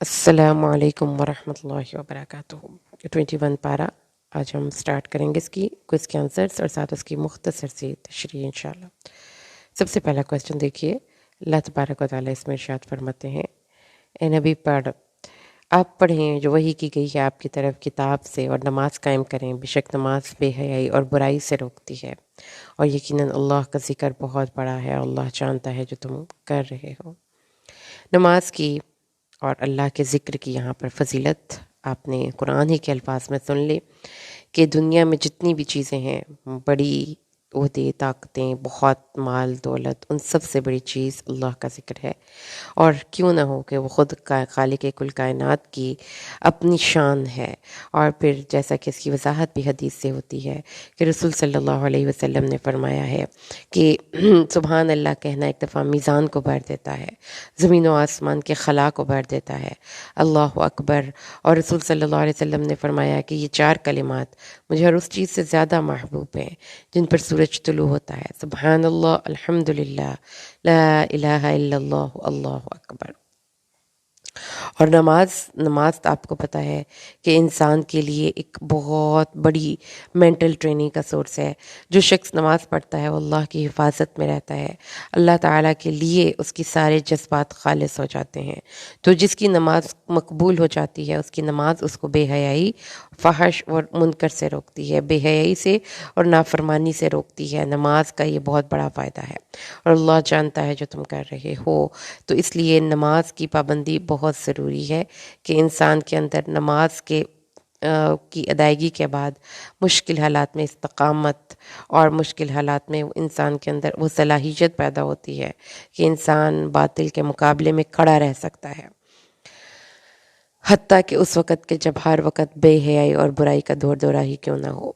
السلام علیکم ورحمۃ اللہ وبرکاتہ۔ 21 پارہ آج ہم سٹارٹ کریں گے اس کی کوئز کے آنسرز اور ساتھ اس کی مختصر سی تشریح انشاءاللہ۔ سب سے پہلا کویسچن دیکھیے، اللہ تبارک و تعالیٰ اس میں ارشاد فرماتے ہیں، اے نبی آپ پڑھیں جو وحی کی گئی ہے آپ کی طرف کتاب سے، اور نماز قائم کریں، بے شک نماز بے حیائی اور برائی سے روکتی ہے، اور یقیناً اللہ کا ذکر بہت بڑا ہے، اللہ جانتا ہے جو تم کر رہے ہو۔ نماز کی اور اللہ کے ذکر کی یہاں پر فضیلت آپ نے قرآن ہی کے الفاظ میں سن لی کہ دنیا میں جتنی بھی چیزیں ہیں، بڑی عہدے، طاقتیں، بہت مال دولت، ان سب سے بڑی چیز اللہ کا ذکر ہے، اور کیوں نہ ہو کہ وہ خود خالق کل کائنات کی اپنی شان ہے۔ اور پھر جیسا کہ اس کی وضاحت بھی حدیث سے ہوتی ہے کہ رسول صلی اللہ علیہ وسلم نے فرمایا ہے کہ سبحان اللہ کہنا ایک دفعہ میزان کو بھر دیتا ہے، زمین و آسمان کے خلا کو بھر دیتا ہے، اللہ اکبر۔ اور رسول صلی اللہ علیہ وسلم نے فرمایا کہ یہ 4 کلمات مجھے ہر اس چیز سے زیادہ محبوب ہیں جن پر سورج طلوع ہوتا ہے، سبحان اللہ، الحمدللہ، لا الہ الا اللہ، اللہ اکبر۔ اور نماز آپ کو پتہ ہے کہ انسان کے لیے ایک بہت بڑی مینٹل ٹریننگ کا سورس ہے۔ جو شخص نماز پڑھتا ہے وہ اللہ کی حفاظت میں رہتا ہے، اللہ تعالیٰ کے لیے اس کی سارے جذبات خالص ہو جاتے ہیں۔ تو جس کی نماز مقبول ہو جاتی ہے، اس کی نماز اس کو بے حیائی، فحش اور منکر سے روکتی ہے، بے حیائی سے اور نافرمانی سے روکتی ہے۔ نماز کا یہ بہت بڑا فائدہ ہے، اور اللہ جانتا ہے جو تم کر رہے ہو۔ تو اس لیے نماز کی پابندی بہت ضروری ہے کہ انسان کے اندر نماز کی ادائیگی کے بعد مشکل حالات میں استقامت، اور مشکل حالات میں انسان کے اندر وہ صلاحیت پیدا ہوتی ہے کہ انسان باطل کے مقابلے میں کھڑا رہ سکتا ہے، حتیٰ کہ اس وقت کے جب ہر وقت بے حیائی اور برائی کا دورہ ہی کیوں نہ ہو۔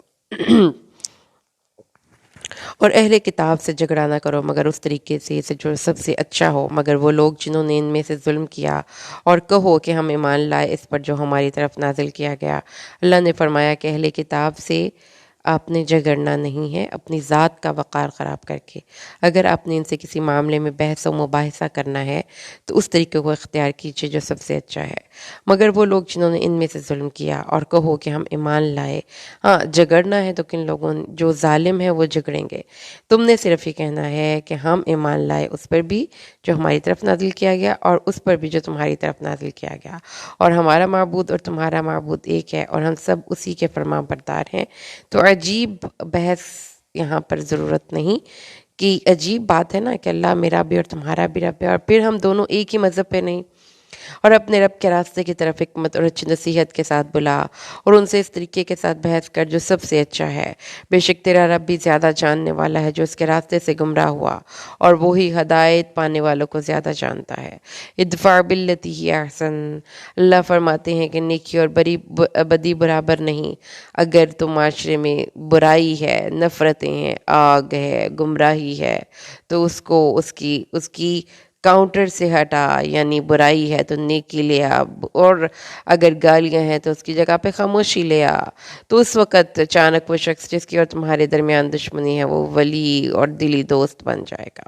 اور اہل کتاب سے جھگڑا نہ کرو مگر اس طریقے سے جو سب سے اچھا ہو، مگر وہ لوگ جنہوں نے ان میں سے ظلم کیا، اور کہو کہ ہم ایمان لائے اس پر جو ہماری طرف نازل کیا گیا۔ اللہ نے فرمایا کہ اہل کتاب سے آپ نے جھگڑنا نہیں ہے اپنی ذات کا وقار خراب کر کے۔ اگر آپ نے ان سے کسی معاملے میں بحث و مباحثہ کرنا ہے تو اس طریقے کو اختیار کیجیے جو سب سے اچھا ہے، مگر وہ لوگ جنہوں نے ان میں سے ظلم کیا، اور کہو کہ ہم ایمان لائے۔ ہاں، جھگڑنا ہے تو کن لوگوں جو ظالم ہیں وہ جھگڑیں گے، تم نے صرف یہ کہنا ہے کہ ہم ایمان لائے اس پر بھی جو ہماری طرف نازل کیا گیا، اور اس پر بھی جو تمہاری طرف نازل کیا گیا، اور ہمارا معبود اور تمہارا معبود ایک ہے، اور ہم سب اسی کے فرمان بردار ہیں۔ تو عجیب بحث یہاں پر ضرورت نہیں، کہ عجیب بات ہے نا کہ اللہ میرا بھی اور تمہارا بھی رب ہے، اور پھر ہم دونوں ایک ہی مذہب پہ نہیں، اور اپنے رب کے راستے کی طرف حکمت اور اچھی نصیحت کے ساتھ بلا، اور ان سے اس طریقے کے ساتھ بحث کر جو سب سے اچھا ہے۔ بے شک تیرا رب بھی زیادہ جاننے والا ہے جو اس کے راستے سے گمراہ ہوا، اور وہی ہدایت پانے والوں کو زیادہ جانتا ہے۔ ادفع باللتی ہی احسن، اللہ فرماتے ہیں کہ نیکی اور بدی برابر نہیں۔ اگر تو معاشرے میں برائی ہے، نفرتیں ہیں، آگ ہے، گمراہی ہے، تو اس کو اس کی کاؤنٹر سے ہٹا، یعنی برائی ہے تو نیکی لے آ، اور اگر گالیاں ہیں تو اس کی جگہ پہ خاموشی لے آ، تو اس وقت اچانک وہ شخص جس کی اور تمہارے درمیان دشمنی ہے وہ ولی اور دلی دوست بن جائے گا۔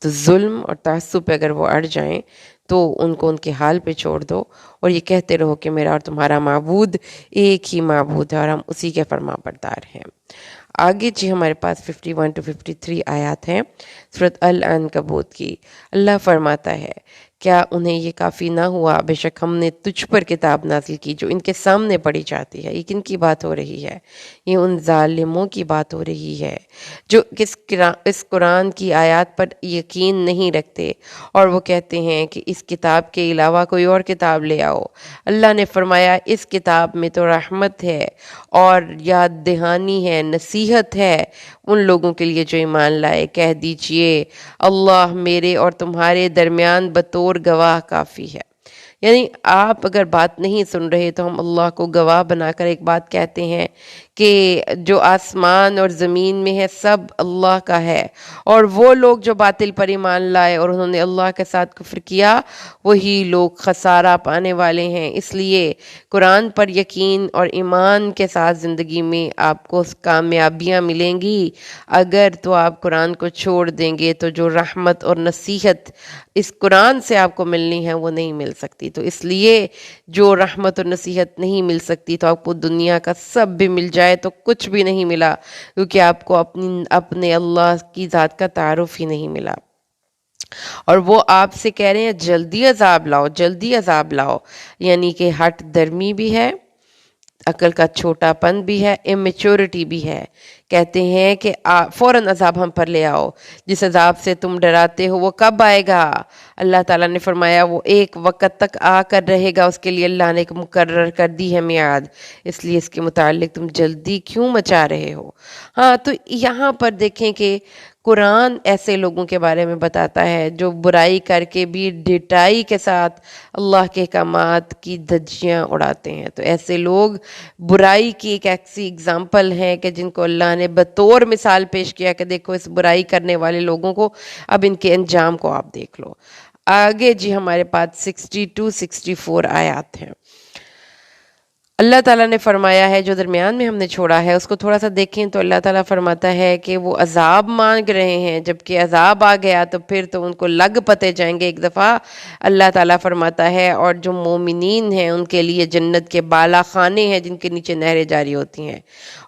تو ظلم اور تعصب پہ اگر وہ اڑ جائیں تو ان کو ان کے حال پہ چھوڑ دو، اور یہ کہتے رہو کہ میرا اور تمہارا معبود ایک ہی معبود ہے، اور ہم اسی کے فرمان بردار ہیں۔ آگے جی ہمارے پاس 51 to 53 آیات ہیں سورۃ العنکبوت کی۔ اللہ فرماتا ہے، کیا انہیں یہ کافی نہ ہوا؟ بے شک ہم نے تجھ پر کتاب نازل کی جو ان کے سامنے پڑھی جاتی ہے۔ یہ کن کی بات ہو رہی ہے؟ یہ ان ظالموں کی بات ہو رہی ہے جو اس قرآن کی آیات پر یقین نہیں رکھتے، اور وہ کہتے ہیں کہ اس کتاب کے علاوہ کوئی اور کتاب لے آؤ۔ اللہ نے فرمایا اس کتاب میں تو رحمت ہے اور یاد دہانی ہے، نصیحت ہے ان لوگوں کے لیے جو ایمان لائے۔ کہہ دیجئے اللہ میرے اور تمہارے درمیان بطور گواہ کافی ہے۔ یعنی آپ اگر بات نہیں سن رہے تو ہم اللہ کو گواہ بنا کر ایک بات کہتے ہیں کہ جو آسمان اور زمین میں ہے سب اللہ کا ہے، اور وہ لوگ جو باطل پر ایمان لائے اور انہوں نے اللہ کے ساتھ کفر کیا وہی لوگ خسارہ پانے والے ہیں۔ اس لیے قرآن پر یقین اور ایمان کے ساتھ زندگی میں آپ کو کامیابیاں ملیں گی۔ اگر تو آپ قرآن کو چھوڑ دیں گے تو جو رحمت اور نصیحت اس قرآن سے آپ کو ملنی ہے وہ نہیں مل سکتی۔ تو اس لیے جو رحمت اور نصیحت نہیں مل سکتی تو آپ کو دنیا کا سب بھی مل جائے تو کچھ بھی نہیں ملا، کیونکہ آپ کو اپنے اللہ کی ذات کا تعارف ہی نہیں ملا۔ اور وہ آپ سے کہہ رہے ہیں جلدی عذاب لاؤ، جلدی عذاب لاؤ، یعنی کہ ہٹ درمی بھی ہے، عقل کا چھوٹا پن بھی ہے، امیچورٹی بھی ہے۔ کہتے ہیں کہ فوراً عذاب ہم پر لے آؤ، جس عذاب سے تم ڈراتے ہو وہ کب آئے گا؟ اللہ تعالیٰ نے فرمایا وہ ایک وقت تک آ کر رہے گا، اس کے لیے اللہ نے ایک مقرر کر دی ہے میعاد، اس لیے اس کے متعلق تم جلدی کیوں مچا رہے ہو؟ ہاں، تو یہاں پر دیکھیں کہ قرآن ایسے لوگوں کے بارے میں بتاتا ہے جو برائی کر کے بھی ڈٹائی کے ساتھ اللہ کے احکامات کی دھجیاں اڑاتے ہیں۔ تو ایسے لوگ برائی کی ایک ایسی اگزامپل ہے کہ جن کو اللہ نے بطور مثال پیش کیا کہ دیکھو اس برائی کرنے والے لوگوں کو، اب ان کے انجام کو آپ دیکھ لو۔ آگے جی ہمارے پاس 62 64 آیات ہیں۔ اللہ تعالیٰ نے فرمایا ہے جو درمیان میں ہم نے چھوڑا ہے اس کو تھوڑا سا دیکھیں تو اللہ تعالیٰ فرماتا ہے کہ وہ عذاب مانگ رہے ہیں، جبکہ عذاب آ گیا تو پھر تو ان کو لگ پتے جائیں گے ایک دفعہ۔ اللہ تعالیٰ فرماتا ہے اور جو مومنین ہیں ان کے لیے جنت کے بالا خانے ہیں جن کے نیچے نہریں جاری ہوتی ہیں۔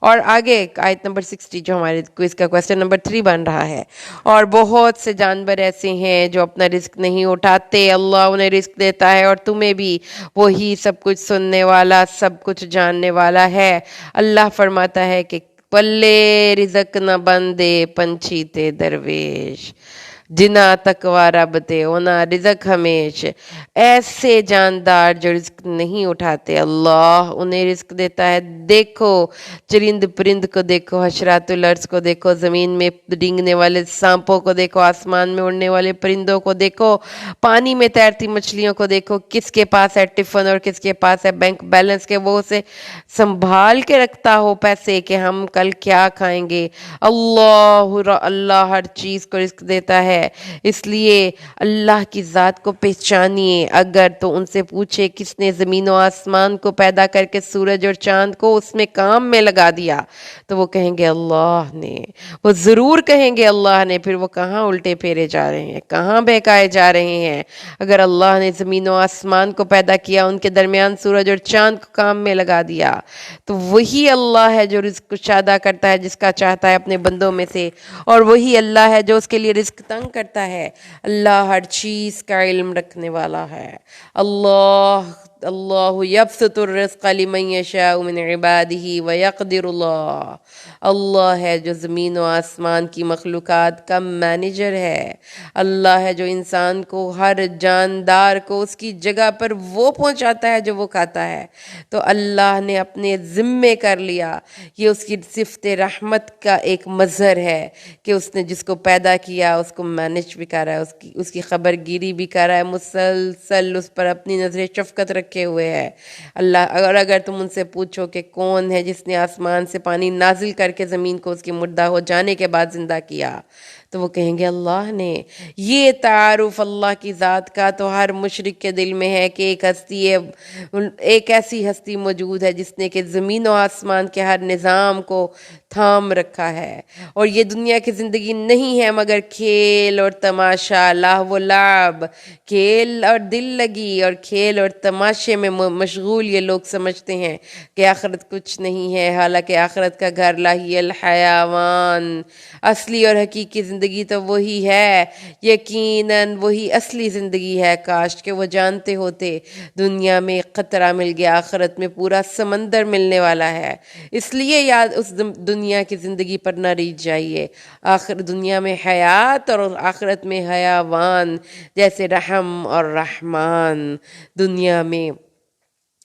اور آگے آیت نمبر 60 جو ہمارے کوئز کا کویسچن نمبر 3 بن رہا ہے، اور بہت سے جانور ایسے ہیں جو اپنا رزق نہیں اٹھاتے، اللہ انہیں رزق دیتا ہے، اور تمہیں بھی وہی سب کچھ سننے والا سب کچھ جاننے والا ہے۔ اللہ فرماتا ہے کہ پلے رزق نہ بندے پنچھی تے درویش، جنا تقوی رب تے اونا رزق ہمیش۔ ایسے جاندار جو رزق نہیں اٹھاتے اللہ انہیں رزق دیتا ہے۔ دیکھو چرند پرند کو دیکھو، حشرات الارض کو دیکھو، زمین میں ڈینگنے والے سانپوں کو دیکھو، آسمان میں اڑنے والے پرندوں کو دیکھو، پانی میں تیرتی مچھلیوں کو دیکھو، کس کے پاس ہے ٹفن اور کس کے پاس ہے بینک بیلنس کے وہ اسے سنبھال کے رکھتا ہو پیسے کہ ہم کل کیا کھائیں گے۔ اللہ ہر چیز کو رزق دیتا ہے، اس لیے اللہ کی ذات کو پہچانیے۔ اگر تو ان سے پوچھے کس نے زمین و آسمان کو پیدا کر کے سورج اور چاند کو اس میں کام میں لگا دیا تو وہ کہیں گے اللہ نے، وہ ضرور کہیں گے اللہ نے، پھر وہ کہاں الٹے پھیرے جا رہے ہیں، کہاں بہکائے جا رہے ہیں۔ اگر اللہ نے زمین و آسمان کو پیدا کیا، ان کے درمیان سورج اور چاند کو کام میں لگا دیا، تو وہی اللہ ہے جو رزق کشادہ کرتا ہے جس کا چاہتا ہے اپنے بندوں میں سے، اور وہی اللہ ہے جو اس کے لیے رزق تنگ کرتا ہے۔ اللہ ہر چیز کا علم رکھنے والا ہے۔ اللہ یبسط الرزق لمن یشاء من عبادہ ویقدر اللہ ہے جو زمین و آسمان کی مخلوقات کا مینیجر ہے۔ اللہ ہے جو انسان کو، ہر جاندار کو اس کی جگہ پر وہ پہنچاتا ہے جو وہ کھاتا ہے۔ تو اللہ نے اپنے ذمے کر لیا، یہ اس کی صفت رحمت کا ایک مظہر ہے کہ اس نے جس کو پیدا کیا اس کو مینیج بھی کر رہا ہے، اس کی خبر گیری بھی کر رہا ہے، مسلسل اس پر اپنی نظر شفقت رکھے ہوئے ہے اللہ۔ اگر تم ان سے پوچھو کہ کون ہے جس نے آسمان سے پانی نازل کر کے زمین کو اس کے مردہ ہو جانے کے بعد زندہ کیا، تو وہ کہیں گے اللہ نے۔ یہ تعارف اللہ کی ذات کا تو ہر مشرک کے دل میں ہے کہ ایک ہستی ہے، ایک ایسی ہستی موجود ہے جس نے کہ زمین و آسمان کے ہر نظام کو تھام رکھا ہے، اور یہ دنیا کی زندگی نہیں ہے مگر کھیل اور تماشا، لہو و لعب، کھیل اور دل لگی اور کھیل اور تماشے میں مشغول یہ لوگ سمجھتے ہیں کہ آخرت کچھ نہیں ہے، حالانکہ آخرت کا گھر لاہی الحیوان، اصلی اور حقیقی زندگی تو وہی ہے، یقیناً وہی اصلی زندگی ہے۔ کاش کہ وہ جانتے ہوتے دنیا میں قطرہ مل گیا، آخرت میں پورا سمندر ملنے والا ہے۔ اس لیے یاد اس دنیا کی زندگی پر نہ ریجھ جائیے، آخر دنیا میں حیات اور آخرت میں حیوان، جیسے رحم اور رحمان، دنیا میں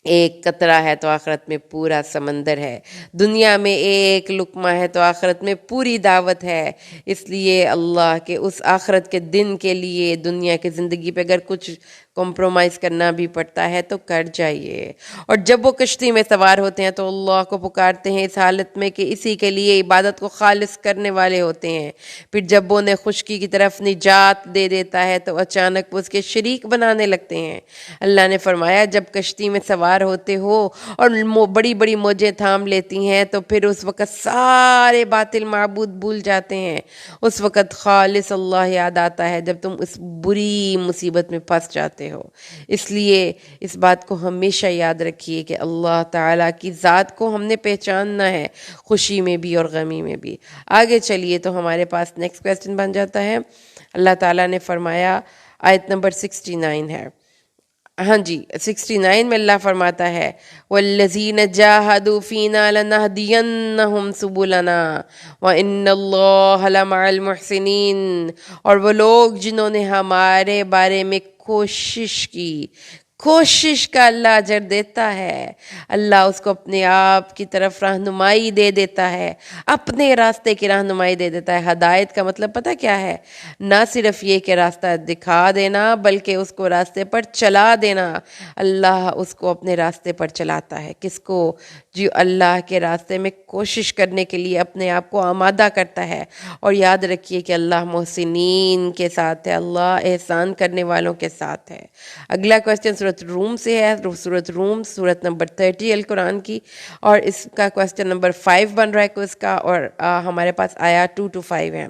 ایک قطرہ ہے تو آخرت میں پورا سمندر ہے، دنیا میں ایک لقمہ ہے تو آخرت میں پوری دعوت ہے۔ اس لیے اللہ کے اس آخرت کے دن کے لیے دنیا کی زندگی پہ اگر کچھ کمپرومائز کرنا بھی پڑتا ہے تو کر جائیے۔ اور جب وہ کشتی میں سوار ہوتے ہیں تو اللہ کو پکارتے ہیں اس حالت میں کہ اسی کے لیے عبادت کو خالص کرنے والے ہوتے ہیں۔ پھر جب وہ انہیں خشکی کی طرف نجات دے دیتا ہے تو اچانک وہ اس کے شریک بنانے لگتے ہیں۔ اللہ نے فرمایا جب کشتی میں سوار ہوتے ہو اور بڑی بڑی موجیں تھام لیتی ہیں تو پھر اس وقت سارے باطل معبود بھول جاتے ہیں، اس وقت خالص اللہ یاد آتا ہے جب تم اس بری مصیبت میں پھنس جاتے ہو۔ اس لیے اس بات کو ہمیشہ یاد رکھیے کہ اللہ تعالیٰ کی ذات کو ہم نے پہچاننا ہے، خوشی میں بھی اور غمی میں بھی۔ آگے چلیے تو ہمارے پاس نیکسٹ کویسچن بن جاتا ہے۔ اللہ تعالیٰ نے فرمایا، آیت نمبر 69 ہے، ہاں جی 69 میں اللہ فرماتا ہے وَالَّذِينَ جَاهَدُوا فِينَا لَنَهْدِيَنَّهُمْ سُبُلَنَا وَإِنَّ اللَّهَ لَمَعَ الْمُحْسِنِينَ، اور وہ لوگ جنہوں نے ہمارے بارے میں کوشش کی، کوشش کا اللہ اجر دیتا ہے۔ اللہ اس کو اپنے آپ کی طرف رہنمائی دے دیتا ہے، اپنے راستے کی رہنمائی دے دیتا ہے۔ ہدایت کا مطلب پتہ کیا ہے؟ نہ صرف یہ کہ راستہ دکھا دینا بلکہ اس کو راستے پر چلا دینا۔ اللہ اس کو اپنے راستے پر چلاتا ہے، کس کو؟ جو اللہ کے راستے میں کوشش کرنے کے لیے اپنے آپ کو آمادہ کرتا ہے۔ اور یاد رکھیے کہ اللہ محسنین کے ساتھ ہے، اللہ احسان کرنے والوں کے ساتھ ہے۔ اگلا کویسچن سورۃ روم سے ہے، سورۃ روم سورۃ نمبر 30 القرآن کی، اور اس کا کویسچن نمبر 5 بن رہا ہے اس کا، اور ہمارے پاس آیا 2 to 5 ہے۔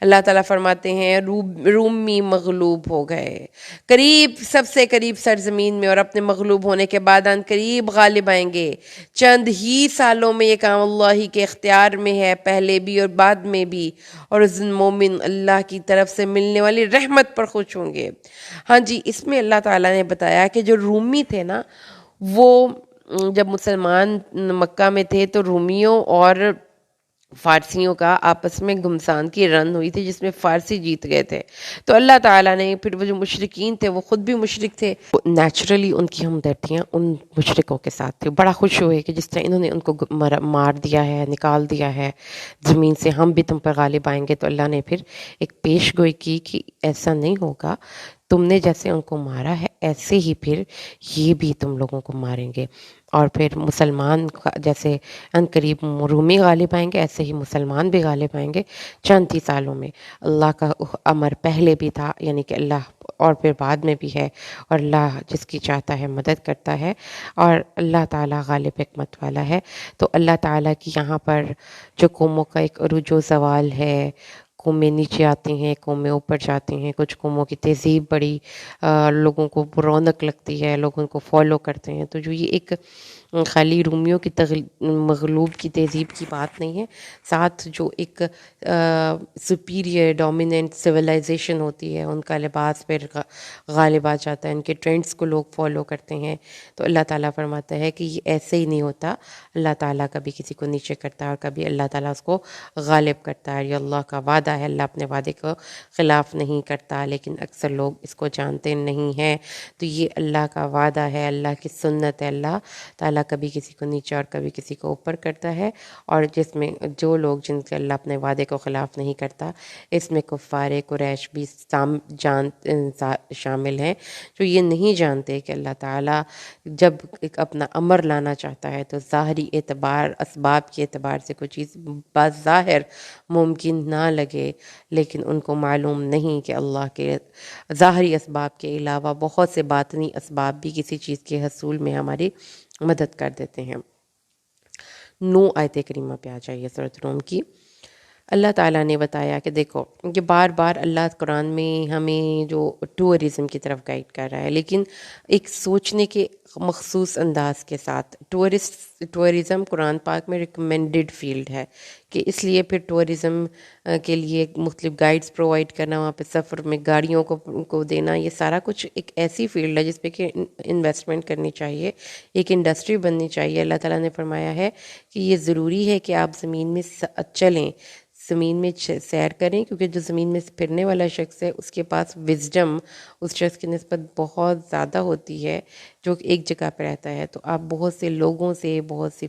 اللہ تعالیٰ فرماتے ہیں رومی مغلوب ہو گئے، قریب سب سے قریب سرزمین میں، اور اپنے مغلوب ہونے کے بعد ان قریب غالب آئیں گے۔ چند ہی سالوں میں یہ کام اللہ ہی کے اختیار میں ہے، پہلے بھی اور بعد میں بھی، اور اس دن مومن اللہ کی طرف سے ملنے والی رحمت پر خوش ہوں گے۔ ہاں جی، اس میں اللہ تعالیٰ نے بتایا کہ جو رومی تھے نا، وہ جب مسلمان مکہ میں تھے تو رومیوں اور فارسیوں کا آپس میں گھمسان کی رن ہوئی تھی جس میں فارسی جیت گئے تھے۔ تو اللہ تعالیٰ نے پھر وہ جو مشرکین تھے وہ خود بھی مشرک تھے، نیچرلی ان کی ہمدردیاں ان مشرکوں کے ساتھ تھی، بڑا خوش ہوئے کہ جس طرح انہوں نے ان کو مار دیا ہے، نکال دیا ہے زمین سے، ہم بھی تم پر غالب آئیں گے۔ تو اللہ نے پھر ایک پیش گوئی کی کہ ایسا نہیں ہوگا، تم نے جیسے ان کو مارا ہے ایسے ہی پھر یہ بھی تم لوگوں کو ماریں گے۔ اور پھر مسلمان جیسے ان قریب رومی غالب آئیں گے ایسے ہی مسلمان بھی غالب آئیں گے چند ہی سالوں میں۔ اللہ کا امر پہلے بھی تھا، یعنی کہ اللہ، اور پھر بعد میں بھی ہے، اور اللہ جس کی چاہتا ہے مدد کرتا ہے، اور اللہ تعالیٰ غالب حکمت والا ہے۔ تو اللہ تعالیٰ کی یہاں پر جو قوموں کا ایک عروج و زوال ہے، قومیں نیچے آتی ہیں، قومیں اوپر جاتی ہیں، کچھ قوموں کی تہذیب بڑی لوگوں کو رونق لگتی ہے، لوگ ان کو فالو کرتے ہیں۔ تو جو یہ ایک خالی رومیوں کی مغلوب کی تہذیب کی بات نہیں ہے، ساتھ جو ایک سپیریئر ڈومیننٹ سویلائزیشن ہوتی ہے، ان کا لباس پھر غالب آ جاتا ہے، ان کے ٹرینڈز کو لوگ فالو کرتے ہیں۔ تو اللہ تعالیٰ فرماتا ہے کہ یہ ایسے ہی نہیں ہوتا، اللہ تعالیٰ کبھی کسی کو نیچے کرتا ہے اور کبھی اللہ تعالیٰ اس کو غالب کرتا ہے۔ یہ اللہ کا وعدہ ہے، اللہ اپنے وعدے کو خلاف نہیں کرتا، لیکن اکثر لوگ اس کو جانتے نہیں ہیں۔ تو یہ اللہ کا وعدہ ہے، اللہ کی سنت ہے، اللہ تعالیٰ کبھی کسی کو نیچے اور کبھی کسی کو اوپر کرتا ہے، اور جس میں جو لوگ جن سے اللہ اپنے وعدے کو خلاف نہیں کرتا، اس میں کفار قریش بھی شامل ہیں، جو یہ نہیں جانتے کہ اللہ تعالیٰ جب ایک اپنا امر لانا چاہتا ہے تو ظاہری اعتبار، اسباب کے اعتبار سے کوئی چیز بظاہر ممکن نہ لگے، لیکن ان کو معلوم نہیں کہ اللہ کے ظاہری اسباب کے علاوہ بہت سے باطنی اسباب بھی کسی چیز کے حصول میں ہماری مدد کر دیتے ہیں۔ 9 آیت کریمہ پہ آ جائیے سورۃ روم کی۔ اللہ تعالیٰ نے بتایا کہ دیکھو کہ بار بار اللہ قرآن میں ہمیں جو ٹورزم کی طرف گائیڈ کر رہا ہے، لیکن ایک سوچنے کے مخصوص انداز کے ساتھ۔ ٹورزم قرآن پاک میں ریکمینڈڈ فیلڈ ہے، کہ اس لیے پھر ٹورزم کے لیے مختلف گائیڈز پرووائڈ کرنا، وہاں پہ سفر میں گاڑیوں کو دینا، یہ سارا کچھ ایک ایسی فیلڈ ہے جس پہ کہ انویسٹمنٹ کرنی چاہیے، ایک انڈسٹری بننی چاہیے۔ اللہ تعالیٰ نے فرمایا ہے کہ یہ ضروری ہے کہ آپ زمین میں چلیں، زمین میں سیر کریں، کیونکہ جو زمین میں پھرنے والا شخص ہے اس کے پاس وزڈم اس شخص کی نسبت بہت زیادہ ہوتی ہے جو ایک جگہ پہ رہتا ہے۔ تو آپ بہت سے لوگوں سے، بہت سے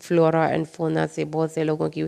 فلورا اینڈ فونا سے، بہت سے لوگوں کی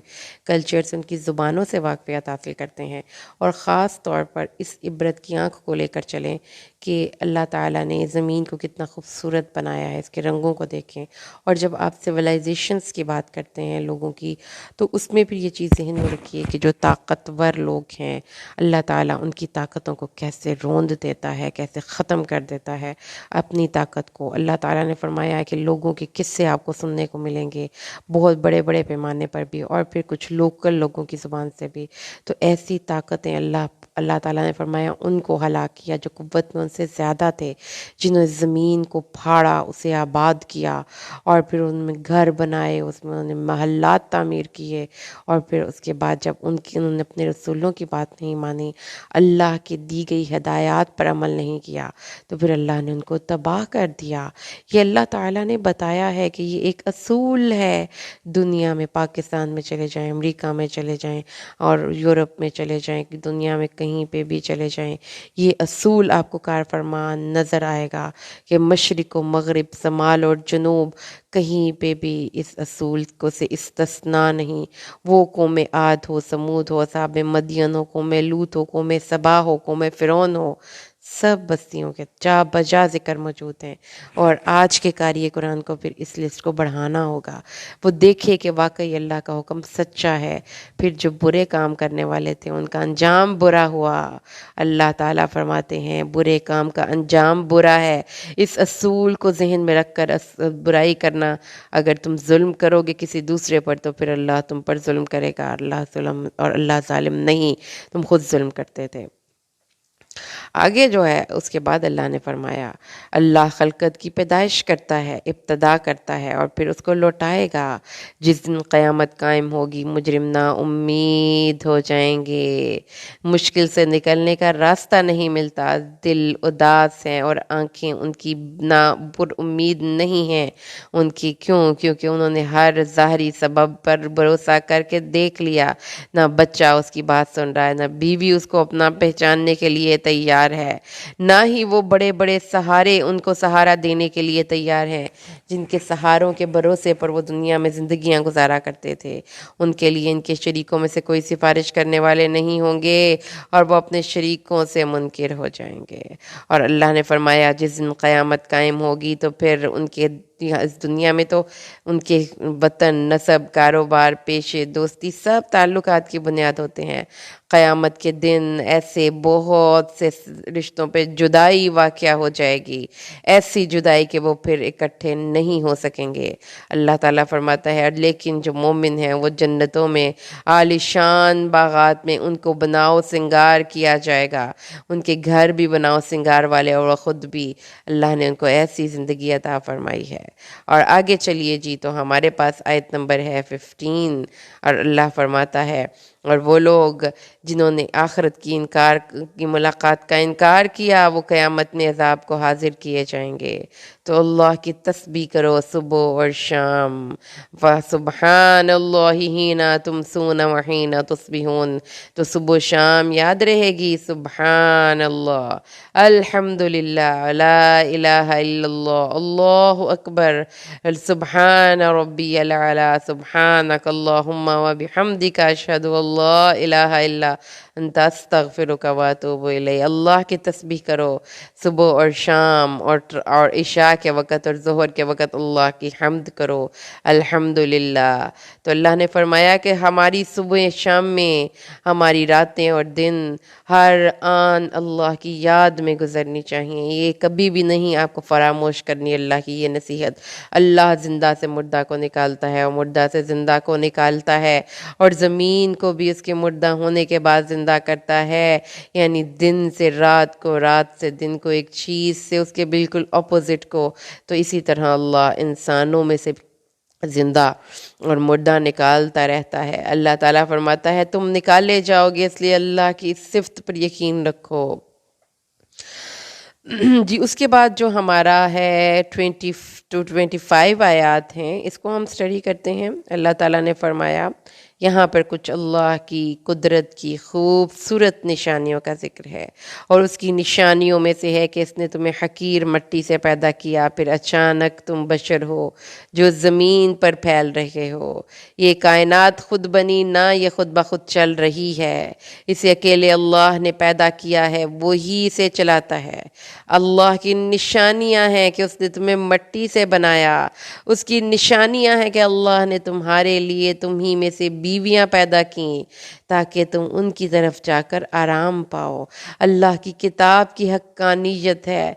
کلچر سے، ان کی زبانوں سے واقفیت حاصل کرتے ہیں، اور خاص طور پر اس عبرت کی آنکھ کو لے کر چلیں کہ اللہ تعالیٰ نے زمین کو کتنا خوبصورت بنایا ہے، اس کے رنگوں کو دیکھیں۔ اور جب آپ سویلائزیشنس کی بات کرتے ہیں لوگوں کی، تو اس میں پھر یہ چیز ذہن میں رکھیے کہ جو طاقتور لوگ ہیں، اللہ تعالیٰ ان کی طاقتوں کو کیسے روند دیتا ہے، کیسے ختم کر دیتا ہے اپنی طاقت کو۔ اللہ تعالیٰ نے فرمایا ہے کہ لوگوں کے قصے آپ کو سننے کو ملیں گے، بہت بڑے بڑے پیمانے پر بھی، اور پھر کچھ لوکل لوگوں کی زبان سے بھی۔ تو ایسی طاقتیں اللہ تعالیٰ نے فرمایا ان کو ہلاک کیا جو قوت میں ان سے زیادہ تھے، جنہوں نے زمین کو پھاڑا، اسے آباد کیا، اور پھر ان میں گھر بنائے، اس میں انہوں نے محلات تعمیر کیے، اور پھر اس کے بعد جب انہوں نے اپنے رسولوں کی بات نہیں مانی، اللہ کی دی گئی ہدایات پر عمل نہیں کیا، تو پھر اللہ نے ان کو تباہ کر دیا۔ یہ اللہ تعالیٰ نے بتایا ہے کہ یہ ایک اصول ہے دنیا میں، پاکستان میں چلے جائیں، امریکہ میں چلے جائیں، اور یورپ میں چلے جائیں، کہ دنیا میں کہیں پہ بھی چلے جائیں، یہ اصول آپ کو کار فرمان نظر آئے گا کہ مشرق و مغرب، شمال اور جنوب، کہیں پہ بھی اس اصول کو سے استثناء نہیں۔ وہ قوم عاد ہو، سمود ہو، اصحاب مدین ہو، قوم لوط ہو، قوم سبا ہو، قوم فرعون ہو، سب بستیوں کے جا بجا ذکر موجود ہیں۔ اور آج کے قاری قرآن کو پھر اس لسٹ کو بڑھانا ہوگا، وہ دیکھے کہ واقعی اللہ کا حکم سچا ہے۔ پھر جو برے کام کرنے والے تھے ان کا انجام برا ہوا۔ اللہ تعالیٰ فرماتے ہیں برے کام کا انجام برا ہے۔ اس اصول کو ذہن میں رکھ کر برائی کرنا، اگر تم ظلم کرو گے کسی دوسرے پر تو پھر اللہ تم پر ظلم کرے گا۔ اللہ ظالم نہیں، تم خود ظلم کرتے تھے۔ آگے جو ہے اس کے بعد اللہ نے فرمایا اللہ خلقت کی پیدائش کرتا ہے، ابتدا کرتا ہے، اور پھر اس کو لوٹائے گا۔ جس دن قیامت قائم ہوگی مجرم نا امید ہو جائیں گے، مشکل سے نکلنے کا راستہ نہیں ملتا، دل اداس ہیں اور آنکھیں ان کی نا پر امید نہیں ہیں ان کی۔ کیونکہ انہوں نے ہر ظاہری سبب پر بھروسہ کر کے دیکھ لیا، نہ بچہ اس کی بات سن رہا ہے، نہ بیوی اس کو اپنا پہچاننے کے لیے تیار ہے، نہ ہی وہ بڑے بڑے سہارے ان کو سہارا دینے کے لیے تیار ہیں جن کے سہاروں کے بھروسے پر وہ دنیا میں زندگیاں گزارا کرتے تھے۔ ان کے لیے ان کے شریکوں میں سے کوئی سفارش کرنے والے نہیں ہوں گے، اور وہ اپنے شریکوں سے منکر ہو جائیں گے۔ اور اللہ نے فرمایا جس دن قیامت قائم ہوگی تو پھر ان کے اس دنیا میں تو ان کے وطن، نسب، کاروبار، پیشے، دوستی، سب تعلقات کی بنیاد ہوتے ہیں۔ قیامت کے دن ایسے بہت سے رشتوں پہ جدائی واقع ہو جائے گی، ایسی جدائی کہ وہ پھر اکٹھے نہیں ہو سکیں گے۔ اللہ تعالیٰ فرماتا ہے لیکن جو مومن ہیں وہ جنتوں میں عالیشان باغات میں ان کو بناؤ سنگار کیا جائے گا، ان کے گھر بھی بناؤ سنگار والے، اور وہ خود بھی۔ اللہ نے ان کو ایسی زندگی عطا فرمائی ہے۔ اور آگے چلیے جی، تو ہمارے پاس آیت نمبر ہے 15، اور اللہ فرماتا ہے اور وہ لوگ جنہوں نے آخرت کی ملاقات کا انکار کیا وہ قیامت میں عذاب کو حاضر کیے جائیں گے۔ تو اللہ کی تسبیح کرو صبح اور شام، وَسُبْحَانَ اللَّهِ حِينَ تُمْسُونَ وَحِينَ تُصْبِحُونَ، تو صبح و شام یاد رہے گی سبحان اللہ، الحمدللہ، لا الہ الا اللہ، اللہ اکبر، سبحان ربی العلی، سبحانک اللہم وبحمدک، اشہد ان لا الہ الا انت استغفرک واتوب الیک۔ اللہ کی تسبیح کرو صبح اور شام، اور عشاء کے وقت اور ظہر کے وقت اللہ کی حمد کرو، الحمدللہ۔ تو اللہ نے فرمایا کہ ہماری صبح شام میں، ہماری راتیں اور دن ہر آن اللہ کی یاد میں گزرنی چاہیے، یہ کبھی بھی نہیں آپ کو فراموش کرنی اللہ کی یہ نصیحت۔ اللہ زندہ سے مردہ کو نکالتا ہے، اور مردہ سے زندہ کو نکالتا ہے، اور زمین کو بھی اس کے مردہ ہونے کے بعد زندہ کرتا ہے، یعنی دن سے رات کو، رات سے دن کو، ایک چیز سے اس کے بالکل اپوزٹ کو۔ تو اسی طرح اللہ انسانوں میں سے زندہ اور مردہ نکالتا رہتا ہے۔ اللہ تعالیٰ فرماتا ہے تم نکالے جاؤ گے، اس لیے اللہ کی صفت پر یقین رکھو۔ جی اس کے بعد جو ہمارا ہے 20 to 25 آیات ہیں، اس کو ہم سٹڈی کرتے ہیں۔ اللہ تعالیٰ نے فرمایا یہاں پر کچھ اللہ کی قدرت کی خوبصورت نشانیوں کا ذکر ہے، اور اس کی نشانیوں میں سے ہے کہ اس نے تمہیں حقیر مٹی سے پیدا کیا، پھر اچانک تم بشر ہو جو زمین پر پھیل رہے ہو۔ یہ کائنات خود بنی نہ، یہ خود بخود چل رہی ہے، اسے اکیلے اللہ نے پیدا کیا ہے، وہی اسے چلاتا ہے۔ اللہ کی نشانیاں ہیں کہ اس نے تمہیں مٹی سے بنایا، اس کی نشانیاں ہیں کہ اللہ نے تمہارے لیے تمہی میں سے بیویاں پیدا کیں تاکہ تم ان کی طرف جا کر آرام پاؤ۔ اللہ کی کتاب کی حقانیت ہے۔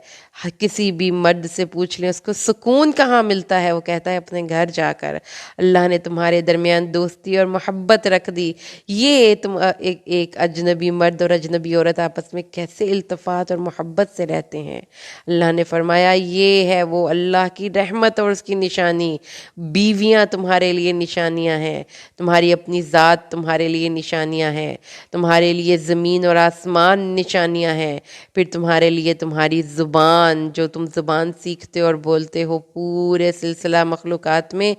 کسی بھی مرد سے پوچھ لیں اس کو سکون کہاں ملتا ہے، وہ کہتا ہے اپنے گھر جا کر۔ اللہ نے تمہارے درمیان دوستی اور محبت رکھ دی۔ یہ تم ایک اجنبی مرد اور اجنبی عورت آپس میں کیسے التفات اور محبت سے رہتے ہیں۔ اللہ نے فرمایا یہ ہے وہ اللہ کی رحمت اور اس کی نشانی۔ بیویاں تمہارے لیے نشانیاں ہیں، تمہاری اپنی ذات تمہارے لیے نشانیاں ہیں، تمہارے لیے زمین اور آسمان نشانیاں ہیں، پھر تمہارے لیے تمہاری زبان جو تم زبان سیکھتے اور بولتے ہو۔ پورے سلسلہ مخلوقات میں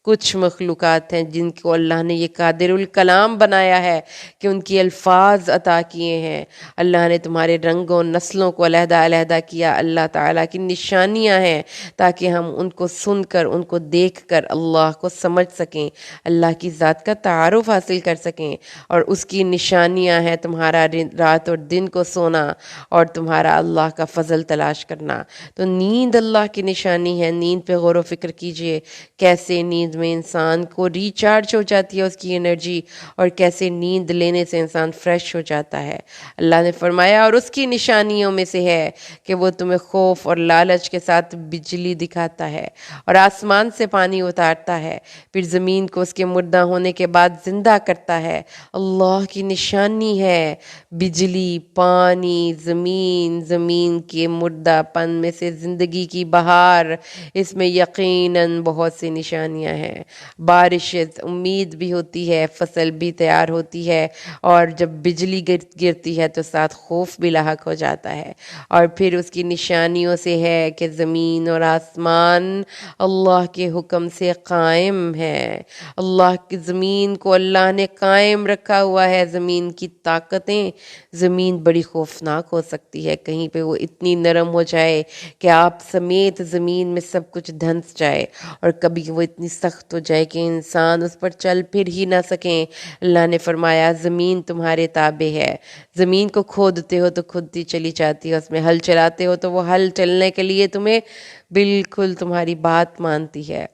کچھ مخلوقات ہیں جن کو اللہ نے یہ قادر الکلام بنایا ہے کہ ان کی الفاظ عطا کیے ہیں۔ اللہ نے تمہارے رنگوں نسلوں کو علیحدہ علیحدہ کیا۔ اللہ تعالیٰ کی نشانیاں ہیں تاکہ ہم ان کو سن کر، ان کو دیکھ کر اللہ کو سمجھ سکیں، اللہ کی ذات کا تعارف حاصل کر سکیں۔ اور اس کی نشانیاں ہیں تمہارا رات اور دن کو سونا اور تمہارا اللہ کا فضل تلاش کرنا۔ تو نیند اللہ کی نشانی ہے۔ نیند پہ غور و فکر کیجئے، کیسے نیند میں انسان کو ریچارج ہو جاتی ہے اس کی انرجی، اور کیسے نیند لینے سے انسان فریش ہو جاتا ہے۔ اللہ نے فرمایا اور اس کی نشانیوں میں سے ہے کہ وہ تمہیں خوف اور لالچ کے ساتھ بجلی دکھاتا ہے اور آسمان سے پانی اتارتا ہے، پھر زمین کو اس کے مردہ ہونے کے بعد زندہ کرتا ہے۔ اللہ کی نشانی ہے بجلی، پانی، زمین کے مردہ پن میں سے زندگی کی بہار۔ اس میں یقیناً بہت سی نشانیاں ہیں۔ بارش امید بھی ہوتی ہے، فصل بھی تیار ہوتی ہے، اور جب بجلی گرتی ہے تو ساتھ خوف بھی لاحق ہو جاتا ہے۔ اور پھر اس کی نشانیوں سے ہے کہ زمین اور آسمان اللہ کے حکم سے قائم ہے۔ اللہ کی زمین کو اللہ نے قائم رکھا ہوا ہے۔ زمین کی طاقتیں، زمین بڑی خوفناک ہو سکتی ہے، کہیں پہ وہ اتنی نرم ہو جائے کہ آپ سمیت زمین میں سب کچھ دھنس جائے، اور کبھی وہ اتنی سخت ہو جائے کہ انسان اس پر چل پھر ہی نہ سکیں۔ اللہ نے فرمایا زمین تمہارے تابع ہے، زمین کو کھودتے ہو تو کھودتی چلی جاتی ہے، اس میں ہل چلاتے ہو تو وہ ہل چلنے کے لیے تمہیں بالکل تمہاری بات مانتی ہے۔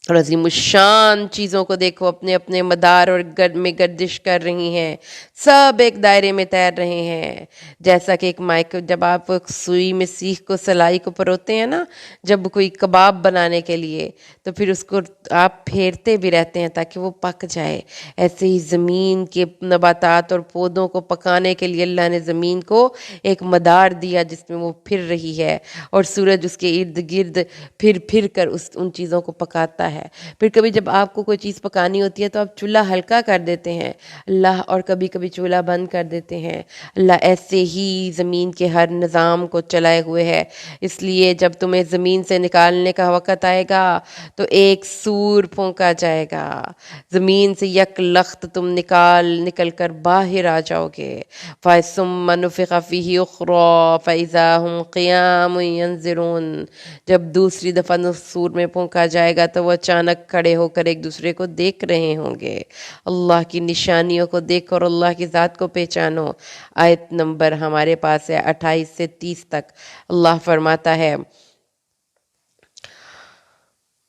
اور عظیم الشان چیزوں کو دیکھو، اپنے اپنے مدار اور گرد میں گردش کر رہی ہیں، سب ایک دائرے میں تیر رہے ہیں۔ جیسا کہ ایک جب آپ سوئی میں سیخ کو سلائی کو پروتے ہیں نا، جب کوئی کباب بنانے کے لیے، تو پھر اس کو آپ پھیرتے بھی رہتے ہیں تاکہ وہ پک جائے۔ ایسے ہی زمین کے نباتات اور پودوں کو پکانے کے لیے اللہ نے زمین کو ایک مدار دیا جس میں وہ پھر رہی ہے، اور سورج اس کے ارد گرد پھر کر ان چیزوں کو پکاتا ہے۔ پھر کبھی جب آپ کو کوئی چیز پکانی ہوتی ہے تو آپ چولہا ہلکا کر دیتے ہیں اللہ، اور کبھی کبھی چولہا بند کر دیتے ہیں اللہ۔ ایسے ہی زمین کے ہر نظام کو چلائے ہوئے ہے۔ اس لیے جب تمہیں زمین سے نکالنے کا وقت آئے گا تو ایک سور پھونکا جائے گا، زمین سے یک لخت تم نکل کر باہر آ جاؤ گے۔ ثُمَّ نُفِخَ فِيهِ أُخْرَىٰ فَإِذَا هُمْ قِيَامٌ يَنظُرُونَ۔ جب دوسری دفعہ سور میں پھونکا جائے گا تو وہ اچانک کھڑے ہو کر ایک دوسرے کو دیکھ رہے ہوں گے۔ اللہ کی نشانیوں کو دیکھو اور اللہ کی ذات کو پہچانو۔ آیت نمبر ہمارے پاس ہے 28 سے 30 تک۔ اللہ فرماتا ہے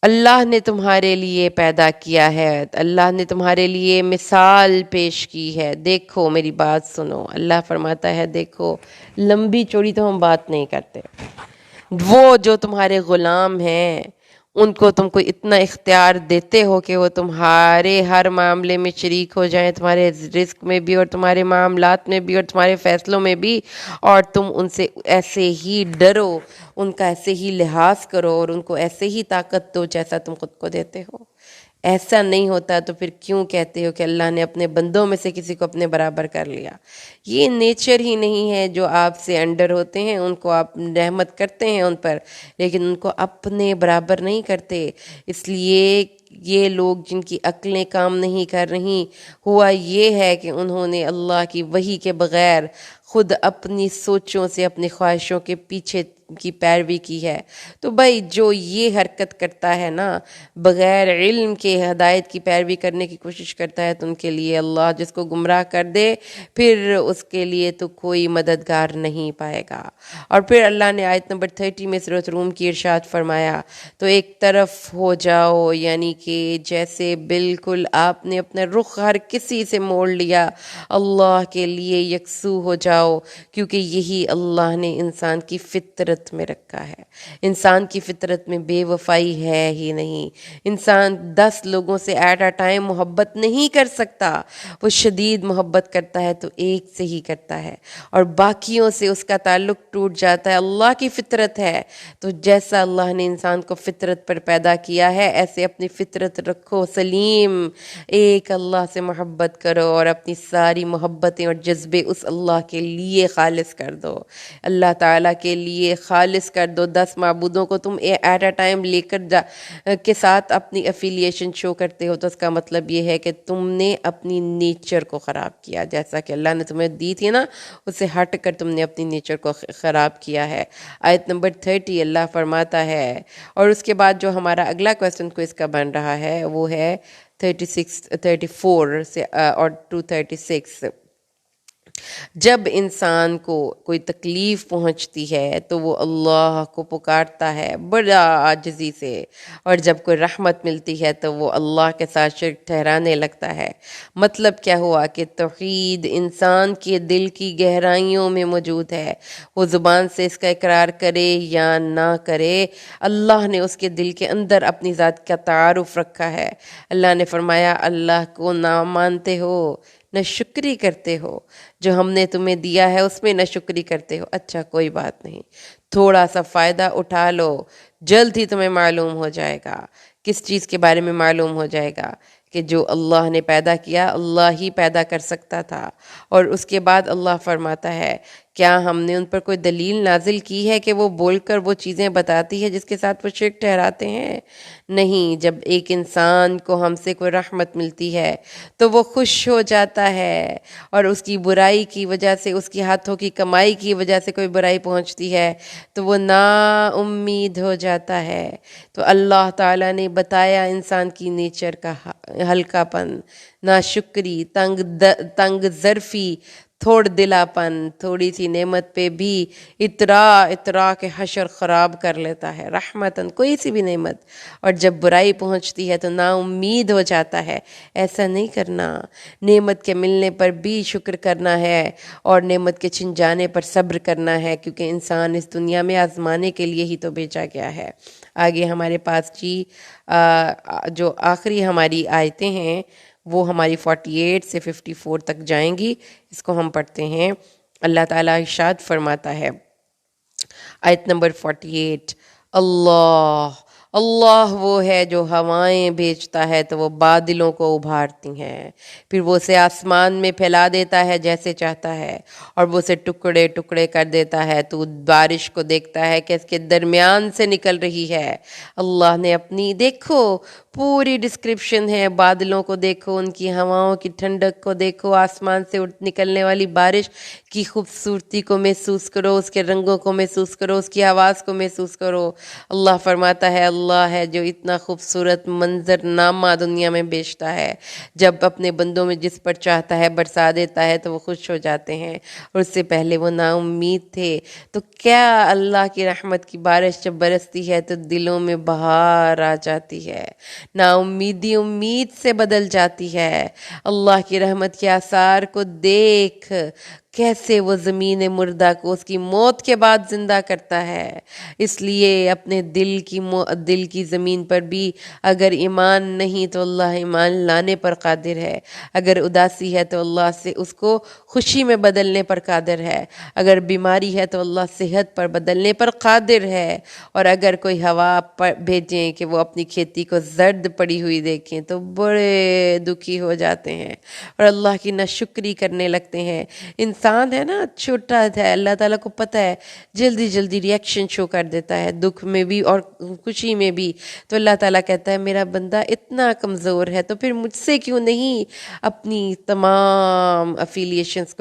اللہ نے تمہارے لیے پیدا کیا ہے، اللہ نے تمہارے لیے مثال پیش کی ہے، دیکھو میری بات سنو۔ اللہ فرماتا ہے دیکھو، لمبی چوڑی تو ہم بات نہیں کرتے، وہ جو تمہارے غلام ہیں ان کو تم کو اتنا اختیار دیتے ہو کہ وہ تمہارے ہر معاملے میں شریک ہو جائیں، تمہارے رزق میں بھی اور تمہارے معاملات میں بھی اور تمہارے فیصلوں میں بھی، اور تم ان سے ایسے ہی ڈرو، ان کا ایسے ہی لحاظ کرو اور ان کو ایسے ہی طاقت دو جیسا تم خود کو دیتے ہو۔ ایسا نہیں ہوتا تو پھر کیوں کہتے ہو کہ اللہ نے اپنے بندوں میں سے کسی کو اپنے برابر کر لیا؟ یہ نیچر ہی نہیں ہے. جو آپ سے انڈر ہوتے ہیں ان کو آپ رحمت کرتے ہیں ان پر، لیکن ان کو اپنے برابر نہیں کرتے. اس لیے یہ لوگ جن کی عقلیں کام نہیں کر رہی، ہوا یہ ہے کہ انہوں نے اللہ کی وحی کے بغیر خود اپنی سوچوں سے، اپنی خواہشوں کے پیچھے کی پیروی کی ہے. تو بھائی جو یہ حرکت کرتا ہے نا، بغیر علم کے ہدایت کی پیروی کرنے کی کوشش کرتا ہے، تو ان کے لیے اللہ جس کو گمراہ کر دے پھر اس کے لیے تو کوئی مددگار نہیں پائے گا. اور پھر اللہ نے آیت نمبر 30 میں سورۃ روم کی ارشاد فرمایا، تو ایک طرف ہو جاؤ، یعنی کہ جیسے بالکل آپ نے اپنا رخ ہر کسی سے موڑ لیا، اللہ کے لیے یکسو ہو جاؤ، کیونکہ یہی اللہ نے انسان کی فطرت میں رکھا ہے. انسان کی فطرت میں بے وفائی ہے ہی نہیں. انسان 10 لوگوں سے ایٹ اے ٹائم محبت نہیں کر سکتا. وہ شدید محبت کرتا ہے تو ایک سے ہی کرتا ہے، اور باقیوں سے اس کا تعلق ٹوٹ جاتا ہے. اللہ کی فطرت ہے، تو جیسا اللہ نے انسان کو فطرت پر پیدا کیا ہے ایسے اپنی فطرت رکھو سلیم، ایک اللہ سے محبت کرو اور اپنی ساری محبتیں اور جذبے اس اللہ کے لیے خالص کر دو، اللہ تعالیٰ کے لیے خالص کر دو. 10 معبودوں کو تم ایٹ اے ٹائم لے کر کے ساتھ اپنی افیلیشن شو کرتے ہو، تو اس کا مطلب یہ ہے کہ تم نے اپنی نیچر کو خراب کیا. جیسا کہ اللہ نے تمہیں دی تھی نا، اسے ہٹ کر تم نے اپنی نیچر کو خراب کیا ہے. آیت نمبر 30 اللہ فرماتا ہے، اور اس کے بعد جو ہمارا اگلا کویسچن کو اس کا بن رہا ہے وہ ہے 34 سے اور 236. جب انسان کو کوئی تکلیف پہنچتی ہے تو وہ اللہ کو پکارتا ہے بڑا عاجزی سے، اور جب کوئی رحمت ملتی ہے تو وہ اللہ کے ساتھ شرک ٹھہرانے لگتا ہے. مطلب کیا ہوا کہ توحید انسان کے دل کی گہرائیوں میں موجود ہے. وہ زبان سے اس کا اقرار کرے یا نہ کرے، اللہ نے اس کے دل کے اندر اپنی ذات کا تعارف رکھا ہے. اللہ نے فرمایا اللہ کو نہ مانتے ہو، نہ شکری کرتے ہو، جو ہم نے تمہیں دیا ہے اس میں نہ شکری کرتے ہو. اچھا کوئی بات نہیں، تھوڑا سا فائدہ اٹھا لو، جلد ہی تمہیں معلوم ہو جائے گا. کس چیز کے بارے میں معلوم ہو جائے گا؟ کہ جو اللہ نے پیدا کیا اللہ ہی پیدا کر سکتا تھا. اور اس کے بعد اللہ فرماتا ہے کیا ہم نے ان پر کوئی دلیل نازل کی ہے کہ وہ بول کر وہ چیزیں بتاتی ہے جس کے ساتھ وہ شرک ٹھہراتے ہیں؟ نہیں. جب ایک انسان کو ہم سے کوئی رحمت ملتی ہے تو وہ خوش ہو جاتا ہے، اور اس کی برائی کی وجہ سے، اس کی ہاتھوں کی کمائی کی وجہ سے کوئی برائی پہنچتی ہے تو وہ نا امید ہو جاتا ہے. تو اللہ تعالیٰ نے بتایا انسان کی نیچر کا ہلکا پن، ناشکری، تنگ ظرفی، تھوڑ دلا پن، تھوڑی سی نعمت پہ بھی اترا کے حشر خراب کر لیتا ہے. رحمتاً کوئی سی بھی نعمت، اور جب برائی پہنچتی ہے تو نا امید ہو جاتا ہے. ایسا نہیں کرنا. نعمت کے ملنے پر بھی شکر کرنا ہے، اور نعمت کے چھن جانے پر صبر کرنا ہے، کیونکہ انسان اس دنیا میں آزمانے کے لیے ہی تو بھیجا گیا ہے. آگے ہمارے پاس جو آخری ہماری آیتیں ہیں وہ ہماری 48 سے 54 تک جائیں گی. اس کو ہم پڑھتے ہیں. اللہ تعالیٰ ارشاد فرماتا ہے آیت نمبر 48، اللہ وہ ہے جو ہوائیں بھیجتا ہے تو وہ بادلوں کو ابھارتی ہیں، پھر وہ اسے آسمان میں پھیلا دیتا ہے جیسے چاہتا ہے، اور وہ اسے ٹکڑے ٹکڑے کر دیتا ہے. تو بارش کو دیکھتا ہے کہ اس کے درمیان سے نکل رہی ہے. اللہ نے اپنی دیکھو پوری ڈسکرپشن ہے. بادلوں کو دیکھو، ان کی ہواؤں کی ٹھنڈک کو دیکھو، آسمان سے نکلنے والی بارش کی خوبصورتی کو محسوس کرو، اس کے رنگوں کو محسوس کرو، اس کی آواز کو محسوس کرو. اللہ فرماتا ہے اللہ ہے جو اتنا خوبصورت منظر نامہ دنیا میں بیچتا ہے. جب اپنے بندوں میں جس پر چاہتا ہے برسا دیتا ہے تو وہ خوش ہو جاتے ہیں، اور اس سے پہلے وہ نا امید تھے. تو کیا اللہ کی رحمت کی بارش جب برستی ہے تو دلوں میں بہار آ جاتی ہے، نا امیدی امید سے بدل جاتی ہے. اللہ کی رحمت کے آثار کو دیکھ کیسے وہ زمین مردہ کو اس کی موت کے بعد زندہ کرتا ہے۔ اس لیے اپنے دل کی زمین پر بھی اگر ایمان نہیں تو اللہ ایمان لانے پر قادر ہے، اگر اداسی ہے تو اللہ سے اس کو خوشی میں بدلنے پر قادر ہے، اگر بیماری ہے تو اللہ صحت پر بدلنے پر قادر ہے، اور اگر کوئی ہوا بھیجیں کہ وہ اپنی کھیتی کو زرد پڑی ہوئی دیکھیں تو بڑے دکھی ہو جاتے ہیں اور اللہ کی ناشکری کرنے لگتے ہیں۔ انسان ہے نا، چھوٹا ہے، اللہ تعالیٰ کو پتہ ہے، جلدی جلدی ریئیکشن شو کر دیتا ہے، دکھ میں بھی اور خوشی میں بھی۔ تو اللہ تعالیٰ کہتا ہے میرا بندہ اتنا کمزور ہے تو پھر مجھ سے کیوں نہیں اپنی تمام افیلیشنز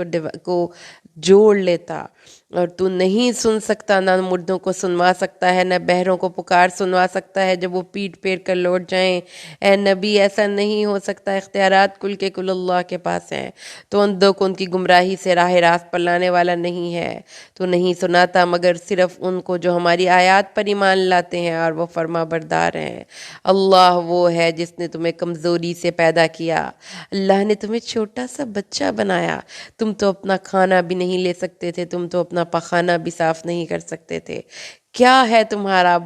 کو جوڑ لیتا؟ اور تو نہیں سن سکتا، نہ مردوں کو سنوا سکتا ہے، نہ بہروں کو پکار سنوا سکتا ہے جب وہ پیٹ پھیر کر لوٹ جائیں۔ اے نبی ایسا نہیں ہو سکتا، اختیارات کل کے کل اللہ کے پاس ہیں۔ تو اندھوں کو ان کی گمراہی سے راہ راست پر لانے والا نہیں ہے، تو نہیں سناتا مگر صرف ان کو جو ہماری آیات پر ایمان لاتے ہیں اور وہ فرما بردار ہیں۔ اللہ وہ ہے جس نے تمہیں کمزوری سے پیدا کیا، اللہ نے تمہیں چھوٹا سا بچہ بنایا، تم تو اپنا کھانا بھی نہیں لے سکتے تھے، تم تو اپنا پخانہ بھی صاف نہیں کر سکتے تھے۔ کیا ہے تمہارا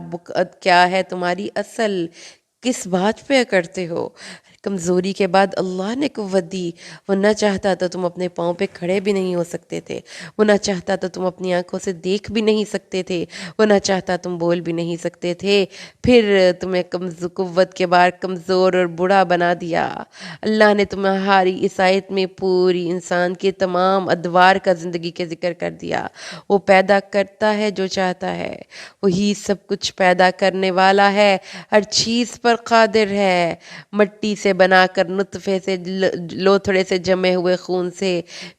کیا ہے تمہاری اصل، کس بات پہ کرتے ہو؟ کمزوری کے بعد اللہ نے قوت دی، وہ نہ چاہتا تو تم اپنے پاؤں پہ کھڑے بھی نہیں ہو سکتے تھے، وہ نہ چاہتا تو تم اپنی آنکھوں سے دیکھ بھی نہیں سکتے تھے، وہ نہ چاہتا تم بول بھی نہیں سکتے تھے، پھر تمہیں قوت کے بعد کمزور اور بوڑھا بنا دیا۔ اللہ نے تمہاری اس آیت میں پوری انسان کے تمام ادوار کا زندگی کے ذکر کر دیا۔ وہ پیدا کرتا ہے جو چاہتا ہے، وہی سب کچھ پیدا کرنے والا ہے، ہر چیز پر قادر ہے۔ مٹی سے بنا کر نطفے سے لوتھڑے سے جمے ہوئے خون سے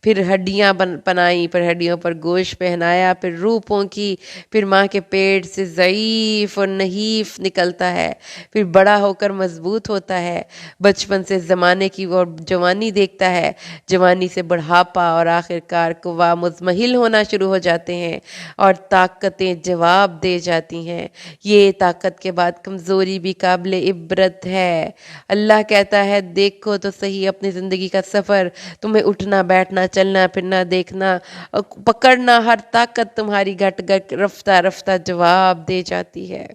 پھر ہڈیاں بنائی، پھر ہڈیوں پر گوشت پہنایا، پھر روح پونکی، پھر ماں کے پیٹ سے ضعیف اور نحیف نکلتا ہے، پھر بڑا ہو کر مضبوط ہوتا ہے، بچپن سے زمانے کی اور جوانی دیکھتا ہے، جوانی سے بڑھاپا اور آخر کار قوا مزمحل ہونا شروع ہو جاتے ہیں اور طاقتیں جواب دے جاتی ہیں۔ یہ طاقت کے بعد کمزوری بھی قابل عبرت ہے۔ اللہ کہتا ہے دیکھو تو صحیح اپنی زندگی کا سفر، تمہیں اٹھنا بیٹھنا چلنا پھرنا دیکھنا پکڑنا، ہر طاقت تمہاری گھٹ گھٹ رفتہ رفتہ جواب دے جاتی ہے۔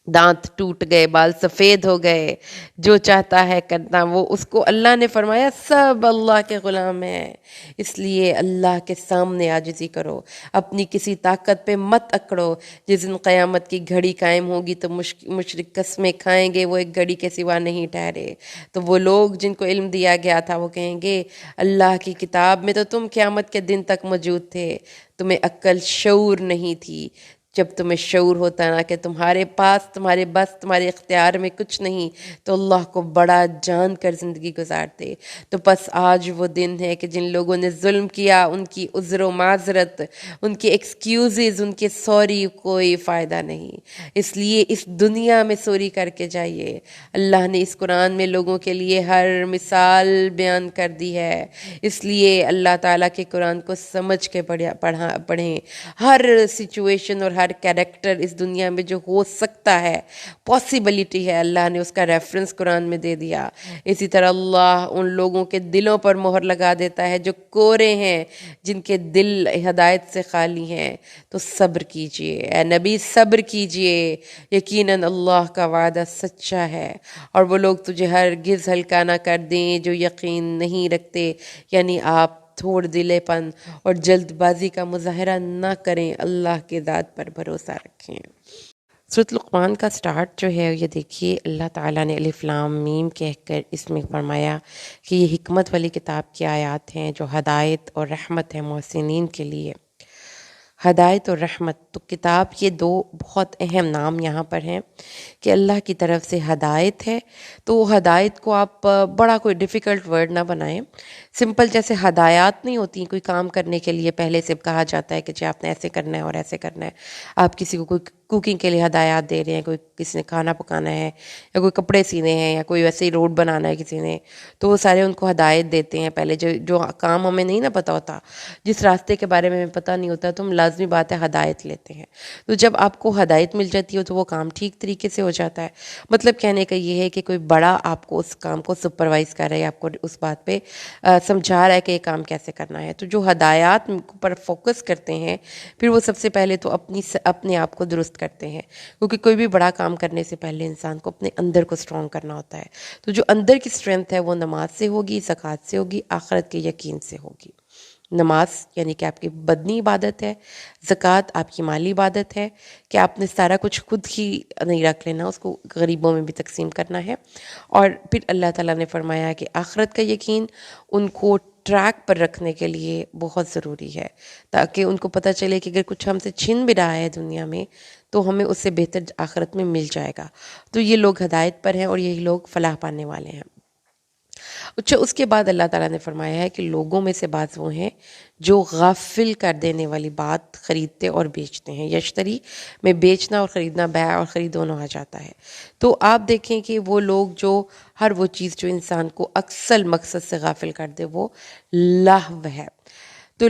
دانت ٹوٹ گئے، بال سفید ہو گئے، جو چاہتا ہے کرنا وہ اس کو اللہ نے فرمایا سب اللہ کے غلام ہیں۔ اس لیے اللہ کے سامنے عاجزی کرو، اپنی کسی طاقت پہ مت اکڑو۔ جس دن قیامت کی گھڑی قائم ہوگی تو مشرک قسمیں کھائیں گے وہ ایک گھڑی کے سوا نہیں ٹھہرے۔ تو وہ لوگ جن کو علم دیا گیا تھا وہ کہیں گے اللہ کی کتاب میں تو تم قیامت کے دن تک موجود تھے، تمہیں عقل شعور نہیں تھی۔ جب تمہیں شعور ہوتا نا کہ تمہارے پاس، تمہارے بس، تمہارے اختیار میں کچھ نہیں، تو اللہ کو بڑا جان کر زندگی گزارتے۔ تو بس آج وہ دن ہے کہ جن لوگوں نے ظلم کیا ان کی عذر و معذرت، ان کے ایکسکیوزز، ان کے سوری کوئی فائدہ نہیں۔ اس لیے اس دنیا میں سوری کر کے جائیے۔ اللہ نے اس قرآن میں لوگوں کے لیے ہر مثال بیان کر دی ہے، اس لیے اللہ تعالیٰ کے قرآن کو سمجھ کے پڑھیں۔ ہر سچویشن اور ہر کیریکٹر اس دنیا میں جو ہو سکتا ہے، پاسیبلٹی ہے، اللہ نے اس کا ریفرنس قرآن میں دے دیا۔ اسی طرح اللہ ان لوگوں کے دلوں پر مہر لگا دیتا ہے جو کورے ہیں، جن کے دل ہدایت سے خالی ہیں۔ تو صبر کیجئے اے نبی، صبر کیجئے، یقیناً اللہ کا وعدہ سچا ہے، اور وہ لوگ تجھے ہرگز ہلکا نہ کر دیں جو یقین نہیں رکھتے، یعنی آپ تھوڑ دلے پن اور جلد بازی کا مظاہرہ نہ کریں، اللہ کے ذات پر بھروسہ رکھیں۔ سورۃ لقمان کا سٹارٹ جو ہے یہ دیکھیے، اللہ تعالیٰ نے الف لام میم کہہ کر اس میں فرمایا کہ یہ حکمت والی کتاب کی آیات ہیں جو ہدایت اور رحمت ہے محسنین کے لیے۔ ہدایت اور رحمت، تو کتاب یہ دو بہت اہم نام یہاں پر ہیں کہ اللہ کی طرف سے ہدایت ہے، تو ہدایت کو آپ بڑا کوئی ڈیفیکلٹ ورڈ نہ بنائیں، سمپل جیسے ہدایات نہیں ہوتی کوئی کام کرنے کے لیے پہلے سے کہا جاتا ہے کہ جی آپ نے ایسے کرنا ہے اور ایسے کرنا ہے۔ آپ کسی کو کوکنگ کے لیے ہدایات دے رہے ہیں، کوئی کسی نے کھانا پکانا ہے یا کوئی کپڑے سینے ہیں یا کوئی ویسے ہی روڈ بنانا ہے کسی نے، تو وہ سارے ان کو ہدایت دیتے ہیں پہلے. جو کام ہمیں نہیں نا پتہ ہوتا، جس راستے کے بارے میں ہمیں پتہ نہیں ہوتا، تو ہم لازمی بات ہے ہدایت لیتے ہیں. تو جب آپ کو ہدایت مل جاتی ہے تو وہ کام ٹھیک طریقے سے ہو جاتا ہے. مطلب کہنے کا یہ ہے کہ کوئی بڑا آپ کو اس کام کو سپروائز کر رہا ہے، آپ کو اس بات پہ سمجھا رہا ہے کہ یہ کام کیسے کرنا ہے. تو جو ہدایات پر فوکس کرتے ہیں، پھر وہ سب سے پہلے تو اپنے آپ کو درست کرتے ہیں، کیونکہ کوئی بھی بڑا کام کرنے سے پہلے انسان کو اپنے اندر کو سٹرونگ کرنا ہوتا ہے. تو جو اندر کی اسٹرینتھ ہے وہ نماز سے ہوگی، زکوٰۃ سے ہوگی، آخرت کے یقین سے ہوگی. نماز یعنی کہ آپ کی بدنی عبادت ہے، زکوٰۃ آپ کی مالی عبادت ہے کہ آپ نے سارا کچھ خود ہی نہیں رکھ لینا، اس کو غریبوں میں بھی تقسیم کرنا ہے. اور پھر اللہ تعالیٰ نے فرمایا کہ آخرت کا یقین ان کو ٹریک پر رکھنے کے لیے بہت ضروری ہے، تاکہ ان کو پتہ چلے کہ اگر کچھ ہم سے چھن بھی رہا ہے دنیا میں تو ہمیں اس سے بہتر آخرت میں مل جائے گا. تو یہ لوگ ہدایت پر ہیں اور یہی لوگ فلاح پانے والے ہیں. اچھا، اس کے بعد اللہ تعالیٰ نے فرمایا ہے کہ لوگوں میں سے بعض وہ ہیں جو غافل کر دینے والی بات خریدتے اور بیچتے ہیں. یشتری میں بیچنا اور خریدنا، بیع اور خرید دونوں آ جاتا ہے. تو آپ دیکھیں کہ وہ لوگ جو ہر وہ چیز جو انسان کو اصل مقصد سے غافل کر دے وہ لہو ہے. تو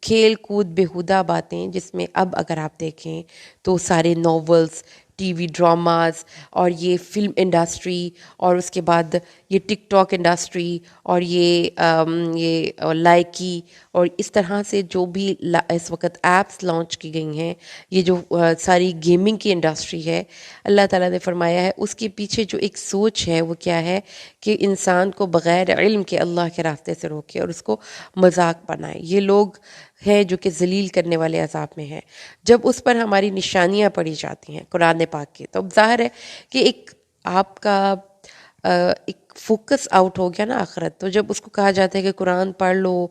کھیل کود بیہودہ باتیں، جس میں اب اگر آپ دیکھیں تو سارے ناولز، ٹی وی ڈراماز اور یہ فلم انڈسٹری اور اس کے بعد یہ ٹک ٹاک انڈسٹری اور یہ لائکی اور اس طرح سے جو بھی اس وقت ایپس لانچ کی گئی ہیں، یہ جو ساری گیمنگ کی انڈسٹری ہے، اللہ تعالیٰ نے فرمایا ہے اس کے پیچھے جو ایک سوچ ہے وہ کیا ہے کہ انسان کو بغیر علم کے اللہ کے راستے سے روکے اور اس کو مذاق بنائے. یہ لوگ ہیں جو کہ ذلیل کرنے والے عذاب میں ہیں. جب اس پر ہماری نشانیاں پڑھی جاتی ہیں قرآن پاک کی، تو اب ظاہر ہے کہ ایک آپ کا ایک فوکس آؤٹ ہو گیا نا آخرت. تو جب اس کو کہا جاتا ہے کہ قرآن پڑھ لو،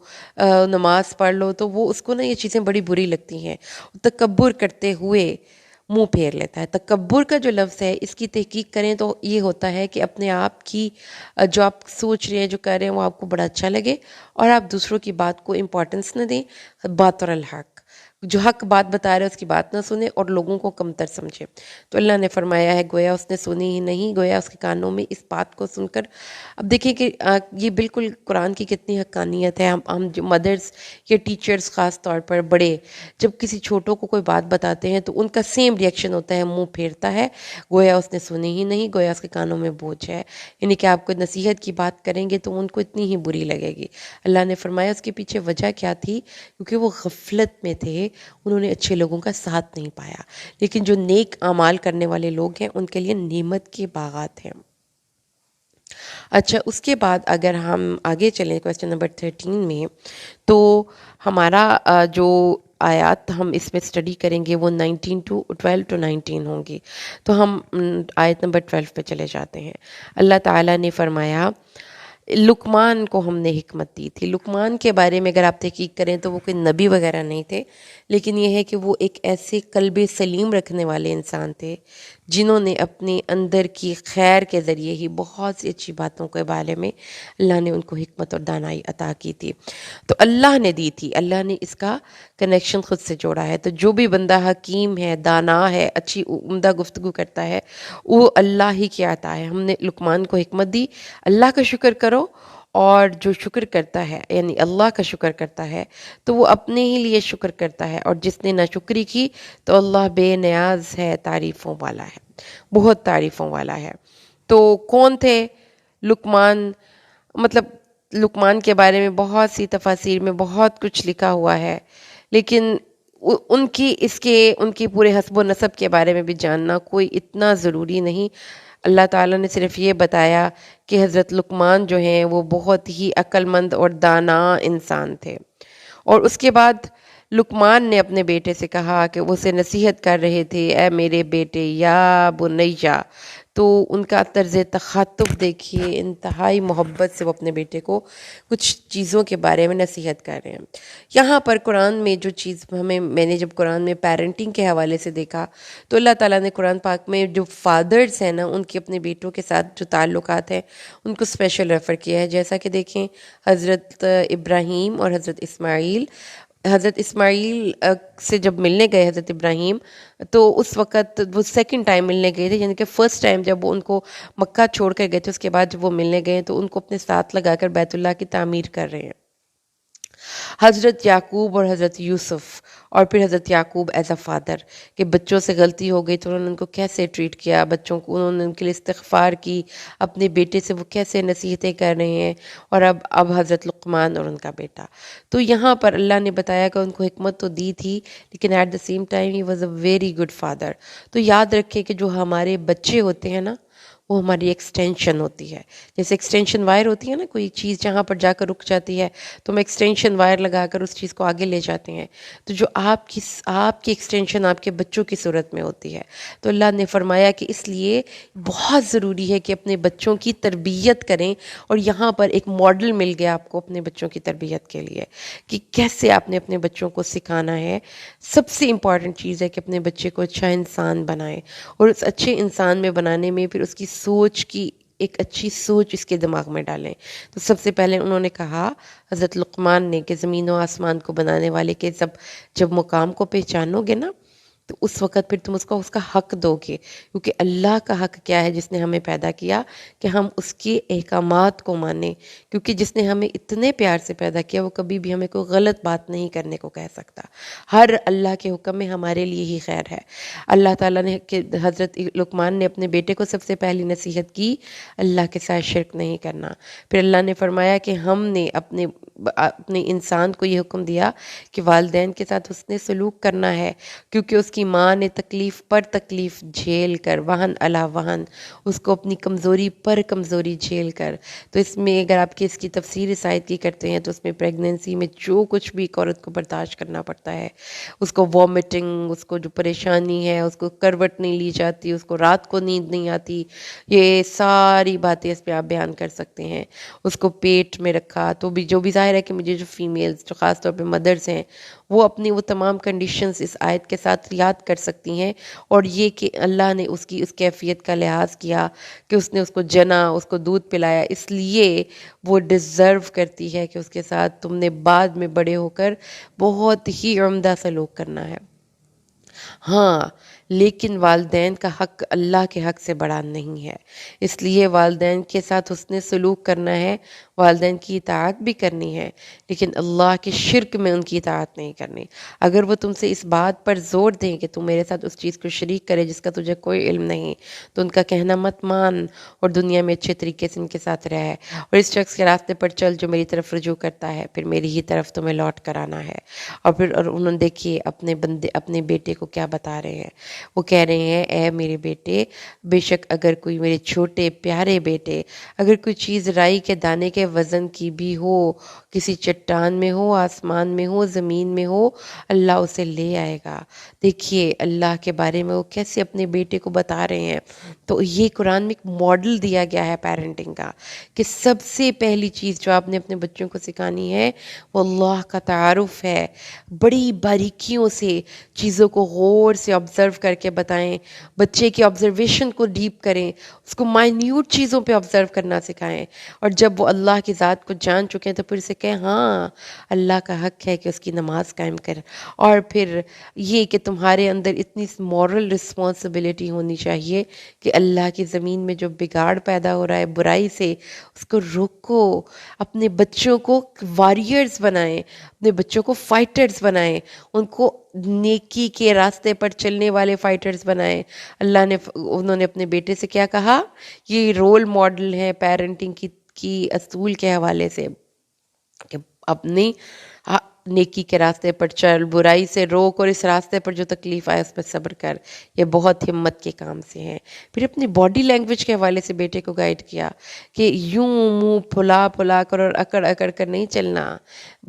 نماز پڑھ لو، تو وہ اس کو نا یہ چیزیں بڑی بری لگتی ہیں. تکبر کرتے ہوئے منہ پھیر لیتا ہے. تکبر کا جو لفظ ہے اس کی تحقیق کریں تو یہ ہوتا ہے کہ اپنے آپ کی جو آپ سوچ رہے ہیں، جو کر رہے ہیں، وہ آپ کو بڑا اچھا لگے اور آپ دوسروں کی بات کو امپورٹنس نہ دیں. باطر الحق، جو حق بات بتا رہے اس کی بات نہ سنیں اور لوگوں کو کمتر سمجھے. تو اللہ نے فرمایا ہے گویا اس نے سنی ہی نہیں، گویا اس کے کانوں میں اس بات کو سن کر. اب دیکھیں کہ یہ بالکل قرآن کی کتنی حقانیت ہے. ہم جو مدرس یا ٹیچرز خاص طور پر بڑے جب کسی چھوٹوں کو کوئی بات بتاتے ہیں تو ان کا سیم ریئیکشن ہوتا ہے، منہ پھیرتا ہے، گویا اس نے سنی ہی نہیں، گویا اس کے کانوں میں بوجھ ہے. یعنی کہ آپ کو نصیحت کی بات کریں گے تو ان کو اتنی ہی بری لگے گی. اللہ نے فرمایا اس کے پیچھے وجہ کیا تھی؟ کیونکہ وہ غفلت میں تھے، انہوں نے اچھے لوگوں کا ساتھ نہیں پایا. لیکن جو نیک اعمال کرنے والے لوگ ہیں ان کے لیے نعمت کے باغات ہیں. اچھا، اس کے بعد اگر ہم آگے چلیں کویسچن نمبر 13 میں، تو ہمارا جو آیات ہم اس میں اسٹڈی کریں گے وہ 12 to 19 ہوں گی. تو ہم آیت نمبر 12 پہ چلے جاتے ہیں. اللہ تعالیٰ نے فرمایا لقمان کو ہم نے حکمت دی تھی. لقمان کے بارے میں اگر آپ تحقیق کریں تو وہ کوئی نبی وغیرہ نہیں تھے، لیکن یہ ہے کہ وہ ایک ایسے قلب سلیم رکھنے والے انسان تھے جنہوں نے اپنے اندر کی خیر کے ذریعے ہی بہت سی اچھی باتوں کے بارے میں اللہ نے ان کو حکمت اور دانائی عطا کی تھی. تو اللہ نے دی تھی، اللہ نے اس کا کنیکشن خود سے جوڑا ہے. تو جو بھی بندہ حکیم ہے، دانا ہے، اچھی عمدہ گفتگو کرتا ہے، وہ اللہ ہی کی عطا ہے. ہم نے لقمان کو حکمت دی. اللہ کا شکر کرو، اور جو شکر کرتا ہے یعنی اللہ کا شکر کرتا ہے تو وہ اپنے ہی لیے شکر کرتا ہے، اور جس نے ناشکری کی تو اللہ بے نیاز ہے، تعریفوں والا ہے، بہت تعریفوں والا ہے. تو کون تھے لقمان؟ مطلب لقمان کے بارے میں بہت سی تفاسیر میں بہت کچھ لکھا ہوا ہے، لیکن ان کی پورے حسب و نسب کے بارے میں بھی جاننا کوئی اتنا ضروری نہیں. اللہ تعالیٰ نے صرف یہ بتایا کہ حضرت لقمان جو ہیں وہ بہت ہی عقل مند اور دانا انسان تھے. اور اس کے بعد لقمان نے اپنے بیٹے سے کہا کہ وہ اسے نصیحت کر رہے تھے، اے میرے بیٹے یا بنیا. تو ان کا طرز تخاطب دیکھیے، انتہائی محبت سے وہ اپنے بیٹے کو کچھ چیزوں کے بارے میں نصیحت کر رہے ہیں. یہاں پر قرآن میں جو چیز میں نے جب قرآن میں پیرنٹنگ کے حوالے سے دیکھا تو اللہ تعالیٰ نے قرآن پاک میں جو فادرز ہیں نا ان کے اپنے بیٹوں کے ساتھ جو تعلقات ہیں ان کو اسپیشل ریفر کیا ہے. جیسا کہ دیکھیں حضرت ابراہیم اور حضرت اسماعیل حضرت اسماعیل سے جب ملنے گئے حضرت ابراہیم، تو اس وقت وہ سیکنڈ ٹائم ملنے گئے تھے، یعنی کہ فرسٹ ٹائم جب وہ ان کو مکہ چھوڑ کر گئے تھے، اس کے بعد جب وہ ملنے گئے تو ان کو اپنے ساتھ لگا کر بیت اللہ کی تعمیر کر رہے ہیں۔ حضرت یعقوب اور حضرت یوسف، اور پھر حضرت یعقوب ایز اے فادر، کہ بچوں سے غلطی ہو گئی تو انہوں نے ان کو کیسے ٹریٹ کیا، بچوں کو انہوں نے ان کے لیے استغفار کی، اپنے بیٹے سے وہ کیسے نصیحتیں کر رہے ہیں، اور اب حضرت لقمان اور ان کا بیٹا۔ تو یہاں پر اللہ نے بتایا کہ ان کو حکمت تو دی تھی، لیکن ایٹ دا سیم ٹائم ہی was a very good father. تو یاد رکھیں کہ جو ہمارے بچے ہوتے ہیں نا، وہ ہماری ایکسٹینشن ہوتی ہے، جیسے ایکسٹینشن وائر ہوتی ہے نا، کوئی چیز جہاں پر جا کر رک جاتی ہے تو ہم ایکسٹینشن وائر لگا کر اس چیز کو آگے لے جاتے ہیں، تو جو آپ کی ایکسٹینشن آپ کے بچوں کی صورت میں ہوتی ہے۔ تو اللہ نے فرمایا کہ اس لیے بہت ضروری ہے کہ اپنے بچوں کی تربیت کریں، اور یہاں پر ایک ماڈل مل گیا آپ کو اپنے بچوں کی تربیت کے لیے کہ کیسے آپ نے اپنے بچوں کو سکھانا ہے۔ سب سے امپورٹنٹ چیز ہے کہ اپنے بچے کو اچھا انسان بنائیں، اور اس اچھے انسان میں بنانے میں پھر اس کی سوچ کی ایک اچھی سوچ اس کے دماغ میں ڈالیں۔ تو سب سے پہلے انہوں نے کہا حضرت لقمان نے کہ زمین و آسمان کو بنانے والے کے جب مقام کو پہچانو گے نا، تو اس وقت پھر تم اس کا حق دو گے، کیونکہ اللہ کا حق کیا ہے جس نے ہمیں پیدا کیا، کہ ہم اس کے احکامات کو مانیں، کیونکہ جس نے ہمیں اتنے پیار سے پیدا کیا وہ کبھی بھی ہمیں کوئی غلط بات نہیں کرنے کو کہہ سکتا۔ ہر اللہ کے حکم میں ہمارے لیے ہی خیر ہے۔ اللہ تعالیٰ نے کہ حضرت لقمان نے اپنے بیٹے کو سب سے پہلی نصیحت کی اللہ کے ساتھ شرک نہیں کرنا۔ پھر اللہ نے فرمایا کہ ہم نے اپنے انسان کو یہ حکم دیا کہ والدین کے ساتھ حسن سلوک کرنا ہے، کیونکہ اس کی ماں نے تکلیف پر تکلیف جھیل کر، وہن علا وہن، اس کو اپنی کمزوری پر کمزوری جھیل کر۔ تو اس میں اگر آپ اس کی تفسیر اس آیت کی کرتے ہیں تو اس میں پریگننسی میں جو کچھ بھی ایک عورت کو برداشت کرنا پڑتا ہے، اس کو وامٹنگ، اس کو جو پریشانی ہے، اس کو کروٹ نہیں لی جاتی، اس کو رات کو نیند نہیں آتی، یہ ساری باتیں اس پہ آپ بیان کر سکتے ہیں۔ اس کو پیٹ میں رکھا تو بھی جو بھی ظاہر ہے کہ مجھے جو فیمیلز جو خاص طور پہ مدرز ہیں وہ اپنی وہ تمام کنڈیشنز اس آیت کے ساتھ یاد کر سکتی ہیں، اور یہ کہ اللہ نے اس کیفیت کا لحاظ کیا کہ اس نے اس کو جنا، اس کو دودھ پلایا، اس لیے وہ ڈیزرو کرتی ہے کہ اس کے ساتھ تم نے بعد میں بڑے ہو کر بہت ہی عمدہ سلوک کرنا ہے۔ ہاں، لیکن والدین کا حق اللہ کے حق سے بڑا نہیں ہے، اس لیے والدین کے ساتھ حسن سلوک کرنا ہے، والدین کی اطاعت بھی کرنی ہے، لیکن اللہ کے شرک میں ان کی اطاعت نہیں کرنی۔ اگر وہ تم سے اس بات پر زور دیں کہ تم میرے ساتھ اس چیز کو شریک کرے جس کا تجھے کوئی علم نہیں، تو ان کا کہنا مت مان، اور دنیا میں اچھے طریقے سے ان کے ساتھ رہ، اور اس شخص کے راستے پر چل جو میری طرف رجوع کرتا ہے، پھر میری ہی طرف تمہیں لوٹ کر آنا ہے۔ اور انہوں نے دیکھیے اپنے بیٹے کو کیا بتا رہے ہیں، وہ کہہ رہے ہیں اے میرے بیٹے، بے شک اگر کوئی میرے چھوٹے پیارے بیٹے، اگر کوئی چیز رائی کے دانے کے وزن کی بھی ہو، کسی چٹان میں ہو، آسمان میں ہو، زمین میں ہو، اللہ اسے لے آئے گا۔ دیکھیے اللہ کے بارے میں وہ کیسے اپنے بیٹے کو بتا رہے ہیں۔ تو یہ قرآن میں ایک ماڈل دیا گیا ہے پیرنٹنگ کا، کہ سب سے پہلی چیز جو آپ نے اپنے بچوں کو سکھانی ہے وہ اللہ کا تعارف ہے۔ بڑی باریکیوں سے چیزوں کو غور سے آبزرو کر کے بتائیں، بچے کی آبزرویشن کو ڈیپ کریں، اس کو مائنیوٹ چیزوں پہ آبزرو کرنا سکھائیں، اور جب وہ اللہ کی ذات کو جان چکے ہیں تو پھر اسے کہیں ہاں اللہ کا حق ہے کہ اس کی نماز قائم کریں، اور پھر یہ کہ تمہارے اندر اتنی مورل رسپانسبلٹی ہونی چاہیے کہ اللہ کی زمین میں جو بگاڑ پیدا ہو رہا ہے برائی سے، اس کو روکو، اپنے بچوں کو واریئرز بنائیں، اپنے بچوں کو فائٹرز بنائیں، ان کو نیکی کے راستے پر چلنے والے فائٹرز بنائیں۔ انہوں نے اپنے بیٹے سے کیا کہا، یہ رول ماڈل ہے پیرنٹنگ کی اصول کے حوالے سے، کہ اپنی نیکی کے راستے پر چل، برائی سے روک، اور اس راستے پر جو تکلیف آئے اس پر صبر کر، یہ بہت ہمت کے کام سے ہیں۔ پھر اپنی باڈی لینگویج کے حوالے سے بیٹے کو گائیڈ کیا کہ یوں منہ پھلا پھلا کر اور اکڑ اکڑ کر نہیں چلنا،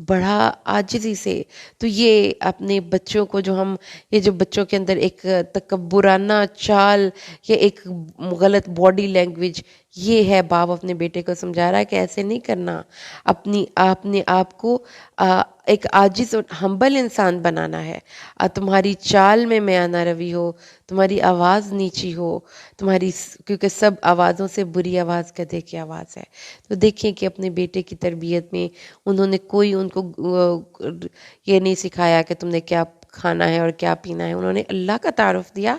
بڑا عاجزی سے۔ تو یہ اپنے بچوں کو یہ جو بچوں کے اندر ایک تکبرانہ چال یا ایک غلط باڈی لینگویج، یہ ہے باپ اپنے بیٹے کو سمجھا رہا ہے کہ ایسے نہیں کرنا، اپنے آپ کو ایک عاجز اور ہمبل انسان بنانا ہے. تمہاری چال میں میانہ روی ہو، تمہاری آواز نیچی ہو، کیونکہ سب آوازوں سے بری آواز گدھے کی آواز ہے. تو دیکھیں کہ اپنے بیٹے کی تربیت میں انہوں نے کوئی ان کو یہ نہیں سکھایا کہ تم نے کیا کھانا ہے اور کیا پینا ہے. انہوں نے اللہ کا تعارف دیا،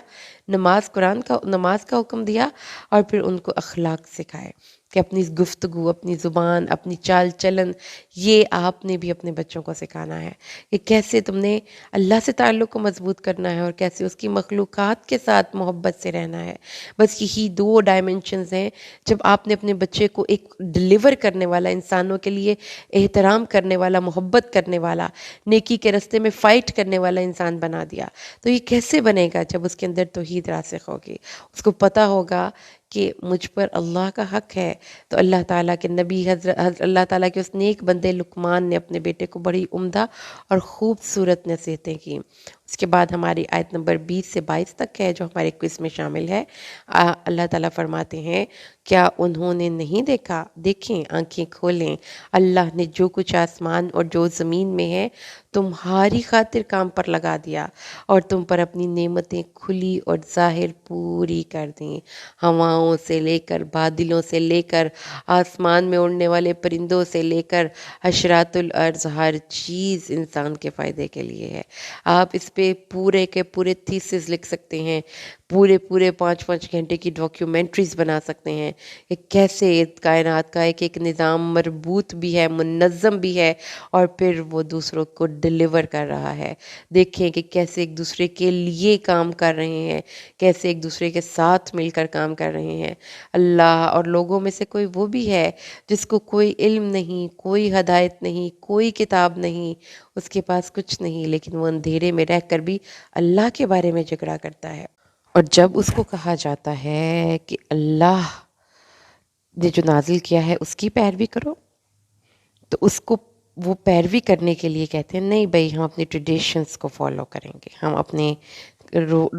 نماز کا حکم دیا، اور پھر ان کو اخلاق سکھائے کہ اپنی گفتگو، اپنی زبان، اپنی چال چلن، یہ آپ نے بھی اپنے بچوں کو سکھانا ہے کہ کیسے تم نے اللہ سے تعلق کو مضبوط کرنا ہے اور کیسے اس کی مخلوقات کے ساتھ محبت سے رہنا ہے. بس یہی 2 ڈائمنشنز ہیں. جب آپ نے اپنے بچے کو ایک ڈلیور کرنے والا، انسانوں کے لیے احترام کرنے والا، محبت کرنے والا، نیکی کے راستے میں فائٹ کرنے والا انسان بنا دیا، تو یہ کیسے بنے گا؟ جب اس کے اندر توحید راسخ ہوگی، اس کو پتہ ہوگا کہ مجھ پر اللہ کا حق ہے. تو اللہ تعالیٰ کے نبی اللہ تعالیٰ کے اس نیک بندے لقمان نے اپنے بیٹے کو بڑی عمدہ اور خوبصورت نصیحتیں کی. اس کے بعد ہماری آیت نمبر 20 سے 22 تک ہے جو ہمارے کوئز میں شامل ہے. اللہ تعالیٰ فرماتے ہیں، کیا انہوں نے نہیں دیکھا؟ دیکھیں، آنکھیں کھولیں. اللہ نے جو کچھ آسمان اور جو زمین میں ہے تمہاری خاطر کام پر لگا دیا اور تم پر اپنی نعمتیں کھلی اور ظاہر پوری کر دیں. ہواؤں سے لے کر، بادلوں سے لے کر، آسمان میں اڑنے والے پرندوں سے لے کر حشرات الارض، ہر چیز انسان کے فائدے کے لیے ہے. آپ اس پہ پورے کے پورے تھیسز لکھ سکتے ہیں، پورے 5 گھنٹے کی ڈاکیومنٹریز بنا سکتے ہیں کہ کیسے کائنات کا ایک نظام مربوط بھی ہے، منظم بھی ہے، اور پھر وہ دوسروں کو ڈلیور کر رہا ہے. دیکھیں کہ کیسے ایک دوسرے کے لیے کام کر رہے ہیں، کیسے ایک دوسرے کے ساتھ مل کر کام کر رہے ہیں. اللہ اور لوگوں میں سے کوئی وہ بھی ہے جس کو کوئی علم نہیں، کوئی ہدایت نہیں، کوئی کتاب نہیں، اس کے پاس کچھ نہیں، لیکن وہ اندھیرے میں رہ کر بھی اللہ کے بارے میں جھگڑا کرتا ہے. اور جب اس کو کہا جاتا ہے کہ اللہ نے جو نازل کیا ہے اس کی پیروی کرو، تو اس کو وہ پیروی کرنے کے لیے کہتے ہیں نہیں بھائی، ہم اپنی ٹریڈیشنز کو فالو کریں گے، ہم اپنے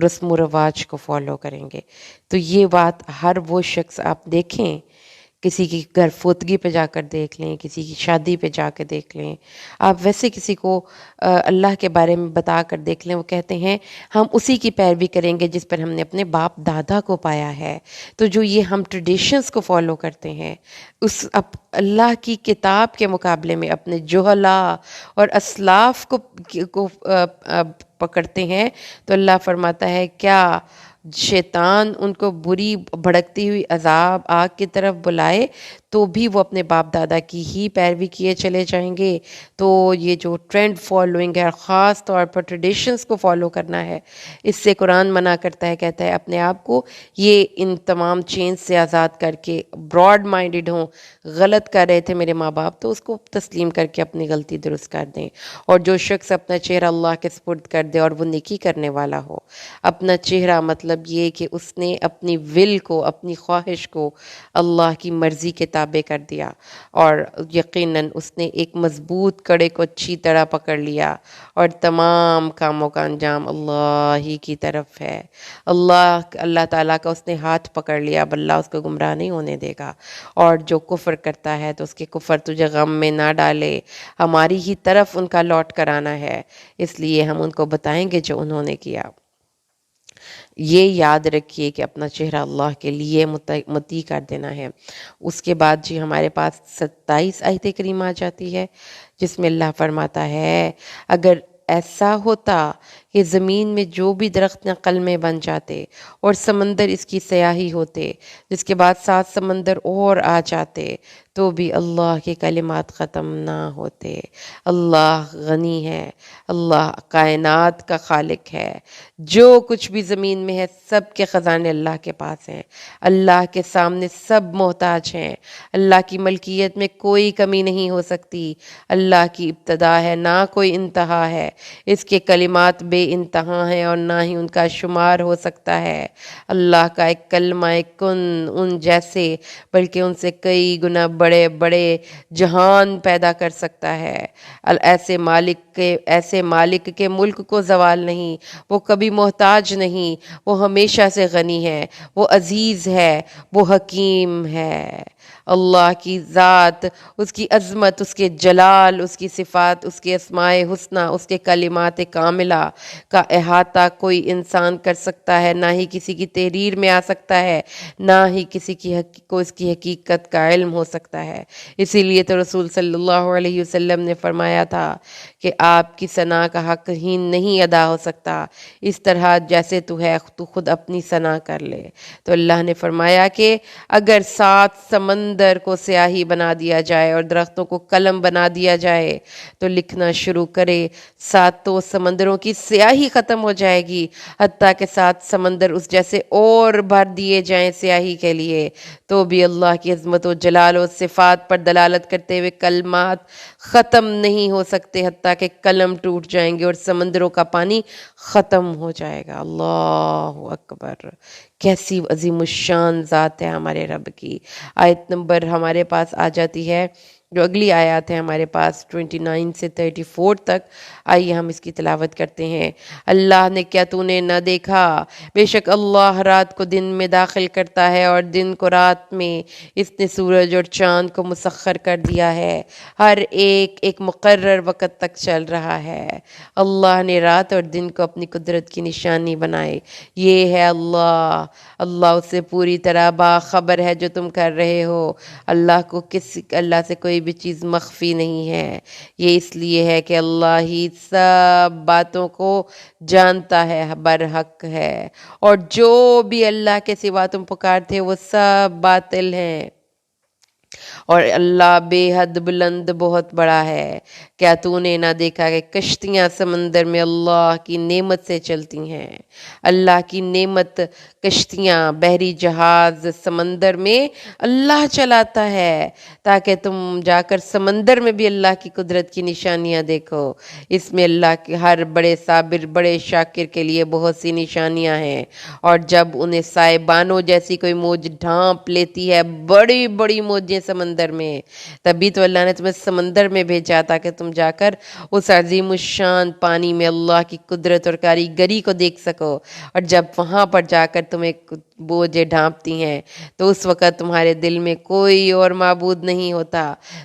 رسم و رواج کو فالو کریں گے. تو یہ بات ہر وہ شخص آپ دیکھیں، کسی کی گھر فوتگی پہ جا کر دیکھ لیں، کسی کی شادی پہ جا کے دیکھ لیں، آپ ویسے کسی کو اللہ کے بارے میں بتا کر دیکھ لیں، وہ کہتے ہیں ہم اسی کی پیروی کریں گے جس پر ہم نے اپنے باپ دادا کو پایا ہے. تو جو یہ ہم ٹریڈیشنز کو فالو کرتے ہیں، اس اللہ کی کتاب کے مقابلے میں اپنے جہلا اور اسلاف کو پکڑتے ہیں، تو اللہ فرماتا ہے کیا شیطان ان کو بری بھڑکتی ہوئی عذاب آگ کی طرف بلائے تو بھی وہ اپنے باپ دادا کی ہی پیروی کیے چلے جائیں گے. تو یہ جو ٹرینڈ فالوئنگ ہے، خاص طور پر ٹریڈیشنز کو فالو کرنا ہے، اس سے قرآن منع کرتا ہے، کہتا ہے اپنے آپ کو یہ ان تمام چینز سے آزاد کر کے براڈ مائنڈڈ ہوں. غلط کر رہے تھے میرے ماں باپ تو اس کو تسلیم کر کے اپنی غلطی درست کر دیں. اور جو شخص اپنا چہرہ اللہ کے سپرد کر دے اور وہ نیکی کرنے والا ہو، اپنا چہرہ مطلب یہ کہ اس نے اپنی ول کو، اپنی خواہش کو اللہ کی مرضی کے تابع کر دیا، اور یقیناً اس نے ایک مضبوط کڑے کو اچھی طرح پکڑ لیا، اور تمام کاموں کا انجام اللہ ہی کی طرف ہے. اللہ تعالیٰ کا اس نے ہاتھ پکڑ لیا، اب اللہ اس کو گمراہ نہیں ہونے دے گا. اور جو کفر کرتا ہے تو اس کے کفر تجھے غم میں نہ ڈالے، ہماری ہی طرف ان کا لوٹ کر آنا ہے، اس لیے ہم ان کو بتائیں گے جو انہوں نے کیا. یہ یاد رکھیے کہ اپنا چہرہ اللہ کے لیے متی کر دینا ہے. اس کے بعد جی ہمارے پاس 27 آیت کریمہ آ جاتی ہے جس میں اللہ فرماتا ہے اگر ایسا ہوتا کہ زمین میں جو بھی درخت نقل میں بن جاتے اور سمندر اس کی سیاہی ہوتے، جس کے بعد 7 سمندر اور آ جاتے، تو بھی اللہ کے کلمات ختم نہ ہوتے. اللہ غنی ہے، اللہ کائنات کا خالق ہے، جو کچھ بھی زمین میں ہے سب کے خزانے اللہ کے پاس ہیں، اللہ کے سامنے سب محتاج ہیں، اللہ کی ملکیت میں کوئی کمی نہیں ہو سکتی. اللہ کی ابتدا ہے، نہ کوئی انتہا ہے، اس کے کلمات بے انتہا ہیں اور نہ ہی ان کا شمار ہو سکتا ہے. اللہ کا ایک کلمہ کن ان جیسے بلکہ ان سے کئی گنا بڑے بڑے جہان پیدا کر سکتا ہے. ایسے مالک کے ایسے مالک کے ملک کو زوال نہیں، وہ کبھی محتاج نہیں، وہ ہمیشہ سے غنی ہے، وہ عزیز ہے، وہ حکیم ہے۔ اللہ کی ذات، اس کی عظمت، اس کے جلال، اس کی صفات، اس کے اسماء حسنہ، اس کے کلمات کاملہ کا احاطہ کوئی انسان کر سکتا ہے، نہ ہی کسی کی تحریر میں آ سکتا ہے، نہ ہی کسی کو اس کی حقیقت کا علم ہو سکتا ہے۔ اسی لیے تو رسول صلی اللہ علیہ وسلم نے فرمایا تھا کہ آپ کی ثنا کا حق ہی نہیں ادا ہو سکتا، اس طرح جیسے تو ہے تو خود اپنی ثنا کر لے۔ تو اللہ نے فرمایا کہ اگر 7 سمندر کو سیاہی بنا دیا جائے اور درختوں کو قلم بنا دیا جائے تو لکھنا شروع کرے، 7 سمندروں کی سیاہی ختم ہو جائے گی، حتیٰ کہ 7 سمندر اس جیسے اور بھر دیے جائیں سیاہی کے لیے تو بھی اللہ کی عظمت و جلال و صفات پر دلالت کرتے ہوئے کلمات ختم نہیں ہو سکتے، حتیٰ کہ قلم ٹوٹ جائیں گے اور سمندروں کا پانی ختم ہو جائے گا۔ اللہ اکبر، کیسی عظیم الشان ذات ہے ہمارے رب کی۔ آیت نمبر ہمارے پاس آ جاتی ہے، جو اگلی آیات ہے ہمارے پاس 29 سے 34 تک، آئیے ہم اس کی تلاوت کرتے ہیں۔ اللہ نے کیا تو نے نہ دیکھا، بے شک اللہ رات کو دن میں داخل کرتا ہے اور دن کو رات میں، اس نے سورج اور چاند کو مسخر کر دیا ہے، ہر ایک ایک مقرر وقت تک چل رہا ہے۔ اللہ نے رات اور دن کو اپنی قدرت کی نشانی بنائے، یہ ہے اللہ۔ اللہ اس سے پوری طرح باخبر ہے جو تم کر رہے ہو، اللہ سے کوئی بھی چیز مخفی نہیں ہے۔ یہ اس لیے ہے کہ اللہ ہی سب باتوں کو جانتا ہے، برحق ہے، اور جو بھی اللہ کے سوا تم پکارتے وہ سب باطل ہیں، اور اللہ بے حد بلند بہت بڑا ہے۔ کیا تو نے نہ دیکھا کہ کشتیاں سمندر میں اللہ کی نعمت سے چلتی ہیں؟ اللہ کی نعمت، کشتیاں، بحری جہاز سمندر میں اللہ چلاتا ہے تاکہ تم جا کر سمندر میں بھی اللہ کی قدرت کی نشانیاں دیکھو۔ اس میں اللہ کے ہر بڑے صابر، بڑے شاکر کے لیے بہت سی نشانیاں ہیں، اور جب انہیں سائبانوں جیسی کوئی موج ڈھانپ لیتی ہے، بڑی بڑی موجیں سمندر میں، تبھی تو اللہ نے تمہیں سمندر میں بھیجا تاکہ تم جا کر اس عظیم الشان پانی میں اللہ کی قدرت اور کاریگری کو دیکھ سکو، اور جب وہاں پر جا کر تمہیں بوجھیں ڈھانپتی ہیں تو اس وقت تمہارے دل میں کوئی اور معبود نہیں ہوتا۔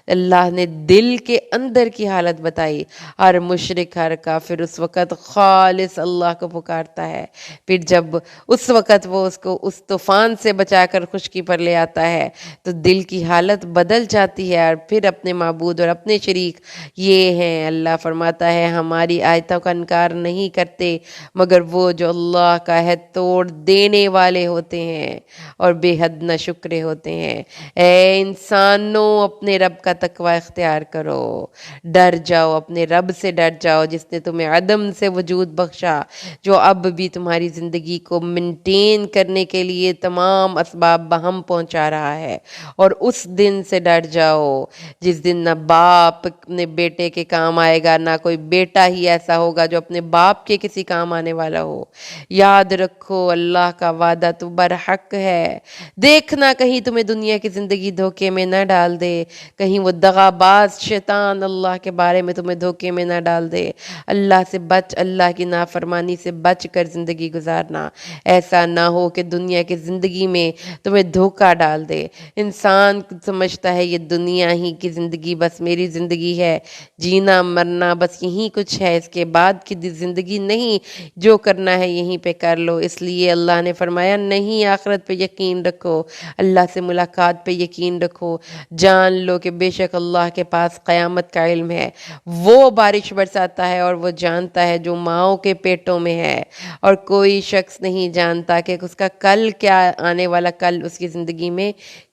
اللہ نے دل کے اندر کی حالت بتائی، ہر مشرک، ہر کافر اس وقت خالص اللہ کو پکارتا ہے، پھر جب اس وقت وہ اس کو اس طوفان سے بچا کر خشکی پر لے آتا ہے تو دل کی حالت بدل جاتی ہے، اور پھر اپنے معبود اور اپنے شریک یہ ہیں۔ اللہ فرماتا ہے ہماری آیتوں کا انکار نہیں کرتے مگر وہ جو اللہ کا عہد توڑ دینے والے ہوتے ہیں اور بے حد نہ شکرے ہوتے ہیں۔ اے انسانوں، اپنے رب کا تقوی اختیار کرو، ڈر جاؤ، اپنے رب سے ڈر جاؤ جس نے تمہیں عدم سے وجود بخشا، جو اب بھی تمہاری زندگی کو مینٹین کرنے کے لیے تمام اسباب بہم پہنچا رہا ہے، اور اس دن سے ڈر جاؤ جس دن نہ باپ اپنے بیٹے کے کام آئے گا، نہ کوئی بیٹا ہی ایسا ہوگا جو اپنے باپ کے کسی کام آنے والا ہو۔ یاد رکھو اللہ کا وعدہ تو برحق ہے، دیکھنا کہیں تمہیں دنیا کی زندگی دھوکے میں نہ ڈال دے، کہیں وہ دغاباز شیطان اللہ کے بارے میں تمہیں دھوکے میں نہ ڈال دے۔ اللہ سے بچ، اللہ کی نافرمانی سے بچ کر زندگی گزارنا، ایسا نہ ہو کہ دنیا کی زندگی میں تمہیں دھوکہ ڈال دے۔ انسان سمجھتا ہے یہ دنیا ہی کی زندگی بس میری زندگی ہے، جینا مرنا بس یہی کچھ ہے، اس کے بعد کی زندگی نہیں، جو کرنا ہے یہیں پہ کر لو۔ اس لیے اللہ نے فرمایا نہیں، آخرت پہ یقین رکھو، اللہ سے ملاقات پہ یقین رکھو، جان لو کہ بے شک اللہ کے پاس قیامت کا علم ہے، وہ بارش برساتا ہے اور وہ جانتا ہے جو ماؤں کے پیٹوں میں ہے، اور کوئی شخص نہیں جانتا کہ اس کا کل کیا، آنے والا کل اس کی زندگی میں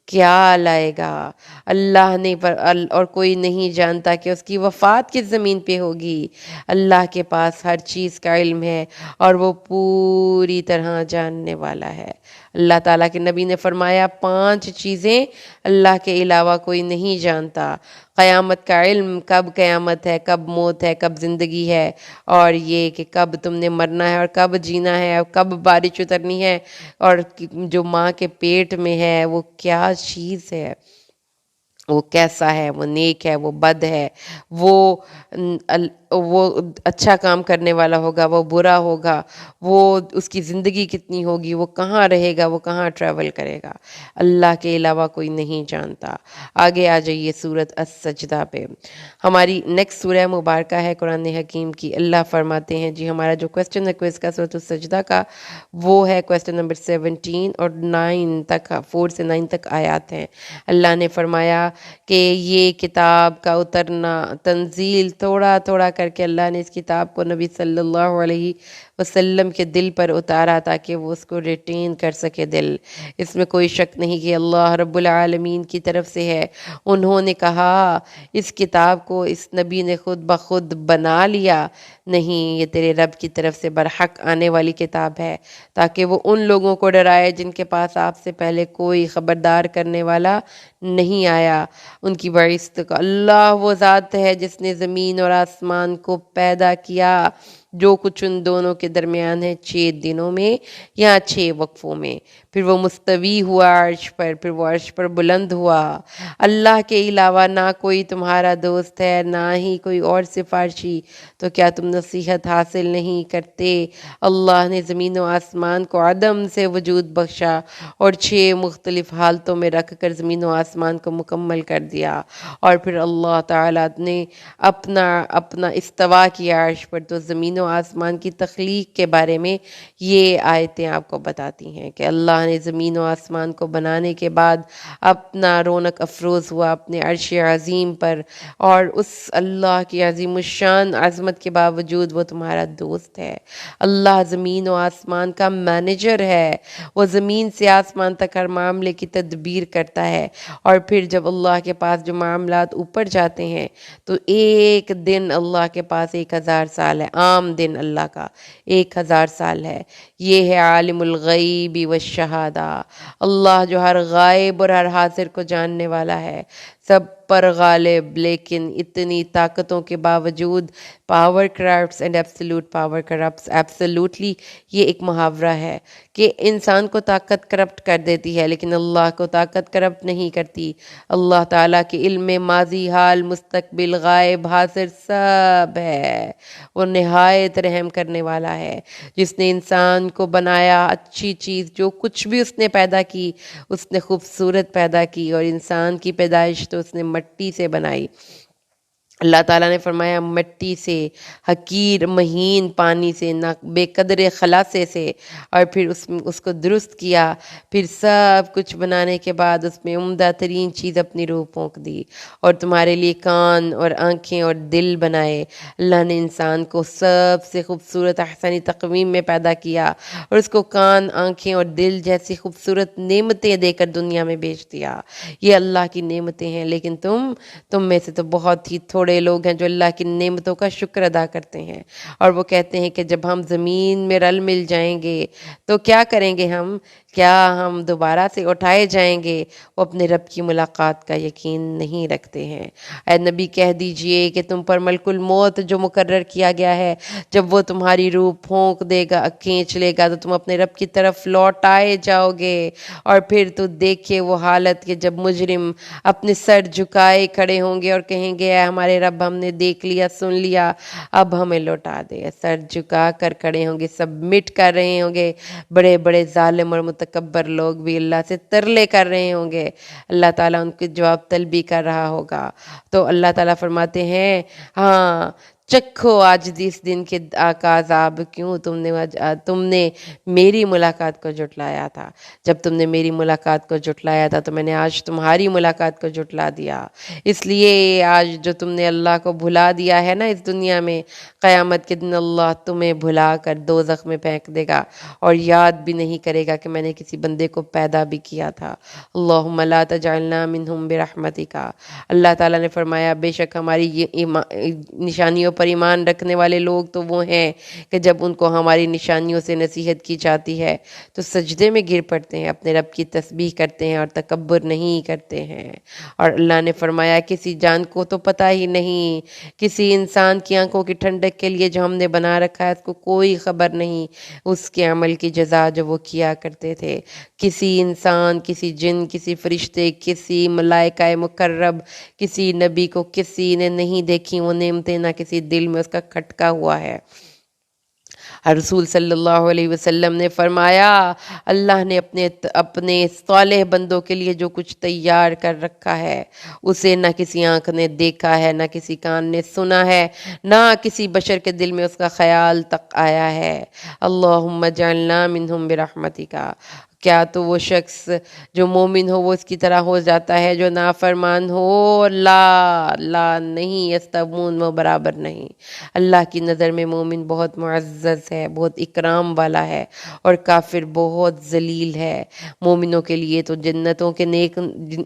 کیا لائے گا۔ اللہ نے اور کوئی نہیں جانتا کہ اس کی وفات کس زمین پہ ہوگی۔ اللہ کے پاس ہر چیز کا علم ہے اور وہ پوری طرح جاننے والا ہے۔ اللہ تعالیٰ کے نبی نے فرمایا 5 چیزیں اللہ کے علاوہ کوئی نہیں جانتا: قیامت کا علم، کب قیامت ہے، کب موت ہے، کب زندگی ہے، اور یہ کہ کب تم نے مرنا ہے اور کب جینا ہے، اور کب بارش اترنی ہے، اور جو ماں کے پیٹ میں ہے وہ کیا چیز ہے۔ وہ کیسا ہے، وہ نیک ہے، وہ بد ہے، وہ وہ اچھا کام کرنے والا ہوگا، وہ برا ہوگا، وہ اس کی زندگی کتنی ہوگی، وہ کہاں رہے گا، وہ کہاں ٹریول کرے گا، اللہ کے علاوہ کوئی نہیں جانتا۔ آگے آ جائیے سورۃ السجدہ پہ۔ ہماری نیکسٹ سورہ مبارکہ ہے قرآن حکیم کی۔ اللہ فرماتے ہیں جی، ہمارا جو کویسچن ہے کوئز کا سورۃ السجدہ کا، وہ ہے کویسچن نمبر 17 اور 9 تک، 4 سے 9 تک آیات ہیں۔ اللہ نے فرمایا کہ یہ کتاب کا اترنا، تنزیل تھوڑا تھوڑا کر کے اللہ نے اس کتاب کو نبی صلی اللہ علیہ وسلم کے دل پر اتارا تاکہ وہ اس کو ریٹین کر سکے دل۔ اس میں کوئی شک نہیں کہ اللہ رب العالمین کی طرف سے ہے۔ انہوں نے کہا اس کتاب کو اس نبی نے خود بخود بنا لیا، نہیں، یہ تیرے رب کی طرف سے برحق آنے والی کتاب ہے تاکہ وہ ان لوگوں کو ڈرائے جن کے پاس آپ سے پہلے کوئی خبردار کرنے والا نہیں آیا۔ ان کی بعثت کا اللہ وہ ذات ہے جس نے زمین اور آسمان کو پیدا کیا، جو کچھ ان دونوں کے درمیان ہے 6 دنوں میں یا 6 وقفوں میں، پھر وہ مستوی ہوا عرش پر، پھر وہ عرش پر بلند ہوا۔ اللہ کے علاوہ نہ کوئی تمہارا دوست ہے، نہ ہی کوئی اور سفارشی، تو کیا تم نصیحت حاصل نہیں کرتے؟ اللہ نے زمین و آسمان کو عدم سے وجود بخشا اور 6 مختلف حالتوں میں رکھ کر زمین و آسمان کو مکمل کر دیا، اور پھر اللہ تعالیٰ نے اپنا استوا کیا عرش پر۔ تو زمین و آسمان کی تخلیق کے بارے میں یہ آیتیں آپ کو بتاتی ہیں کہ اللہ نے زمین و آسمان کو بنانے کے بعد اپنا رونق افروز ہوا اپنے عرش عظیم پر، اور اس اللہ کی عظیم الشان عظمت کے باوجود وہ تمہارا دوست ہے۔ اللہ زمین و آسمان کا مینیجر ہے، وہ زمین سے آسمان تک ہر معاملے کی تدبیر کرتا ہے، اور پھر جب اللہ کے پاس جو معاملات اوپر جاتے ہیں تو ایک دن اللہ کے پاس 1000 سال ہے، عام دن اللہ کا 1000 سال ہے۔ یہ ہے عالم الغیب والشہادہ، اللہ جو ہر غائب اور ہر حاضر کو جاننے والا ہے، سب پر غالب، لیکن اتنی طاقتوں کے باوجود power corrupts and absolute power corrupts absolutely, یہ ایک محاورہ ہے کہ انسان کو طاقت کرپٹ کر دیتی ہے لیکن اللہ کو طاقت کرپٹ نہیں کرتی۔ اللہ تعالیٰ کے علم میں ماضی، حال، مستقبل، غائب، حاضر سب ہے۔ وہ نہایت رحم کرنے والا ہے، جس نے انسان کو بنایا، اچھی چیز جو کچھ بھی اس نے پیدا کی اس نے خوبصورت پیدا کی، اور انسان کی پیدائش تو اس نے مٹی سے بنائی۔ اللہ تعالیٰ نے فرمایا مٹی سے، حقیر مہین پانی سے، نہ بے قدر خلاصے سے، اور پھر اس کو درست کیا، پھر سب کچھ بنانے کے بعد اس میں عمدہ ترین چیز اپنی روح پونک دی، اور تمہارے لیے کان اور آنکھیں اور دل بنائے۔ اللہ نے انسان کو سب سے خوبصورت احسنی تقویم میں پیدا کیا، اور اس کو کان، آنکھیں اور دل جیسی خوبصورت نعمتیں دے کر دنیا میں بھیج دیا۔ یہ اللہ کی نعمتیں ہیں، لیکن تم میں سے تو بہت ہی تھوڑے لوگ ہیں جو اللہ کی نعمتوں کا شکر ادا کرتے ہیں، اور وہ کہتے ہیں کہ جب ہم زمین میں رل مل جائیں گے تو کیا کریں گے؟ کیا ہم دوبارہ سے اٹھائے جائیں گے؟ وہ اپنے رب کی ملاقات کا یقین نہیں رکھتے ہیں۔ اے نبی کہہ دیجئے کہ تم پر ملک الموت جو مقرر کیا گیا ہے، جب وہ تمہاری روح پھونک دے گا، کھینچ لے گا، تو تم اپنے رب کی طرف لوٹ آئے جاؤ گے، اور پھر تو دیکھے وہ حالت کہ جب مجرم اپنے سر جھکائے کھڑے ہوں گے اور کہیں گے اے ہمارے رب، ہم نے دیکھ لیا، سن لیا، اب ہمیں لوٹا دے۔ سر جھکا کر کھڑے ہوں گے، سبمٹ کر رہے ہوں گے، بڑے بڑے ظالم اور متکبر لوگ بھی اللہ سے ترلے کر رہے ہوں گے، اللہ تعالیٰ ان کے جواب طلبی کر رہا ہوگا۔ تو اللہ تعالیٰ فرماتے ہیں ہاں چکھو آج اس دن کے کا عذاب، کیوں تم نے میری ملاقات کو جھٹلایا تھا۔ جب تم نے میری ملاقات کو جھٹلایا تھا تو میں نے آج تمہاری ملاقات کو جھٹلا دیا، اس لیے آج جو تم نے اللہ کو بھلا دیا ہے نا اس دنیا میں، قیامت کے دن اللہ تمہیں بھلا کر دوزخ میں پھینک دے گا، اور یاد بھی نہیں کرے گا کہ میں نے کسی بندے کو پیدا بھی کیا تھا۔ اللہم لا تجعلنا منہم برحمتک۔ اللہ تعالیٰ نے فرمایا بے شک ہماری یہ نشانیوں پر ایمان رکھنے والے لوگ تو وہ ہیں کہ جب ان کو ہماری نشانیوں سے نصیحت کی جاتی ہے تو سجدے میں گر پڑتے ہیں، اپنے رب کی تسبیح کرتے ہیں اور تکبر نہیں کرتے ہیں۔ اور اللہ نے فرمایا کسی جان کو تو پتہ ہی نہیں، کسی انسان کی آنکھوں کی ٹھنڈک کے لیے جو ہم نے بنا رکھا ہے اس کو کوئی خبر نہیں، اس کے عمل کی جزا جو وہ کیا کرتے تھے۔ کسی انسان، کسی جن، کسی فرشتے، کسی ملائکہ مقرب، کسی نبی کو کسی نے نہیں دیکھی وہ نعمتیں، نہ کسی دل میں اس کا کھٹکا ہوا ہے۔ رسول صلی اللہ علیہ وسلم نے فرمایا اللہ نے اپنے صالح بندوں کے لیے جو کچھ تیار کر رکھا ہے اسے نہ کسی آنکھ نے دیکھا ہے، نہ کسی کان نے سنا ہے، نہ کسی بشر کے دل میں اس کا خیال تک آیا ہے۔ اللہم اجعلنا منہم برحمتک۔ کیا تو وہ شخص جو مومن ہو وہ اس کی طرح ہو جاتا ہے، جو نافرمان ہو لا نہیں، یستوون، وہ برابر نہیں۔ اللہ کی نظر میں مومن بہت معزز ہے، بہت اکرام والا ہے، اور کافر بہت ذلیل ہے۔ مومنوں کے لیے تو جنتوں کے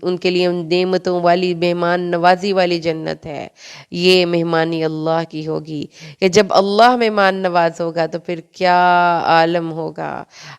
ان کے لیے نعمتوں والی مہمان نوازی والی جنت ہے۔ یہ مہمانی اللہ کی ہوگی کہ جب اللہ مہمان نواز ہوگا تو پھر کیا عالم ہوگا۔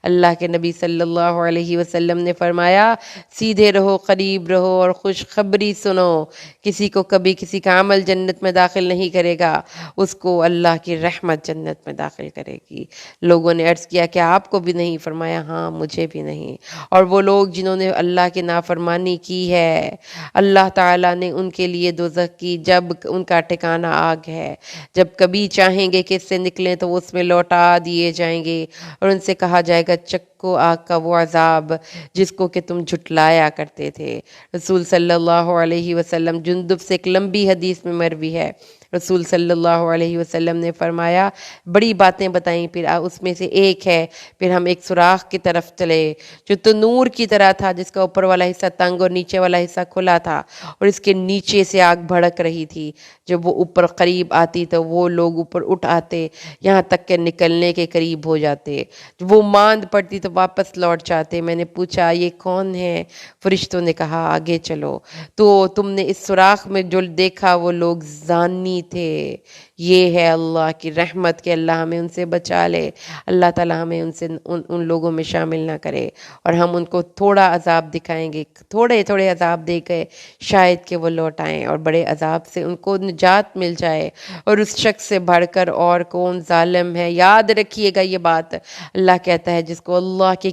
اللہ کے نبی صلی اللہ علیہ وسلم نے فرمایا سیدھے رہو، قریب رہو اور خوشخبری سنو، کسی کو کبھی کسی کا عمل جنت میں داخل نہیں کرے گا، اس کو اللہ کی رحمت جنت میں داخل کرے گی۔ لوگوں نے عرض کیا کہ آپ کو بھی نہیں؟ فرمایا ہاں مجھے بھی نہیں۔ اور وہ لوگ جنہوں نے اللہ کی نافرمانی کی ہے اللہ تعالیٰ نے ان کے لیے دوزخ کی جب ان کا ٹھکانہ آگ ہے، جب کبھی چاہیں گے کہ اس سے نکلیں تو اس میں لوٹا دیے جائیں گے اور ان سے کہا جائے گا چکو آگ کا وہ عذاب جس کو کہ تم جھٹلایا کرتے تھے۔ رسول صلی اللہ علیہ وسلم، جندب سے ایک لمبی حدیث میں مروی ہے، رسول صلی اللہ علیہ وسلم نے فرمایا بڑی باتیں بتائیں، پھر اس میں سے ایک ہے پھر ہم ایک سوراخ کی طرف چلے جو تنور کی طرح تھا، جس کا اوپر والا حصہ تنگ اور نیچے والا حصہ کھلا تھا، اور اس کے نیچے سے آگ بھڑک رہی تھی۔ جب وہ اوپر قریب آتی تو وہ لوگ اوپر اٹھ آتے، یہاں تک کہ نکلنے کے قریب ہو جاتے، جب وہ ماند پڑتی تو واپس لوٹ جاتے۔ میں نے پوچھا یہ کون ہے؟ فرشتوں نے کہا آگے چلو تو تم نے اس سوراخ میں جو دیکھا وہ لوگ زانی تھے۔ یہ ہے اللہ کی رحمت کہ اللہ ہمیں ان سے بچا لے، اللہ تعالی ہمیں ان لوگوں میں شامل نہ کرے، اور ہم ان کو تھوڑا عذاب دکھائیں گے، تھوڑے تھوڑے عذاب دے کے شاید کہ وہ لوٹ آئیں اور بڑے عذاب سے ان کو نجات مل جائے۔ اور اس شخص سے بڑھ کر اور کون ظالم ہے؟ یاد رکھیے گا یہ بات، اللہ کہتا ہے جس کو اللہ کی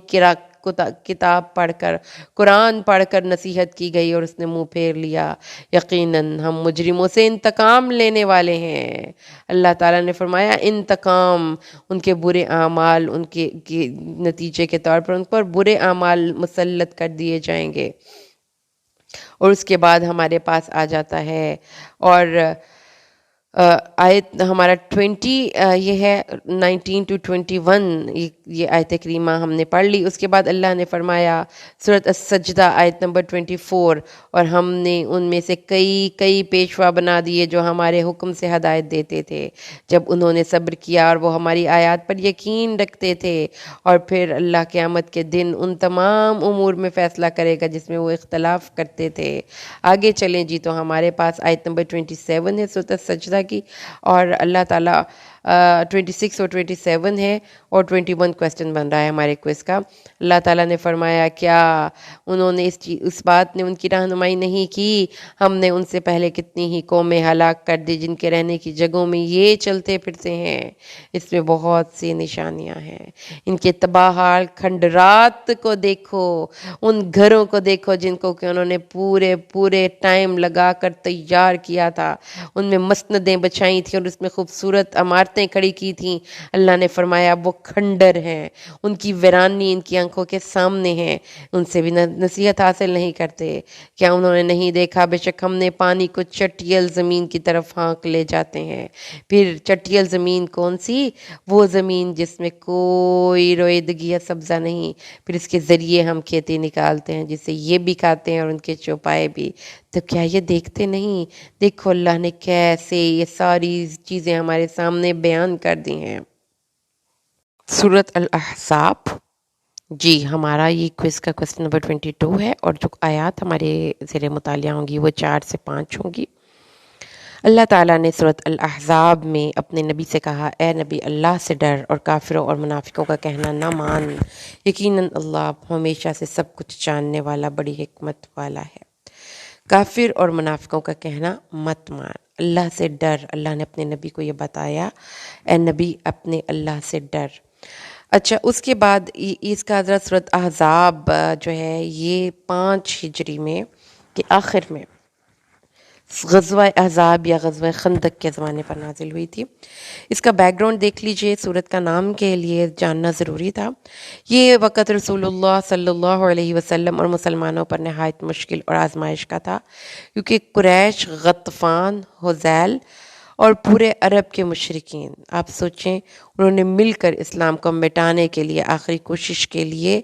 کتاب پڑھ کر، قرآن پڑھ کر نصیحت کی گئی اور اس نے منہ پھیر لیا، یقیناً ہم مجرموں سے انتقام لینے والے ہیں۔ اللہ تعالیٰ نے فرمایا انتقام، ان کے برے اعمال، ان کے نتیجے کے طور پر ان پر برے اعمال مسلط کر دیے جائیں گے۔ اور اس کے بعد ہمارے پاس آ جاتا ہے اور آیت ہمارا 20 یہ ہے 19 to 21، یہ آیت کریمہ ہم نے پڑھ لی۔ اس کے بعد اللہ نے فرمایا سورۃ السجدہ آیت نمبر 24، اور ہم نے ان میں سے کئی پیشوا بنا دیے جو ہمارے حکم سے ہدایت دیتے تھے، جب انہوں نے صبر کیا اور وہ ہماری آیات پر یقین رکھتے تھے۔ اور پھر اللہ قیامت کے دن ان تمام امور میں فیصلہ کرے گا جس میں وہ اختلاف کرتے تھے۔ آگے چلیں جی تو ہمارے پاس آیت نمبر 27 ہے سورۃ السجدہ کی، اور اللہ تعالیٰ 26 اور 27 ہے اور 21 کویسچن بن رہا ہے ہمارے کوئز کا۔ اللہ تعالیٰ نے فرمایا کیا انہوں نے اس بات نے ان کی رہنمائی نہیں کی، ہم نے ان سے پہلے کتنی ہی قومیں ہلاک کر دی جن کے رہنے کی جگہوں میں یہ چلتے پھرتے ہیں، اس میں بہت سی نشانیاں ہیں۔ ان کے تباہ حال کھنڈرات کو دیکھو، ان گھروں کو دیکھو جن کو کہ انہوں نے پورے ٹائم لگا کر تیار کیا تھا، ان میں مسندیں بچھائی تھیں اور اس میں خوبصورت عمارتیں کھڑی کی تھیں۔ اللہ نے فرمایا وہ کھنڈر ہیں، ان کی ویرانی ان کی آنکھوں کے سامنے ہیں، ان سے بھی نصیحت حاصل نہیں کرتے۔ کیا انہوں نے نہیں دیکھا بے شک ہم نے پانی کو چٹیل زمین کی طرف ہانک لے جاتے ہیں۔ پھر چٹیل زمین کون سی؟ وہ زمین جس میں کوئی رویدگی یا سبزہ نہیں، پھر اس کے ذریعے ہم کھیتی نکالتے ہیں جس سے یہ بھی کھاتے ہیں اور ان کے چوپائے بھی۔ تو کیا یہ دیکھتے نہیں؟ دیکھو اللہ نے کیسے یہ ساری چیزیں ہمارے سامنے بیان کر دی ہیں۔ سورۃ الاحزاب، جی ہمارا یہ کوئز کا کویسچن نمبر 22 ہے، اور جو آیات ہمارے زیر مطالعہ ہوں گی وہ 4 سے 5 ہوں گی۔ اللہ تعالیٰ نے سورۃ الاحزاب میں اپنے نبی سے کہا، اے نبی اللہ سے ڈر اور کافروں اور منافقوں کا کہنا نہ مان، یقیناً اللہ ہمیشہ سے سب کچھ جاننے والا بڑی حکمت والا ہے۔ کافر اور منافقوں کا کہنا مت مان، اللہ سے ڈر۔ اللہ نے اپنے نبی کو یہ بتایا، اے نبی اپنے اللہ سے ڈر۔ اچھا، اس کے بعد اس کا حضرت سورۃ احزاب جو ہے یہ 5 ہجری میں کے آخر میں غزوہ احزاب یا غزوہ خندق کے زمانے پر نازل ہوئی تھی۔ اس کا بیک گراؤنڈ دیکھ لیجئے، سورت کا نام کے لیے جاننا ضروری تھا۔ یہ وقت رسول اللہ صلی اللہ علیہ وسلم اور مسلمانوں پر نہایت مشکل اور آزمائش کا تھا، کیونکہ قریش، غطفان، حذیل اور پورے عرب کے مشرکین، آپ سوچیں، انہوں نے مل کر اسلام کو مٹانے کے لیے آخری کوشش کے لیے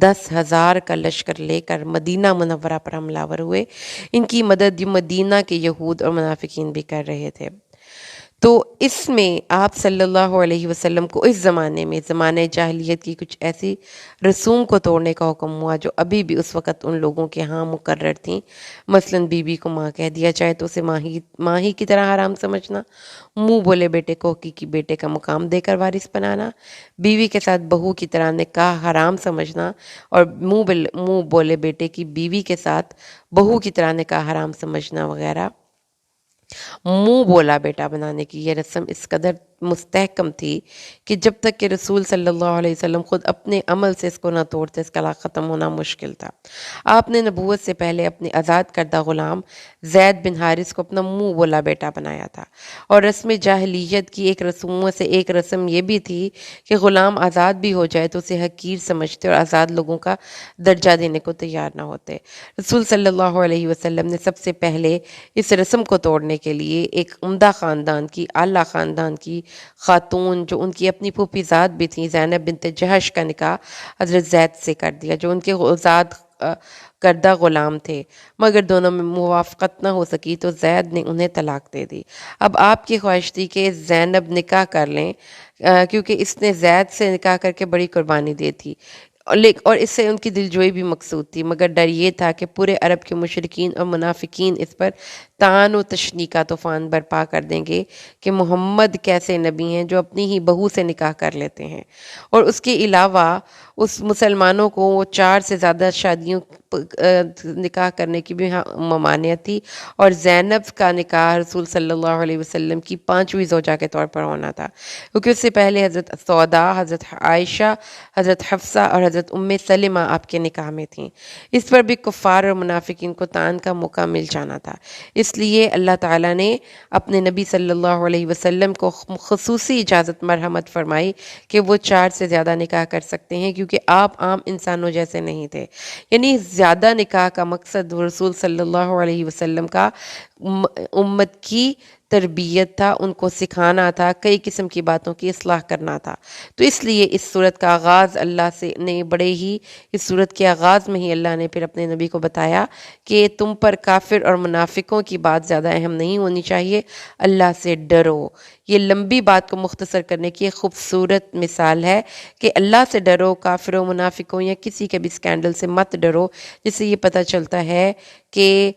10,000 کا لشکر لے کر مدینہ منورہ پر حملہ آور ہوئے۔ ان کی مدد مدینہ کے یہود اور منافقین بھی کر رہے تھے۔ تو اس میں آپ صلی اللہ علیہ وسلم کو اس زمانے میں زمانۂ جاہلیت کی کچھ ایسی رسوم کو توڑنے کا حکم ہوا جو ابھی بھی اس وقت ان لوگوں کے ہاں مقرر تھیں۔ مثلاً بیوی کو ماں کہہ دیا جائے تو اسے ماں ہی کی طرح حرام سمجھنا، منہ بولے بیٹے کو حقیقی بیٹے کا مقام دے کر وارث بنانا، بیوی کے ساتھ بہو کی طرح نکاح حرام سمجھنا، اور منہ بولے بیٹے کی بیوی کے ساتھ بہو کی طرح نکاح حرام سمجھنا وغیرہ۔ منہ بولا بیٹا بنانے کی یہ رسم اس قدر مستحکم تھی کہ جب تک کہ رسول صلی اللہ علیہ وسلم خود اپنے عمل سے اس کو نہ توڑتے، اس کا ختم ہونا مشکل تھا۔ آپ نے نبوت سے پہلے اپنے آزاد کردہ غلام زید بن حارث کو اپنا منہ بولا بیٹا بنایا تھا، اور رسم جاہلیت کی ایک رسوموں سے ایک رسم یہ بھی تھی کہ غلام آزاد بھی ہو جائے تو اسے حقیر سمجھتے اور آزاد لوگوں کا درجہ دینے کو تیار نہ ہوتے۔ رسول صلی اللہ علیہ وسلم نے سب سے پہلے اس رسم کو توڑنے کے لیے ایک عمدہ خاندان کی، اعلیٰ خاندان کی خاتون جو ان کی اپنی پھوپھی زاد بھی تھیں، زینب بنت جہش کا نکاح حضرت زید سے کر دیا، جو ان کے آزاد کردہ غلام تھے، مگر دونوں میں موافقت نہ ہو سکی تو زید نے انہیں طلاق دے دی۔ اب آپ کی خواہش تھی کہ زینب نکاح کر لیں، کیونکہ اس نے زید سے نکاح کر کے بڑی قربانی دی تھی، اور اس سے ان کی دلجوئی بھی مقصود تھی، مگر ڈر یہ تھا کہ پورے عرب کے مشرکین اور منافقین اس پر طعن و تشنیع کا طوفان برپا کر دیں گے کہ محمد کیسے نبی ہیں جو اپنی ہی بہو سے نکاح کر لیتے ہیں۔ اور اس کے علاوہ اس مسلمانوں کو 4 سے زیادہ شادیوں نکاح کرنے کی بھی ممانعت تھی، اور زینب کا نکاح رسول صلی اللہ علیہ وسلم کی 5ویں زوجہ کے طور پر ہونا تھا، کیونکہ اس سے پہلے حضرت سودا، حضرت عائشہ، حضرت حفصہ اور حضرت ام سلمہ آپ کے نکاح میں تھیں۔ اس پر بھی کفار اور منافقین کو طعن کا موقع مل جانا تھا، اس لیے اللہ تعالیٰ نے اپنے نبی صلی اللہ علیہ وسلم کو خصوصی اجازت مرحمت فرمائی کہ وہ 4 سے زیادہ نکاح کر سکتے ہیں، کیونکہ آپ عام انسانوں جیسے نہیں تھے۔ یعنی زیادہ نکاح کا مقصد رسول صلی اللہ علیہ وسلم کا امت کی تربیت تھا، ان کو سکھانا تھا، کئی قسم کی باتوں کی اصلاح کرنا تھا۔ تو اس لیے اس صورت کا آغاز اللہ سے نے بڑے ہی، اس صورت کے آغاز میں ہی اللہ نے پھر اپنے نبی کو بتایا کہ تم پر کافر اور منافقوں کی بات زیادہ اہم نہیں ہونی چاہیے، اللہ سے ڈرو۔ یہ لمبی بات کو مختصر کرنے کی ایک خوبصورت مثال ہے کہ اللہ سے ڈرو، کافروں، منافقوں یا کسی کے بھی اسکینڈل سے مت ڈرو، جس سے یہ پتہ چلتا ہے کہ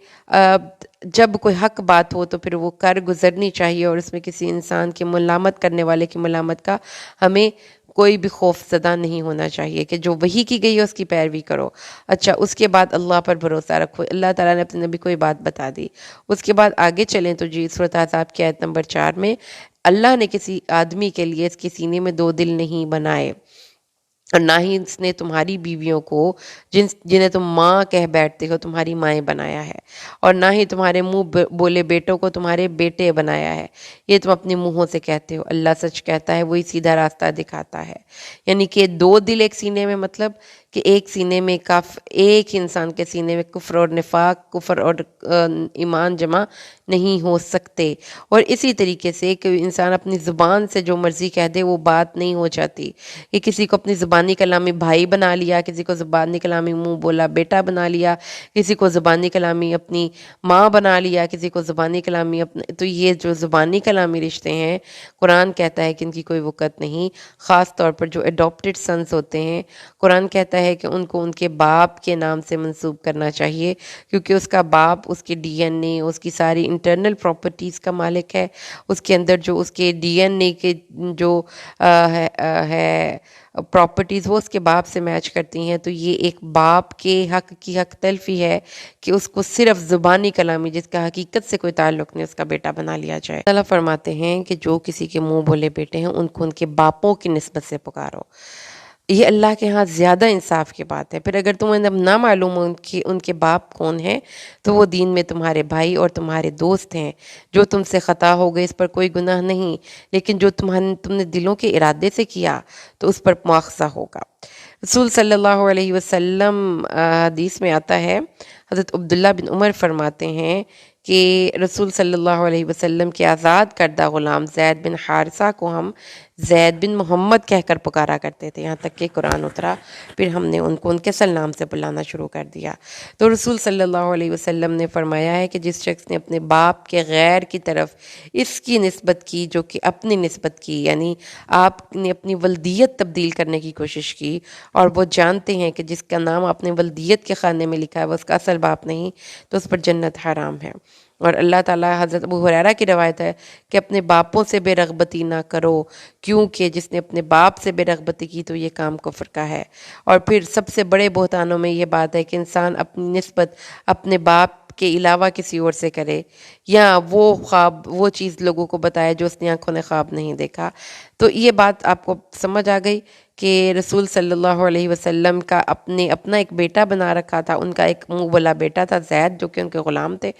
جب کوئی حق بات ہو تو پھر وہ کر گزرنی چاہیے، اور اس میں کسی انسان کی ملامت کرنے والے کی ملامت کا ہمیں کوئی بھی خوف زدہ نہیں ہونا چاہیے کہ جو وحی کی گئی ہے اس کی پیروی کرو۔ اچھا، اس کے بعد اللہ پر بھروسہ رکھو، اللہ تعالیٰ نے اپنے نبی کو یہ بات بتا دی۔ اس کے بعد آگے چلیں تو جی سورۃ احزاب کی آیت نمبر 4 میں اللہ نے کسی آدمی کے لیے اس کے سینے میں 2 دل نہیں بنائے، اور نہ ہی اس نے تمہاری بیویوں کو جنہیں تم ماں کہہ بیٹھتے ہو تمہاری مائیں بنایا ہے، اور نہ ہی تمہارے منہ بولے بیٹوں کو تمہارے بیٹے بنایا ہے، یہ تم اپنے منہوں سے کہتے ہو، اللہ سچ کہتا ہے وہی سیدھا راستہ دکھاتا ہے۔ یعنی کہ 2 دل ایک سینے میں، مطلب کہ ایک سینے میں ایک انسان کے سینے میں کفر اور نفاق، کفر اور ایمان جمع نہیں ہو سکتے، اور اسی طریقے سے کہ انسان اپنی زبان سے جو مرضی کہہ دے وہ بات نہیں ہو جاتی، کہ کسی کو اپنی زبانی کلامی بھائی بنا لیا، کسی کو زبانی کلامی منہ بولا بیٹا بنا لیا، کسی کو زبانی کلامی اپنی ماں بنا لیا، کسی کو زبانی کلامی تو یہ جو زبانی کلامی رشتے ہیں قرآن کہتا ہے کہ ان کی کوئی وقت نہیں، خاص طور پر جو اڈاپٹڈ سنس ہوتے ہیں۔ قرآن کہتا ہے ہے کہ ان کو ان کے باپ کے نام سے منسوب کرنا چاہیے، کیونکہ اس کا باپ اس کے ڈی این اے، اس کی ساری انٹرنل پراپرٹیز کا مالک ہے، اس کے اندر جو اس کے ڈی این اے کے جو ہے پراپرٹیز وہ اس کے باپ سے میچ کرتی ہیں، تو یہ ایک باپ کے حق کی حق تلفی ہے کہ اس کو صرف زبانی کلامی جس کا حقیقت سے کوئی تعلق نہیں اس کا بیٹا بنا لیا جائے۔ اللہ فرماتے ہیں کہ جو کسی کے منہ بولے بیٹے ہیں ان کو ان کے باپوں کی نسبت سے پکارو، یہ اللہ کے ہاں زیادہ انصاف کی بات ہے۔ پھر اگر تمہیں نہ معلوم ہو ان کے باپ کون ہیں تو وہ دین میں تمہارے بھائی اور تمہارے دوست ہیں، جو تم سے خطا ہو گئے اس پر کوئی گناہ نہیں، لیکن جو تم نے دلوں کے ارادے سے کیا تو اس پر مواخذہ ہوگا۔ رسول صلی اللہ علیہ وسلم حدیث میں آتا ہے، حضرت عبداللہ بن عمر فرماتے ہیں کہ رسول صلی اللہ علیہ وسلم کے آزاد کردہ غلام زید بن حارثہ کو ہم زید بن محمد کہہ کر پکارا کرتے تھے، یہاں تک کہ قرآن اترا، پھر ہم نے ان کو ان کے اصل نام سے بلانا شروع کر دیا۔ تو رسول صلی اللہ علیہ وسلم نے فرمایا ہے کہ جس شخص نے اپنے باپ کے غیر کی طرف اس کی نسبت کی جو کہ اپنی نسبت کی، یعنی آپ نے اپنی ولدیت تبدیل کرنے کی کوشش کی، اور وہ جانتے ہیں کہ جس کا نام آپ نے ولدیت کے خانے میں لکھا ہے وہ اس کا اصل باپ نہیں، تو اس پر جنت حرام ہے۔ اور اللہ تعالیٰ، حضرت ابو ہریرہ کی روایت ہے کہ اپنے باپوں سے بے رغبتی نہ کرو، کیونکہ جس نے اپنے باپ سے بے رغبتی کی تو یہ کام کفر کا ہے۔ اور پھر سب سے بڑے بہتانوں میں یہ بات ہے کہ انسان اپنی نسبت اپنے باپ کے علاوہ کسی اور سے کرے، یا وہ چیز لوگوں کو بتائے جو اس نے آنکھوں نے خواب نہیں دیکھا۔ تو یہ بات آپ کو سمجھ آ گئی کہ رسول صلی اللہ علیہ وسلم کا اپنا ایک بیٹا بنا رکھا تھا، ان کا ایک منہ بولا بیٹا تھا زید، جو کہ ان کے غلام تھے۔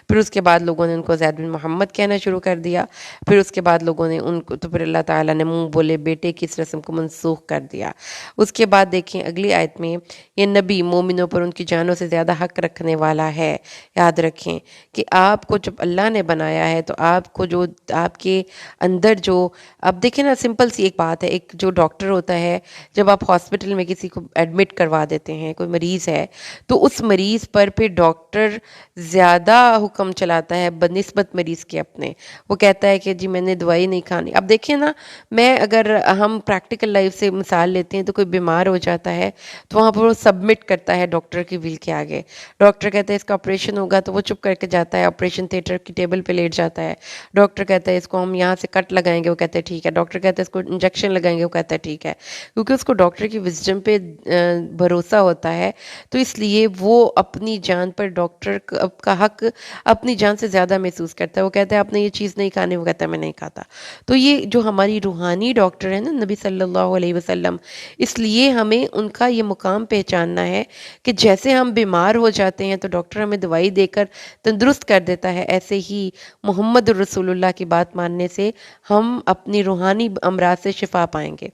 پھر اس کے بعد لوگوں نے ان کو زید بن محمد کہنا شروع کر دیا، پھر اس کے بعد لوگوں نے ان کو، تو پھر اللہ تعالیٰ نے منہ بولے بیٹے کی اس رسم کو منسوخ کر دیا۔ اس کے بعد دیکھیں اگلی آیت میں، یہ نبی مومنوں پر ان کی جانوں سے زیادہ حق رکھنے والا ہے۔ یاد رکھیں کہ آپ کو جب اللہ نے بنایا ہے تو آپ کو جو آپ کے اندر جو، اب دیکھیں نا، سمپل سی ایک بات ہے، ایک جو ڈاکٹر ہوتا ہے جب آپ ہاسپٹل میں کسی کو ایڈمٹ کروا دیتے ہیں، کوئی مریض ہے، تو اس مریض پر پھر ڈاکٹر زیادہ حکم چلاتا ہے بنسبت مریض کے اپنے، وہ کہتا ہے کہ جی میں نے دوائی نہیں کھانی۔ اب دیکھیں نا، اگر ہم پریکٹیکل لائف سے مثال لیتے ہیں تو کوئی بیمار ہو جاتا ہے تو وہاں پر وہ سبمٹ کرتا ہے ڈاکٹر کی ویل کے آگے، ڈاکٹر کہتا ہے اس کا آپریشن ہوگا تو وہ چپ کر کے جاتا ہے، آپریشن تھیٹر کی ٹیبل پہ لیٹ جاتا ہے، ڈاکٹر کہتا ہے اس کو ہم یہاں سے کٹ لگائیں گے، وہ کہتا ہے ٹھیک ہے، ڈاکٹر کہتا ہے اس کو انجیکشن لگائیں گے، وہ کہتا ہے ٹھیک ہے، کیونکہ اس کو ڈاکٹر کی وزڈم پہ بھروسہ ہوتا ہے، تو اس لیے وہ اپنی جان پر ڈاکٹر کا حق اپنی جان سے زیادہ محسوس کرتا ہے۔ وہ کہتا ہے آپ نے یہ چیز نہیں کھانی، وہ کہتا ہے میں نہیں کھاتا۔ تو یہ جو ہماری روحانی ڈاکٹر ہے نا نبی صلی اللہ علیہ وسلم، اس لیے ہمیں ان کا یہ مقام پہچاننا ہے کہ جیسے ہم بیمار ہو جاتے ہیں تو ڈاکٹر ہمیں دوائی دے کر تندرست کر دیتا ہے، ایسے ہی محمد رسول اللہ کی بات ماننے سے ہم اپنی روحانی امراض سے شفا پائیں گے۔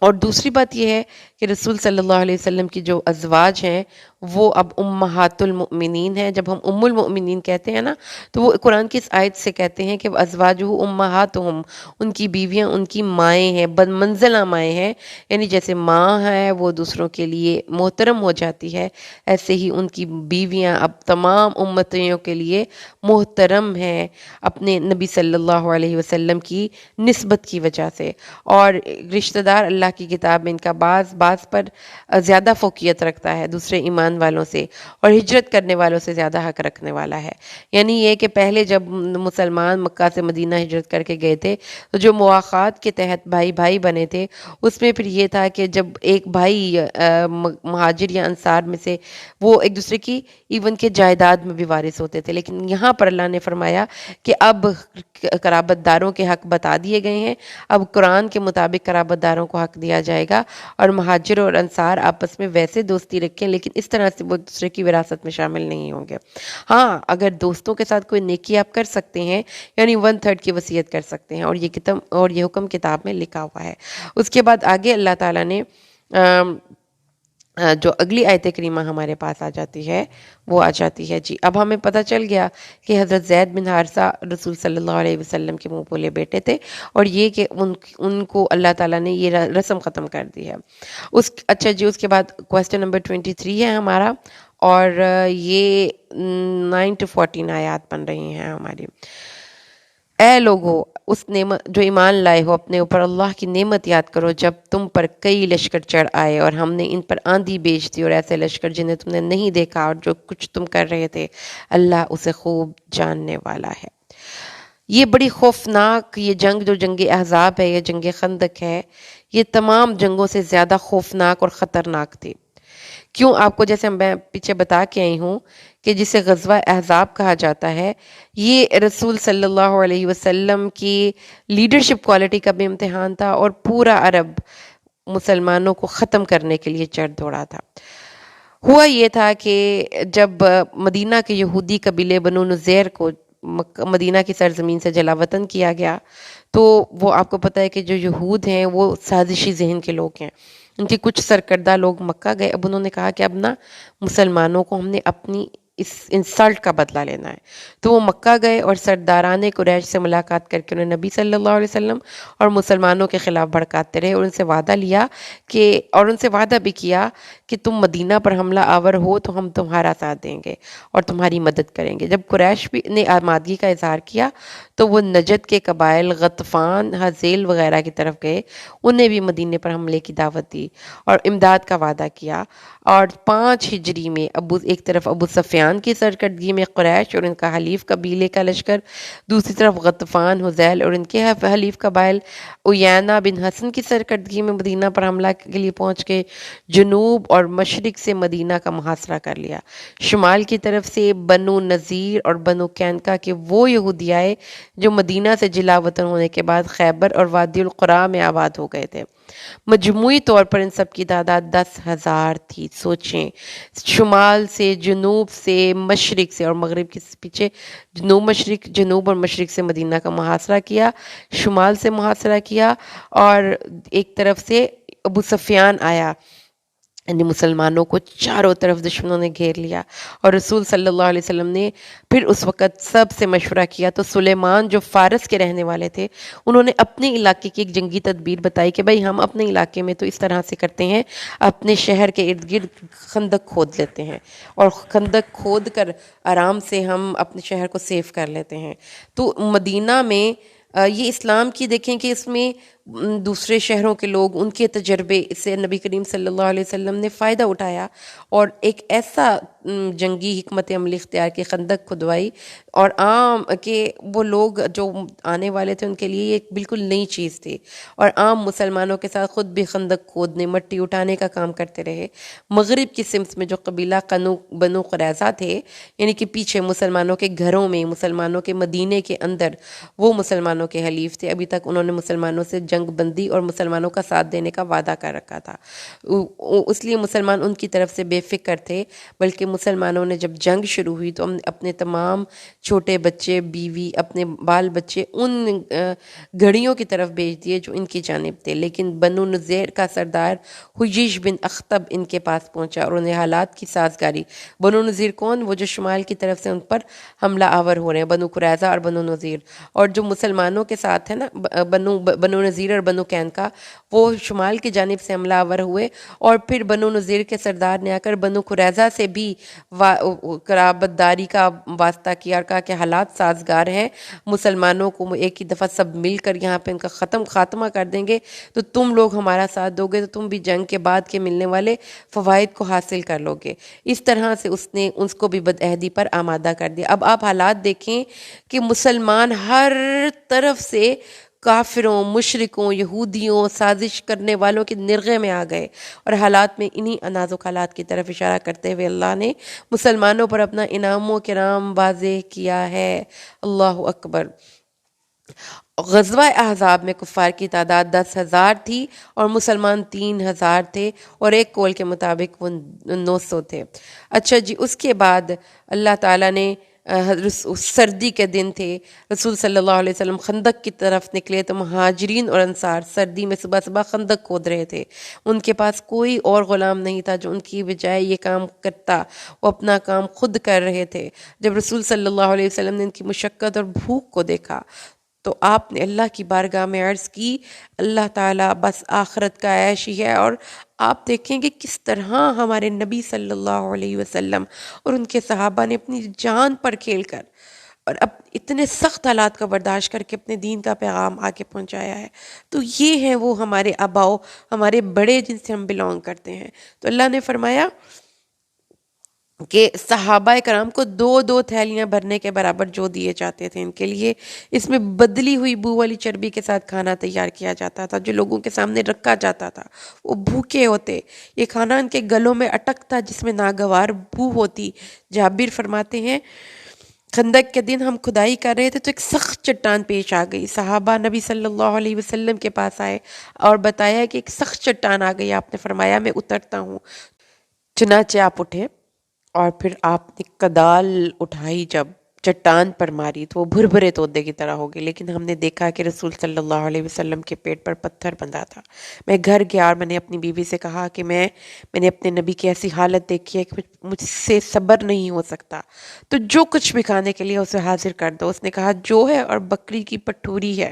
اور دوسری بات یہ ہے کہ رسول صلی اللہ علیہ وسلم کی جو ازواج ہیں وہ اب امہات المؤمنین ہیں۔ جب ہم ام المؤمنین کہتے ہیں نا تو وہ قرآن کی اس آیت سے کہتے ہیں کہ ازواجہ امہاتہم، ان کی بیویاں ان کی مائیں ہیں، منزلہ مائیں ہیں، یعنی جیسے ماں ہے وہ دوسروں کے لیے محترم ہو جاتی ہے، ایسے ہی ان کی بیویاں اب تمام امتیوں کے لیے محترم ہیں اپنے نبی صلی اللہ علیہ وسلم کی نسبت کی وجہ سے۔ اور رشتہ دار اللہ کی کتاب میں ان کا بعض پر زیادہ فوقیت رکھتا ہے دوسرے ایمان والوں سے، اور ہجرت کرنے والوں سے زیادہ حق رکھنے والا ہے۔ یعنی یہ کہ پہلے جب مسلمان مکہ سے مدینہ ہجرت کر کے گئے تھے تو جو مواخات کے تحت بھائی بھائی بنے تھے، اس میں پھر یہ تھا کہ جب ایک بھائی مہاجر یا انصار میں سے، وہ ایک دوسرے کی ایون کے جائیداد میں بھی وارث ہوتے تھے، لیکن یہاں پر اللہ نے فرمایا کہ اب قرابت داروں کے حق بتا دیے گئے ہیں، اب قرآن کے مطابق قرابت داروں کو حق دیا جائے گا، اور مہاجر اور انصار آپس میں ویسے دوستی رکھیں لیکن اس طرح سے وہ ایک دوسرے کی وراثت میں شامل نہیں ہوں گے۔ ہاں، اگر دوستوں کے ساتھ کوئی نیکی آپ کر سکتے ہیں، یعنی 1/3 کی وصیت کر سکتے ہیں، اور یہ حکم کتاب میں لکھا ہوا ہے۔ اس کے بعد آگے اللہ تعالیٰ نے جو اگلی آیت کریمہ ہمارے پاس آ جاتی ہے وہ آ جاتی ہے، جی اب ہمیں پتہ چل گیا کہ حضرت زید بن حارثہ رسول صلی اللہ علیہ وسلم کے منہ بولے بیٹے تھے، اور یہ کہ ان کو اللہ تعالیٰ نے یہ رسم ختم کر دی ہے۔ اچھا جی، اس کے بعد کویسچن نمبر 23 ہے ہمارا، اور یہ 9 to 14 آیات بن رہی ہیں ہماری۔ اے لوگو، اس نعمت جو ایمان لائے ہو اپنے اوپر اللہ کی نعمت یاد کرو جب تم پر کئی لشکر چڑھ آئے اور ہم نے ان پر آندھی بھیج دی اور ایسے لشکر جنہیں تم نے نہیں دیکھا اور جو کچھ تم کر رہے تھے اللہ اسے خوب جاننے والا ہے۔ یہ بڑی خوفناک یہ جنگ جو جنگ احزاب ہے، یہ جنگ خندق ہے، یہ تمام جنگوں سے زیادہ خوفناک اور خطرناک تھی۔ کیوں؟ آپ کو جیسے میں پیچھے بتا کے آئی ہوں کہ جسے غزوہ احزاب کہا جاتا ہے، یہ رسول صلی اللہ علیہ وسلم کی لیڈرشپ کوالٹی کا بھی امتحان تھا اور پورا عرب مسلمانوں کو ختم کرنے کے لیے چڑھ دوڑا تھا۔ ہوا یہ تھا کہ جب مدینہ کے یہودی قبیلے بنو نذیر کو مدینہ کی سرزمین سے جلا وطن کیا گیا، تو وہ آپ کو پتہ ہے کہ جو یہود ہیں وہ سازشی ذہن کے لوگ ہیں۔ ان کے کچھ سرکردہ لوگ مکہ گئے، اب انہوں نے کہا کہ اب نا مسلمانوں کو ہم نے اپنی اس انسلٹ کا بدلہ لینا ہے، تو وہ مکہ گئے اور سرداران قریش سے ملاقات کر کے انہوں نے نبی صلی اللہ علیہ وسلم اور مسلمانوں کے خلاف بھڑکاتے رہے اور ان سے وعدہ لیا کہ اور ان سے وعدہ بھی کیا کہ تم مدینہ پر حملہ آور ہو تو ہم تمہارا ساتھ دیں گے اور تمہاری مدد کریں گے۔ جب قریش بھی نے آمادگی کا اظہار کیا تو وہ نجد کے قبائل غطفان، حذیل وغیرہ کی طرف گئے، انہیں بھی مدینے پر حملے کی دعوت دی اور امداد کا وعدہ کیا۔ اور 5 ہجری میں ایک طرف ابو سفیان کی سرکردگی میں قریش اور ان کا حلیف قبیلے کا لشکر، دوسری طرف غطفان، حذیل اور ان کے حلیف قبائل عیینہ بن حسن کی سرکردگی میں مدینہ پر حملہ کے لیے پہنچ کے جنوب اور مشرق سے مدینہ کا محاصرہ کر لیا۔ شمال کی طرف سے بنو نذیر اور بنو قینقاع کے وہ یہودی آئے جو مدینہ سے جلا وطن ہونے کے بعد خیبر اور وادی القریٰ میں آباد ہو گئے تھے۔ مجموعی طور پر ان سب کی تعداد 10,000 تھی۔ سوچیں، شمال سے، جنوب سے، مشرق سے اور مغرب کے پیچھے جنوب اور مشرق سے مدینہ کا محاصرہ کیا، شمال سے محاصرہ کیا اور ایک طرف سے ابو سفیان آیا، یعنی مسلمانوں کو چاروں طرف دشمنوں نے گھیر لیا۔ اور رسول صلی اللہ علیہ وسلم نے پھر اس وقت سب سے مشورہ کیا تو سلیمان جو فارس کے رہنے والے تھے، انہوں نے اپنے علاقے کی ایک جنگی تدبیر بتائی کہ بھائی ہم اپنے علاقے میں تو اس طرح سے کرتے ہیں، اپنے شہر کے ارد گرد خندق کھود لیتے ہیں اور خندق کھود کر آرام سے ہم اپنے شہر کو سیف کر لیتے ہیں۔ تو مدینہ میں یہ اسلام کی دیکھیں کہ اس میں دوسرے شہروں کے لوگ ان کے تجربے سے نبی کریم صلی اللہ علیہ وسلم نے فائدہ اٹھایا اور ایک ایسا جنگی حکمت عملی اختیار کی، خندق کھدوائی، اور عام کہ وہ لوگ جو آنے والے تھے ان کے لیے یہ ایک بالکل نئی چیز تھی، اور عام مسلمانوں کے ساتھ خود بھی خندق کھودنے، مٹی اٹھانے کا کام کرتے رہے۔ مغرب کی سمت میں جو قبیلہ بنو قریظہ تھے، یعنی کہ پیچھے مسلمانوں کے گھروں میں، مسلمانوں کے مدینے کے اندر وہ مسلمانوں کے حلیف تھے، ابھی تک انہوں نے مسلمانوں سے جنگ بندی اور مسلمانوں کا ساتھ دینے کا وعدہ کر رکھا تھا، اس لیے مسلمان ان کی طرف سے بے فکر تھے۔ بلکہ مسلمانوں نے جب جنگ شروع ہوئی تو ہم اپنے تمام چھوٹے بچے، بیوی، اپنے بال بچے ان گھڑیوں کی طرف بھیج دیے جو ان کی جانب تھے، لیکن بنو نذیر کا سردار حجیج بن اخطب ان کے پاس پہنچا اور انہیں حالات کی سازگاری، بنو نذیر کون؟ وہ جو شمال کی طرف سے ان پر حملہ آور ہو رہے ہیں، بنو قریظہ اور بنو نذیر، اور جو مسلمانوں کے ساتھ ہے نا بنو نذیر اور بنو قینقاع، وہ شمال کی جانب سے حملہ آور ہوئے، اور پھر بنو نذیر کے سردار نے آ کر بنو قریظہ سے بھی قرابت داری کا واسطہ کیا اور کہا کہ حالات سازگار ہیں، مسلمانوں کو ایک ہی دفعہ سب مل کر یہاں پہ ان کا خاتمہ کر دیں گے، تو تم لوگ ہمارا ساتھ دو گے تو تم بھی جنگ کے بعد کے ملنے والے فوائد کو حاصل کر لو گے۔ اس طرح سے اس نے اس کو بھی بدعہدی پر آمادہ کر دیا۔ اب آپ حالات دیکھیں کہ مسلمان ہر طرف سے کافروں، مشرکوں، یہودیوں، سازش کرنے والوں کے نرغے میں آ گئے، اور حالات میں انہی نازک حالات کی طرف اشارہ کرتے ہوئے اللہ نے مسلمانوں پر اپنا انعام و کرام واضح کیا ہے۔ اللہ اکبر۔ غزوہ احزاب میں کفار کی تعداد 10,000 تھی اور مسلمان 3,000 تھے، اور ایک قول کے مطابق وہ 900 تھے۔ اچھا جی، اس کے بعد اللہ تعالیٰ نے سردی کے دن تھے، رسول صلی اللہ علیہ وسلم خندق کی طرف نکلے تو مہاجرین اور انصار سردی میں صبح صبح خندق کھود رہے تھے۔ ان کے پاس کوئی اور غلام نہیں تھا جو ان کی بجائے یہ کام کرتا، وہ اپنا کام خود کر رہے تھے۔ جب رسول صلی اللہ علیہ وسلم نے ان کی مشقت اور بھوک کو دیکھا تو آپ نے اللہ کی بارگاہ میں عرض کی، اللہ تعالیٰ بس آخرت کا عیش ہی ہے، اور آپ دیکھیں گے کس طرح ہمارے نبی صلی اللہ علیہ وسلم اور ان کے صحابہ نے اپنی جان پر کھیل کر اور اب اتنے سخت حالات کا برداشت کر کے اپنے دین کا پیغام آگے پہنچایا ہے۔ تو یہ ہیں وہ ہمارے آباؤ، ہمارے بڑے جن سے ہم بلونگ کرتے ہیں۔ تو اللہ نے فرمایا کہ صحابہ کرام کو دو دو تھیلیاں بھرنے کے برابر جو دیے جاتے تھے ان کے لیے، اس میں بدلی ہوئی بو والی چربی کے ساتھ کھانا تیار کیا جاتا تھا، جو لوگوں کے سامنے رکھا جاتا تھا۔ وہ بھوکے ہوتے، یہ کھانا ان کے گلوں میں اٹکتا جس میں ناگوار بو ہوتی۔ جابر فرماتے ہیں خندق کے دن ہم کھدائی کر رہے تھے تو ایک سخت چٹان پیش آ گئی۔ صحابہ نبی صلی اللہ علیہ وسلم کے پاس آئے اور بتایا کہ ایک سخت چٹان آ گئی۔ آپ نے فرمایا میں اترتا ہوں۔ چنانچہ آپ اٹھے اور پھر آپ نے کدال اٹھائی، جب چٹان پر ماری تو وہ بھربھرے تودے کی طرح ہو گئی، لیکن ہم نے دیکھا کہ رسول صلی اللہ علیہ وسلم کے پیٹ پر پتھر بندھا تھا۔ میں گھر گیا اور میں نے اپنی بیوی سے کہا کہ میں نے اپنے نبی کی ایسی حالت دیکھی ہے کہ مجھ سے صبر نہیں ہو سکتا، تو جو کچھ بھی کھانے کے لیے اسے حاضر کر دو۔ اس نے کہا جو ہے، اور بکری کی پٹھوری ہے۔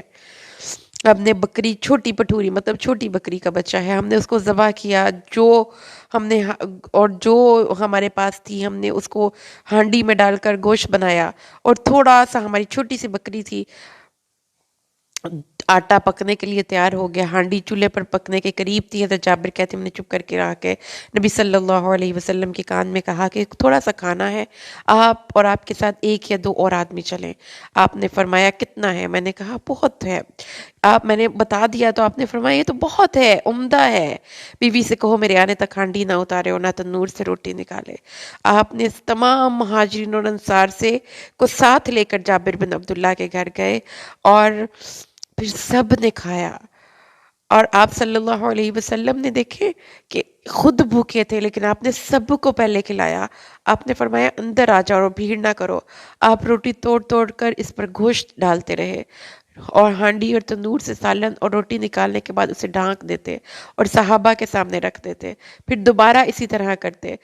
ہم نے بکری، چھوٹی پٹھوری مطلب چھوٹی بکری کا بچہ ہے، ہم نے اس کو ذبح کیا، جو ہم نے اور جو ہمارے پاس تھی ہم نے اس کو ہانڈی میں ڈال کر گوشت بنایا، اور تھوڑا سا ہماری چھوٹی سی بکری تھی، آٹا پکنے کے لیے تیار ہو گیا، ہانڈی چولہے پر پکنے کے قریب تھی۔ حضرت جابر کہتے ہیں ہم نے چپ کر کے رہا کے نبی صلی اللہ علیہ وسلم کے کان میں کہا کہ تھوڑا سا کھانا ہے، آپ اور آپ کے ساتھ ایک یا دو اور آدمی چلیں۔ آپ نے فرمایا کتنا ہے؟ میں نے کہا بہت ہے۔ میں نے بتا دیا تو آپ نے فرمایا یہ تو بہت ہے، عمدہ ہے، بیوی سے کہو میرے آنے تک ہانڈی نہ اتارے اور نہ تنور سے روٹی نکالے۔ آپ نے تمام مہاجرین اور انصار سے کو ساتھ لے کر جابر بن عبداللہ کے گھر گئے، اور پھر سب نے کھایا۔ اور آپ صلی اللہ علیہ وسلم نے دیکھے کہ خود بھوکے تھے، لیکن آپ نے سب کو پہلے کھلایا۔ آپ نے فرمایا اندر آ جاؤ اور بھیڑ نہ کرو۔ آپ روٹی توڑ توڑ کر اس پر گوشت ڈالتے رہے، اور ہانڈی اور تندور سے سالن اور روٹی نکالنے کے بعد اسے ڈھانک دیتے اور صحابہ کے سامنے رکھ دیتے، پھر دوبارہ اسی طرح کرتے،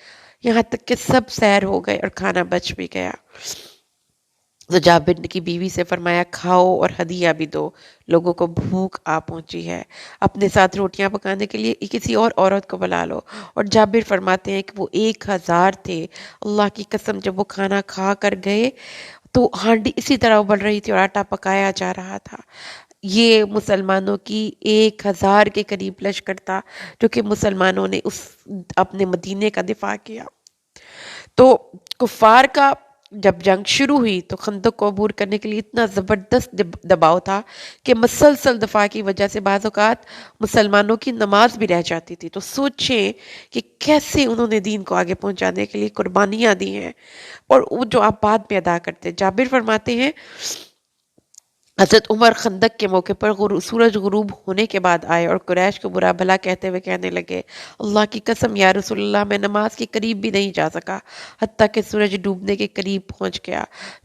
یہاں تک کہ سب سیر ہو گئے اور کھانا بچ بھی گیا۔ تو جابر کی بیوی سے فرمایا کھاؤ اور ہدیہ بھی دو، لوگوں کو بھوک آ پہنچی ہے، اپنے ساتھ روٹیاں پکانے کے لیے کسی اور عورت کو بلا لو۔ اور جابر فرماتے ہیں کہ وہ 1000 تھے، اللہ کی قسم جب وہ کھانا کھا کر گئے تو ہانڈی اسی طرح ابل رہی تھی اور آٹا پکایا جا رہا تھا۔ یہ مسلمانوں کی 1000 کے قریب لشکر تھا جو کہ مسلمانوں نے اس اپنے مدینے کا دفاع کیا۔ تو کفار کا جب جنگ شروع ہوئی تو خندق کو عبور کرنے کے لیے اتنا زبردست دباؤ تھا کہ مسلسل دفاع کی وجہ سے بعض اوقات مسلمانوں کی نماز بھی رہ جاتی تھی۔ تو سوچیں کہ کیسے انہوں نے دین کو آگے پہنچانے کے لیے قربانیاں دی ہیں، اور وہ جو آپ بعد میں ادا کرتے۔ جابر فرماتے ہیں حضرت عمر خندق کے موقع پر سورج غروب ہونے کے بعد آئے اور قریش کو برا بھلا کہتے ہوئے کہنے لگے اللہ کی قسم یا رسول اللہ میں نماز کے قریب بھی نہیں جا سکا حتیٰ کہ سورج ڈوبنے کے قریب پہنچ گیا۔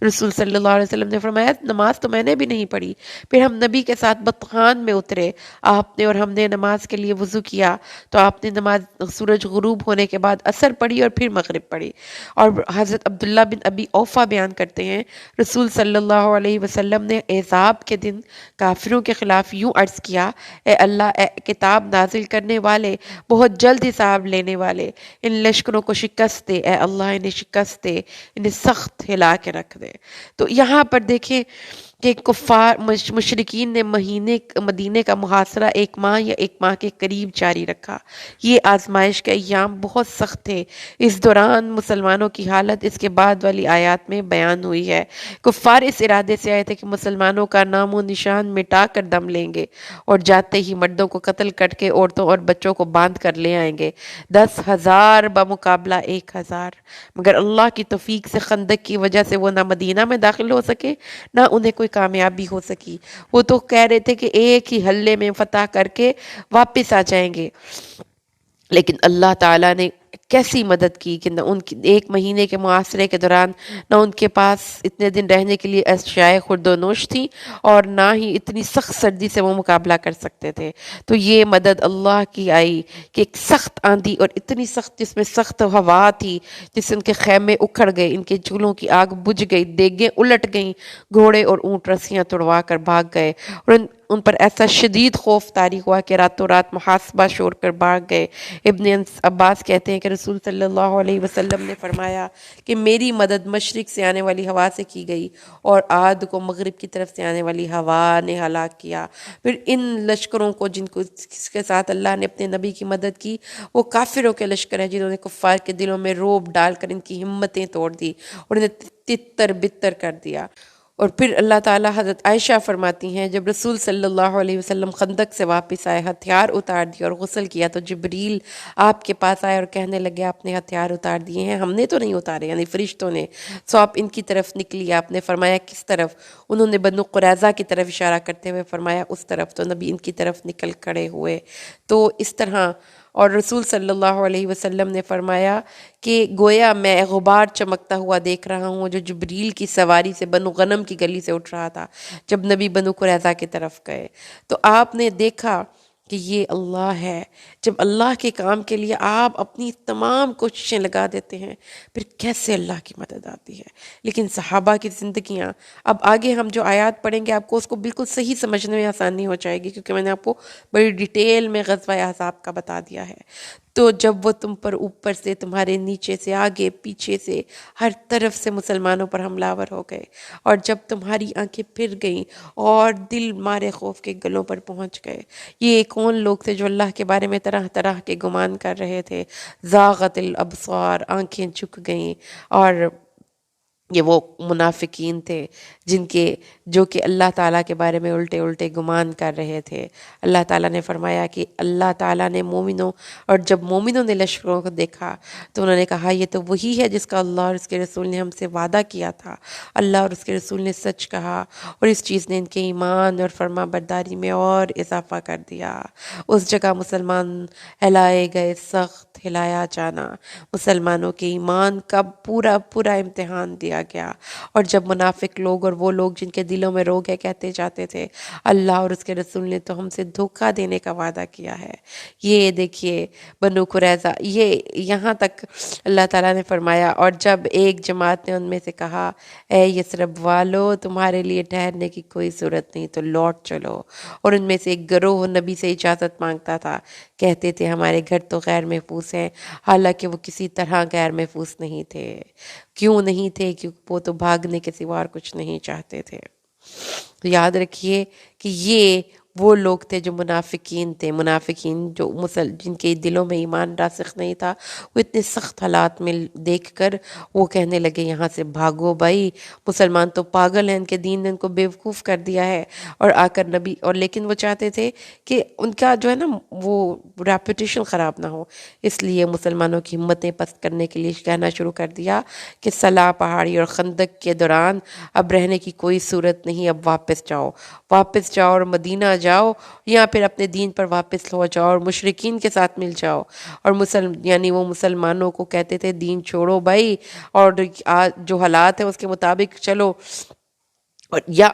رسول صلی اللہ علیہ وسلم نے فرمایا نماز تو میں نے بھی نہیں پڑھی۔ پھر ہم نبی کے ساتھ بطحان میں اترے، آپ نے اور ہم نے نماز کے لیے وضو کیا تو آپ نے نماز سورج غروب ہونے کے بعد عصر پڑھی اور پھر مغرب پڑھی۔ اور حضرت عبداللہ بن ابی اوفا بیان کرتے ہیں رسول صلی اللہ علیہ وسلم نے احزاب کے دن کافروں کے خلاف یوں عرض کیا اے اللہ، اے کتاب نازل کرنے والے، بہت جلد حساب لینے والے، ان لشکروں کو شکست دے، اے اللہ انہیں شکست دے، انہیں سخت ہلا کے رکھ دے۔ تو یہاں پر دیکھیں کہ کفار مشرکین نے مدینے کا محاصرہ 1 ماہ یا 1 ماہ کے قریب جاری رکھا۔ یہ آزمائش کے ایام بہت سخت تھے۔ اس دوران مسلمانوں کی حالت اس کے بعد والی آیات میں بیان ہوئی ہے۔ کفار اس ارادے سے آئے تھے کہ مسلمانوں کا نام و نشان مٹا کر دم لیں گے، اور جاتے ہی مردوں کو قتل کر کے عورتوں اور بچوں کو باندھ کر لے آئیں گے۔ 10,000 بمقابلہ 1,000، مگر اللہ کی توفیق سے خندق کی وجہ سے وہ نہ مدینہ میں داخل ہو سکے نہ انہیں کوئی کامیابی ہو سکی۔ وہ تو کہہ رہے تھے کہ ایک ہی حلے میں فتح کر کے واپس آ جائیں گے، لیکن اللہ تعالیٰ نے کیسی مدد کی کہ نہ ان کی 1 مہینے کے محاصرے کے دوران نہ ان کے پاس اتنے دن رہنے کے لیے اشیاء خورد و نوش تھی، اور نہ ہی اتنی سخت سردی سے وہ مقابلہ کر سکتے تھے۔ تو یہ مدد اللہ کی آئی کہ ایک سخت آندھی اور اتنی سخت جس میں سخت ہوا تھی، جس سے ان کے خیمے اکھڑ گئے، ان کے چولہوں کی آگ بجھ گئی، دیگیں الٹ گئیں، گھوڑے اور اونٹ رسیاں توڑوا کر بھاگ گئے، اور ان پر ایسا شدید خوف طاری ہوا کہ راتوں رات محاسبہ چھوڑ کر بھاگ گئے۔ ابن عباس کہتے ہیں کہ رسول صلی اللہ علیہ وسلم نے فرمایا کہ میری مدد مشرق سے آنے والی ہوا سے کی گئی اور عاد کو مغرب کی طرف سے آنے والی ہوا نے ہلاک کیا۔ پھر ان لشکروں کو جن کو جس کے ساتھ اللہ نے اپنے نبی کی مدد کی، وہ کافروں کے لشکر ہیں جنہوں نے کفار کے دلوں میں رعب ڈال کر ان کی ہمتیں توڑ دی اور انہیں تتر بتر کر دیا۔ اور پھر اللہ تعالیٰ حضرت عائشہ فرماتی ہیں جب رسول صلی اللہ علیہ وسلم خندق سے واپس آئے، ہتھیار اتار دیے اور غسل کیا، تو جبریل آپ کے پاس آئے اور کہنے لگے آپ نے ہتھیار اتار دیے ہیں؟ ہم نے تو نہیں اتارے، یعنی فرشتوں نے۔ سو آپ ان کی طرف نکلی، آپ نے فرمایا کس طرف؟ انہوں نے بنو قریظہ کی طرف اشارہ کرتے ہوئے فرمایا اس طرف، تو نبی ان کی طرف نکل کھڑے ہوئے۔ تو اس طرح، اور رسول صلی اللہ علیہ وسلم نے فرمایا کہ گویا میں غبار چمکتا ہوا دیکھ رہا ہوں جو جبریل کی سواری سے بنو غنم کی گلی سے اٹھ رہا تھا جب نبی بنو قریظہ کی طرف گئے۔ تو آپ نے دیکھا کہ یہ اللہ ہے۔ جب اللہ کے کام کے لیے آپ اپنی تمام کوششیں لگا دیتے ہیں، پھر کیسے اللہ کی مدد آتی ہے۔ لیکن صحابہ کی زندگیاں، اب آگے ہم جو آیات پڑھیں گے آپ کو اس کو بالکل صحیح سمجھنے میں آسانی ہو جائے گی، کیونکہ میں نے آپ کو بڑی ڈیٹیل میں غزوہ احزاب کا بتا دیا ہے۔ تو جب وہ تم پر اوپر سے، تمہارے نیچے سے، آگے پیچھے سے، ہر طرف سے مسلمانوں پر حملہ آور ہو گئے، اور جب تمہاری آنکھیں پھر گئیں اور دل مارے خوف کے گلوں پر پہنچ گئے، یہ کون لوگ تھے جو اللہ کے بارے میں طرح طرح کے گمان کر رہے تھے؟ زاغت الابصار، آنکھیں جھک گئیں، اور یہ وہ منافقین تھے جو کہ اللہ تعالیٰ کے بارے میں الٹے الٹے گمان کر رہے تھے۔ اللہ تعالیٰ نے فرمایا کہ اللہ تعالیٰ نے مومنوں، اور جب مومنوں نے لشکروں کو دیکھا تو انہوں نے کہا یہ تو وہی ہے جس کا اللہ اور اس کے رسول نے ہم سے وعدہ کیا تھا۔ اللہ اور اس کے رسول نے سچ کہا، اور اس چیز نے ان کے ایمان اور فرما برداری میں اور اضافہ کر دیا۔ اس جگہ مسلمان ہلائے گئے، سخت ہلایا جانا، مسلمانوں کے ایمان کا پورا پورا امتحان دیا گیا۔ اور جب منافق لوگ اور وہ لوگ جن کے دلوں میں روگ ہے کہتے جاتے تھے اللہ اور اس کے رسول نے تو ہم سے دھوکہ دینے کا وعدہ کیا ہے، یہ دیکھیے بنو قریظہ، یہ یہاں تک اللہ تعالیٰ نے فرمایا، اور جب ایک جماعت نے ان میں سے کہا اے یثرب والو، تمہارے لیے ٹھہرنے کی کوئی صورت نہیں، تو لوٹ چلو، اور ان میں سے ایک گروہ نبی سے اجازت مانگتا تھا، کہتے تھے ہمارے گھر تو غیر محفوظ ہیں، حالانکہ وہ کسی طرح غیر محفوظ نہیں تھے۔ کیوں نہیں تھے؟ کیونکہ وہ تو بھاگنے کے سوا اور کچھ نہیں چاہتے تھے۔ تو یاد رکھیے کہ یہ وہ لوگ تھے جو منافقین تھے، منافقین جو جن کے دلوں میں ایمان راسخ نہیں تھا، وہ اتنے سخت حالات میں دیکھ کر وہ کہنے لگے یہاں سے بھاگو بھائی، مسلمان تو پاگل ہیں، ان کے دین نے ان کو بیوقوف کر دیا ہے۔ اور آ کر نبی، اور لیکن وہ چاہتے تھے کہ ان کا جو ہے نا وہ ریپوٹیشن خراب نہ ہو، اس لیے مسلمانوں کی ہمتیں پست کرنے کے لیے کہنا شروع کر دیا کہ صلاح پہاڑی اور خندق کے دوران اب رہنے کی کوئی صورت نہیں، اب واپس جاؤ، واپس جاؤ اور مدینہ جاؤ، یا پھر اپنے دین پر واپس ہو جاؤ اور مشرکین کے ساتھ مل جاؤ۔ اور یعنی وہ مسلمانوں کو کہتے تھے دین چھوڑو بھائی، اور جو حالات ہیں اس کے مطابق چلو۔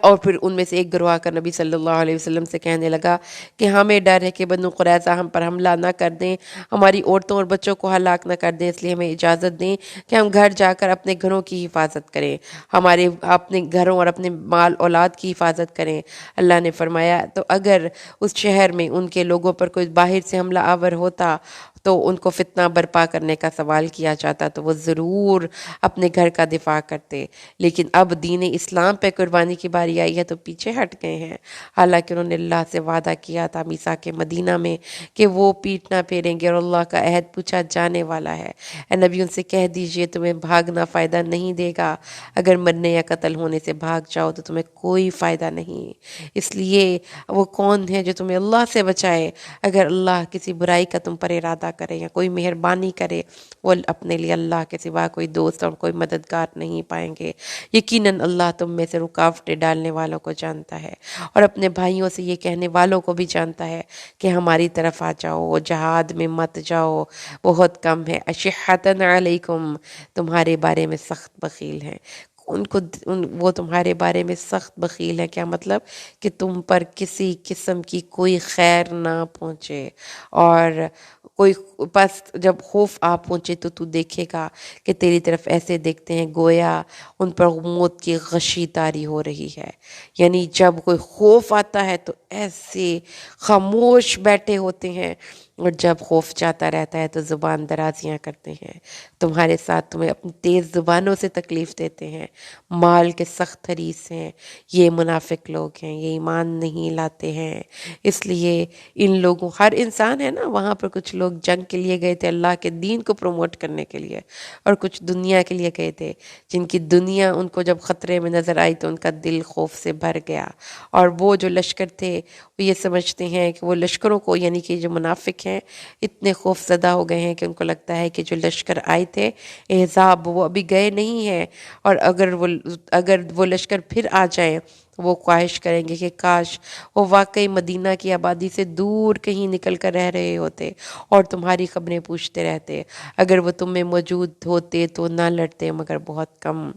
اور پھر ان میں سے ایک گروہ آ کر نبی صلی اللہ علیہ وسلم سے کہنے لگا کہ ہمیں ڈر ہے کہ بنو قریظہ ہم پر حملہ نہ کر دیں، ہماری عورتوں اور بچوں کو ہلاک نہ کر دیں، اس لیے ہمیں اجازت دیں کہ ہم گھر جا کر اپنے گھروں کی حفاظت کریں، اپنے گھروں اور اپنے مال اولاد کی حفاظت کریں۔ اللہ نے فرمایا تو اگر اس شہر میں ان کے لوگوں پر کوئی باہر سے حملہ آور ہوتا تو ان کو فتنہ برپا کرنے کا سوال کیا جاتا تو وہ ضرور اپنے گھر کا دفاع کرتے، لیکن اب دین اسلام پہ قربانی کی باری آئی ہے تو پیچھے ہٹ گئے ہیں، حالانکہ انہوں نے اللہ سے وعدہ کیا تھا میثاق مدینہ میں کہ وہ پیٹ نہ پھیریں گے اور اللہ کا عہد پوچھا جانے والا ہے۔ اے نبی ان سے کہہ دیجئے تمہیں بھاگنا فائدہ نہیں دے گا، اگر مرنے یا قتل ہونے سے بھاگ جاؤ تو تمہیں کوئی فائدہ نہیں، اس لیے وہ کون ہے جو تمہیں اللہ سے بچائے؟ اگر اللہ کسی برائی کا تم پر ارادہ کرے یا کوئی مہربانی کرے، وہ اپنے لیے اللہ کے سوا کوئی دوست اور کوئی مددگار نہیں پائیں گے۔ یقیناً اللہ تم میں سے رکاوٹیں ڈالنے والوں کو جانتا ہے، اور اپنے بھائیوں سے یہ کہنے والوں کو بھی جانتا ہے کہ ہماری طرف آ جاؤ، جہاد میں مت جاؤ، بہت کم ہے۔ اشحۃ علیکم، تمہارے بارے میں سخت بخیل ہیں۔ وہ تمہارے بارے میں سخت بخیل ہے. کیا مطلب؟ کہ تم پر کسی قسم کی کوئی خیر نہ پہنچے، اور کوئی بس جب خوف آ پہنچے تو دیکھے گا کہ تیری طرف ایسے دیکھتے ہیں گویا ان پر موت کی غشی طاری ہو رہی ہے. یعنی جب کوئی خوف آتا ہے تو ایسے خاموش بیٹھے ہوتے ہیں، اور جب خوف جاتا رہتا ہے تو زبان درازیاں کرتے ہیں تمہارے ساتھ، تمہیں اپنی تیز زبانوں سے تکلیف دیتے ہیں، مال کے سخت حریص ہیں. یہ منافق لوگ ہیں، یہ ایمان نہیں لاتے ہیں. اس لیے ان لوگوں، ہر انسان ہے نا، وہاں پر کچھ لوگ جنگ کے لیے گئے تھے اللہ کے دین کو پروموٹ کرنے کے لیے، اور کچھ دنیا کے لیے گئے تھے جن کی دنیا ان کو جب خطرے میں نظر آئی تو ان کا دل خوف سے بھر گیا. اور وہ جو لشکر تھے وہ یہ سمجھتے ہیں کہ وہ لشکروں کو، یعنی کہ جو منافق ہیں، اتنے خوف زدہ ہو گئے ہیں کہ ان کو لگتا ہے کہ جو لشکر آئے تھے احزاب، وہ ابھی گئے نہیں ہیں، اور اگر وہ لشکر پھر آ جائیں وہ خواہش کریں گے کہ کاش وہ واقعی مدینہ کی آبادی سے دور کہیں نکل کر رہ رہے ہوتے اور تمہاری خبریں پوچھتے رہتے. اگر وہ تم میں موجود ہوتے تو نہ لڑتے، مگر بہت کم.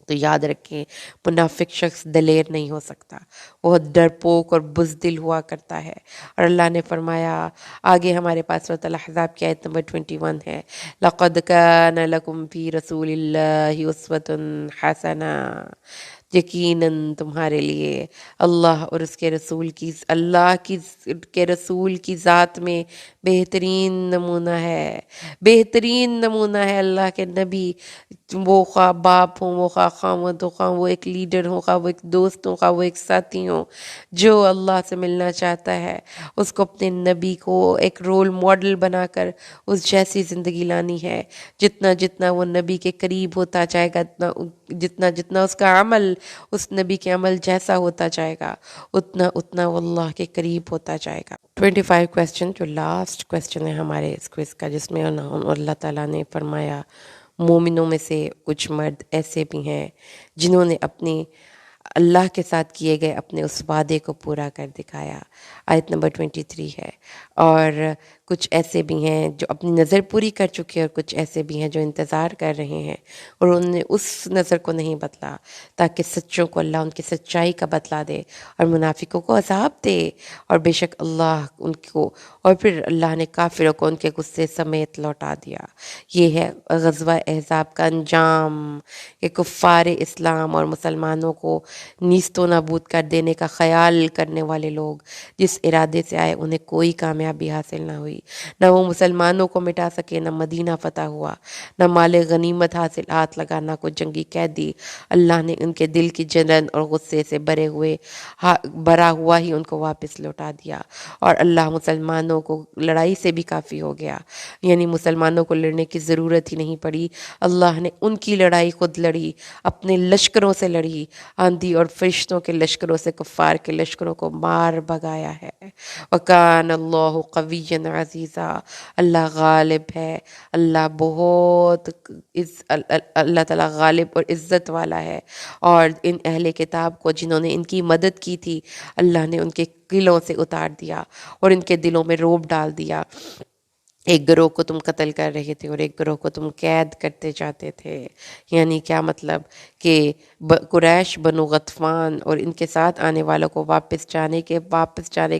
تو یاد رکھیں، منافق شخص دلیر نہیں ہو سکتا، وہ ڈرپوک اور بزدل ہوا کرتا ہے. اور اللہ نے فرمایا آگے ہمارے پاس سورۃ الاحزاب کی آیت نمبر 21 ہے، لَقَدْ كَانَ لَكُمْ فِي رَسُولِ اللَّهِ أُسْوَةٌ حَسَنَةٌ، یقیناً تمہارے لیے اللہ اور اس کے رسول کی، کے رسول کی ذات میں بہترین نمونہ ہے. بہترین نمونہ ہے اللہ کے نبی، وہ خواہ باپ ہوں، وہ خواہ خامد ہو، خواہ وہ ایک لیڈر ہو، خواہ وہ ایک دوست ہو، خواہ وہ ایک ساتھی ہو. جو اللہ سے ملنا چاہتا ہے اس کو اپنے نبی کو ایک رول ماڈل بنا کر اس جیسی زندگی لانی ہے. جتنا جتنا وہ نبی کے قریب ہوتا جائے گا، جتنا جتنا اس کا عمل اس نبی کے عمل جیسا ہوتا جائے گا، اتنا اتنا وہ اللہ کے قریب ہوتا جائے گا. 25 کویسچن، جو لاسٹ کویسچن ہے ہمارے اس کوئز کا، جس میں اللہ تعالیٰ نے فرمایا مومنوں میں سے کچھ مرد ایسے بھی ہیں جنہوں نے اپنے اللہ کے ساتھ کیے گئے اپنے اس وعدے کو پورا کر دکھایا. آیت نمبر 23 ہے. اور کچھ ایسے بھی ہیں جو اپنی نظر پوری کر چکے، اور کچھ ایسے بھی ہیں جو انتظار کر رہے ہیں اور انہوں نے اس نظر کو نہیں بدلا، تاکہ سچوں کو اللہ ان کی سچائی کا بدلہ دے اور منافقوں کو عذاب دے. اور بے شک اللہ ان کو، اور پھر اللہ نے کافروں کو ان کے غصے سمیت لوٹا دیا. یہ ہے غزوہ احزاب کا انجام، کہ کفار اسلام اور مسلمانوں کو نیست و نابود کر دینے کا خیال کرنے والے لوگ جس ارادے سے آئے انہیں کوئی کامیابی حاصل نہ ہوئی. نہ وہ مسلمانوں کو مٹا سکے، نہ مدینہ فتح ہوا، نہ مال غنیمت حاصل ہاتھ لگا، نہ کوئی جنگی قیدی. اللہ نے ان کے دل کی جلن اور غصے سے بھرا ہوا ہی ان کو واپس لوٹا دیا. اور اللہ مسلمانوں کو لڑائی سے بھی کافی ہو گیا، یعنی مسلمانوں کو لڑنے کی ضرورت ہی نہیں پڑی. اللہ نے ان کی لڑائی خود لڑی، اپنے لشکروں سے لڑی، آندھی اور فرشتوں کے لشکروں سے کفار کے لشکروں کو مار بھگایا ہے. وَكَانَ اللَّهُ قَوِيًّا عَزِيزًا، اللہ غالب ہے، اللہ بہت اللہ تعالیٰ غالب اور عزت والا ہے. اور ان اہل کتاب کو جنہوں نے ان کی مدد کی تھی، اللہ نے ان کے قلعوں سے اتار دیا اور ان کے دلوں میں رعب ڈال دیا. ایک گروہ کو تم قتل کر رہے تھے اور ایک گروہ کو تم قید کرتے جاتے تھے. یعنی کیا مطلب؟ کہ قریش، بنو غطفان اور ان کے ساتھ آنے والوں کو واپس جانے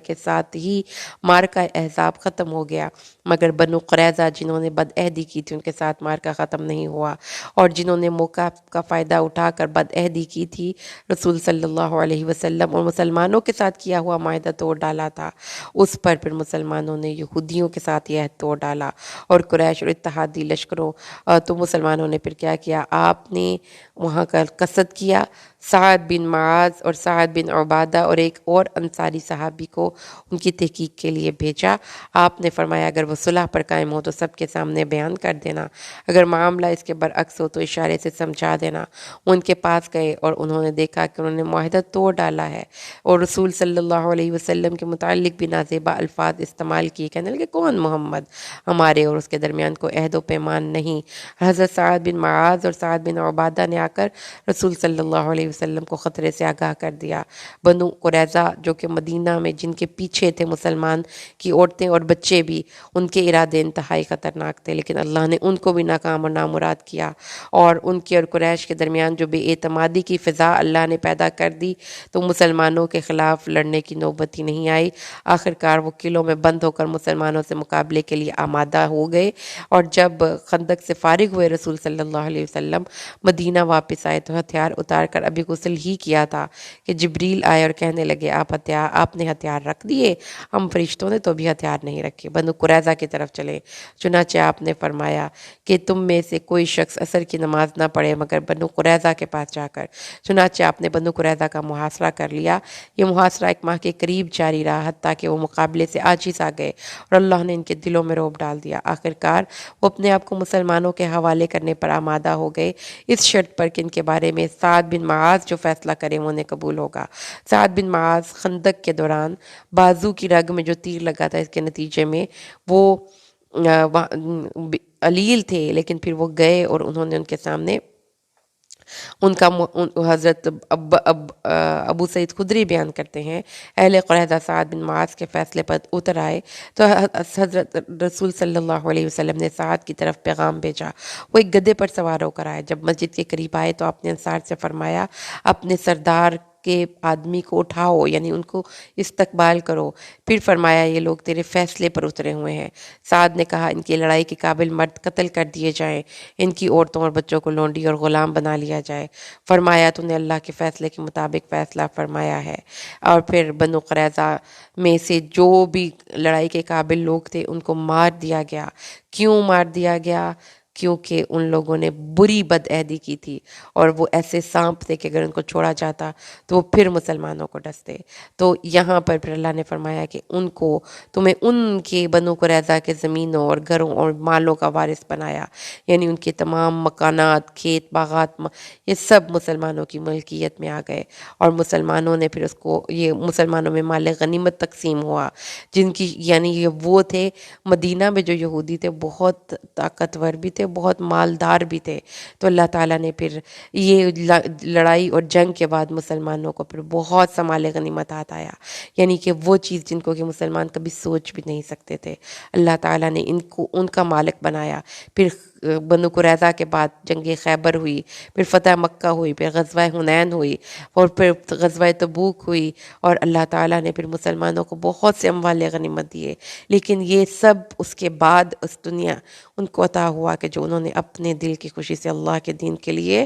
کے ساتھ ہی مارکہ احزاب ختم ہو گیا، مگر بنو قریظہ جنہوں نے بد عہدی کی تھی ان کے ساتھ مارکہ ختم نہیں ہوا. اور جنہوں نے موقع کا فائدہ اٹھا کر بد عہدی کی تھی، رسول صلی اللہ علیہ وسلم اور مسلمانوں کے ساتھ کیا ہوا معاہدہ توڑ ڈالا تھا، اس پر پھر مسلمانوں نے یہودیوں کے ساتھ یہ عہد توڑ ڈالا اور قریش اور اتحادی لشکروں. تو مسلمانوں نے پھر کیا کیا؟ آپ نے وہاں کا قصد کیا، سعد بن معاذ اور سعد بن عبادہ اور ایک اور انصاری صحابی کو ان کی تحقیق کے لیے بھیجا. آپ نے فرمایا اگر وہ صلح پر قائم ہو تو سب کے سامنے بیان کر دینا، اگر معاملہ اس کے برعکس ہو تو اشارے سے سمجھا دینا. وہ ان کے پاس گئے اور انہوں نے دیکھا کہ انہوں نے معاہدہ توڑ ڈالا ہے، اور رسول صلی اللہ علیہ وسلم کے متعلق بھی نازیبا الفاظ استعمال کیے، کہنے لگے کون محمد، ہمارے اور اس کے درمیان کوئی عہد و پیمان نہیں. حضرت سعد بن معاذ اور سعد بن عبادہ نے آ کر رسول صلی اللہ علیہ علیہ وسلم کو خطرے سے آگاہ کر دیا۔ بنو قریظہ جو کہ مدینہ میں جن کے پیچھے تھے مسلمان کی عورتیں اور بچے بھی، ان کے ارادے انتہائی خطرناک تھے، لیکن اللہ نے ان کو بھی ناکام اور نامراد کیا، اور ان کے اور قریش کے درمیان جو بے اعتمادی کی فضا اللہ نے پیدا کر دی، تو مسلمانوں کے خلاف لڑنے کی نوبت ہی نہیں آئی۔ آخرکار وہ قلعوں میں بند ہو کر مسلمانوں سے مقابلے کے لیے آمادہ ہو گئے، اور جب خندق سے فارغ ہوئے رسول صلی اللہ علیہ وسلم مدینہ واپس آئے تو ہتھیار اتار کر ابھی غسل ہی کیا تھا کہ جبریل آئے اور کہنے لگے آپ نے ہتھیار رکھ دیے؟ ہم فرشتوں نے تو بھی ہتھیار نہیں رکھے، بنو قریظہ کی طرف چلے۔ چنانچہ آپ نے فرمایا کہ تم میں سے کوئی شخص عصر کی نماز نہ پڑھے مگر بنو قریظہ کے پاس جا کر۔ چنانچہ آپ نے بنو قریظہ کا محاصرہ کر لیا۔ یہ محاصرہ 1 ماہ کے قریب جاری رہا، حتیٰ کہ وہ مقابلے سے عاجز آ گئے اور اللہ نے ان کے دلوں میں رعب ڈال دیا۔ آخرکار وہ اپنے آپ کو مسلمانوں کے حوالے کرنے پر آمادہ ہو گئے، اس شرط پر کہ ان کے بارے میں سعد بن معاذ جو فیصلہ کرے وہ انہیں قبول ہوگا۔ سعد بن معاذ خندق کے دوران بازو کی رگ میں جو تیر لگا تھا، اس کے نتیجے میں وہ علیل تھے، لیکن پھر وہ گئے اور انہوں نے ان کے سامنے ان کا حضرت ابو سعید خدری بیان کرتے ہیں، اہل قریظہ سعد بن معاذ کے فیصلے پر اتر آئے تو حضرت رسول صلی اللہ علیہ وسلم نے سعد کی طرف پیغام بھیجا۔ وہ ایک گدھے پر سوار ہو کر آئے۔ جب مسجد کے قریب آئے تو آپ نے انصار سے فرمایا اپنے سردار کے آدمی کو اٹھاؤ، یعنی ان کو استقبال کرو۔ پھر فرمایا یہ لوگ تیرے فیصلے پر اترے ہوئے ہیں۔ سعد نے کہا ان کی لڑائی کے قابل مرد قتل کر دیے جائیں، ان کی عورتوں اور بچوں کو لونڈی اور غلام بنا لیا جائے۔ فرمایا تو نے اللہ کے فیصلے کے مطابق فیصلہ فرمایا ہے۔ اور پھر بنو قریظہ میں سے جو بھی لڑائی کے قابل لوگ تھے ان کو مار دیا گیا۔ کیوں مار دیا گیا؟ کیونکہ ان لوگوں نے بری بد عہدی کی تھی، اور وہ ایسے سانپ تھے کہ اگر ان کو چھوڑا جاتا تو وہ پھر مسلمانوں کو ڈستے۔ تو یہاں پر پھر اللہ نے فرمایا کہ ان کو تمہیں ان کے بنو قریظہ کے زمینوں اور گھروں اور مالوں کا وارث بنایا، یعنی ان کے تمام مکانات، کھیت باغات، یہ سب مسلمانوں کی ملکیت میں آ گئے، اور مسلمانوں نے پھر اس کو، یہ مسلمانوں میں مال غنیمت تقسیم ہوا، جن کی یعنی یہ وہ تھے مدینہ میں جو یہودی تھے بہت طاقتور بھی تھے، بہت مالدار بھی تھے، تو اللہ تعالیٰ نے پھر یہ لڑائی اور جنگ کے بعد مسلمانوں کو پھر بہت سا مال غنیمت آیا، یعنی کہ وہ چیز جن کو کہ مسلمان کبھی سوچ بھی نہیں سکتے تھے، اللہ تعالیٰ نے ان کو ان کا مالک بنایا۔ پھر بنو قریظہ کے بعد جنگ خیبر ہوئی، پھر فتح مکہ ہوئی، پھر غزوہ حنین ہوئی، اور پھر غزوہ تبوک ہوئی، اور اللہ تعالیٰ نے پھر مسلمانوں کو بہت سے اموال غنیمت دیے، لیکن یہ سب اس کے بعد اس دنیا ان کو عطا ہوا کہ جو انہوں نے اپنے دل کی خوشی سے اللہ کے دین کے لیے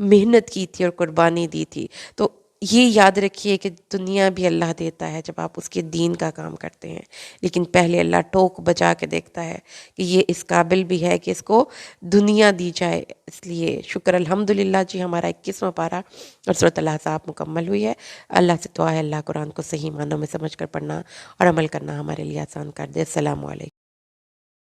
محنت کی تھی اور قربانی دی تھی۔ تو یہ یاد رکھیے کہ دنیا بھی اللہ دیتا ہے جب آپ اس کے دین کا کام کرتے ہیں، لیکن پہلے اللہ ٹوک بجا کے دیکھتا ہے کہ یہ اس قابل بھی ہے کہ اس کو دنیا دی جائے۔ اس لیے شکر الحمدللہ جی، ہمارا 21واں پارہ اور سورۃ الاحزاب مکمل ہوئی ہے۔ اللہ سے دعا ہے اللہ قرآن کو صحیح معنوں میں سمجھ کر پڑھنا اور عمل کرنا ہمارے لیے آسان کر دے۔ السلام علیکم۔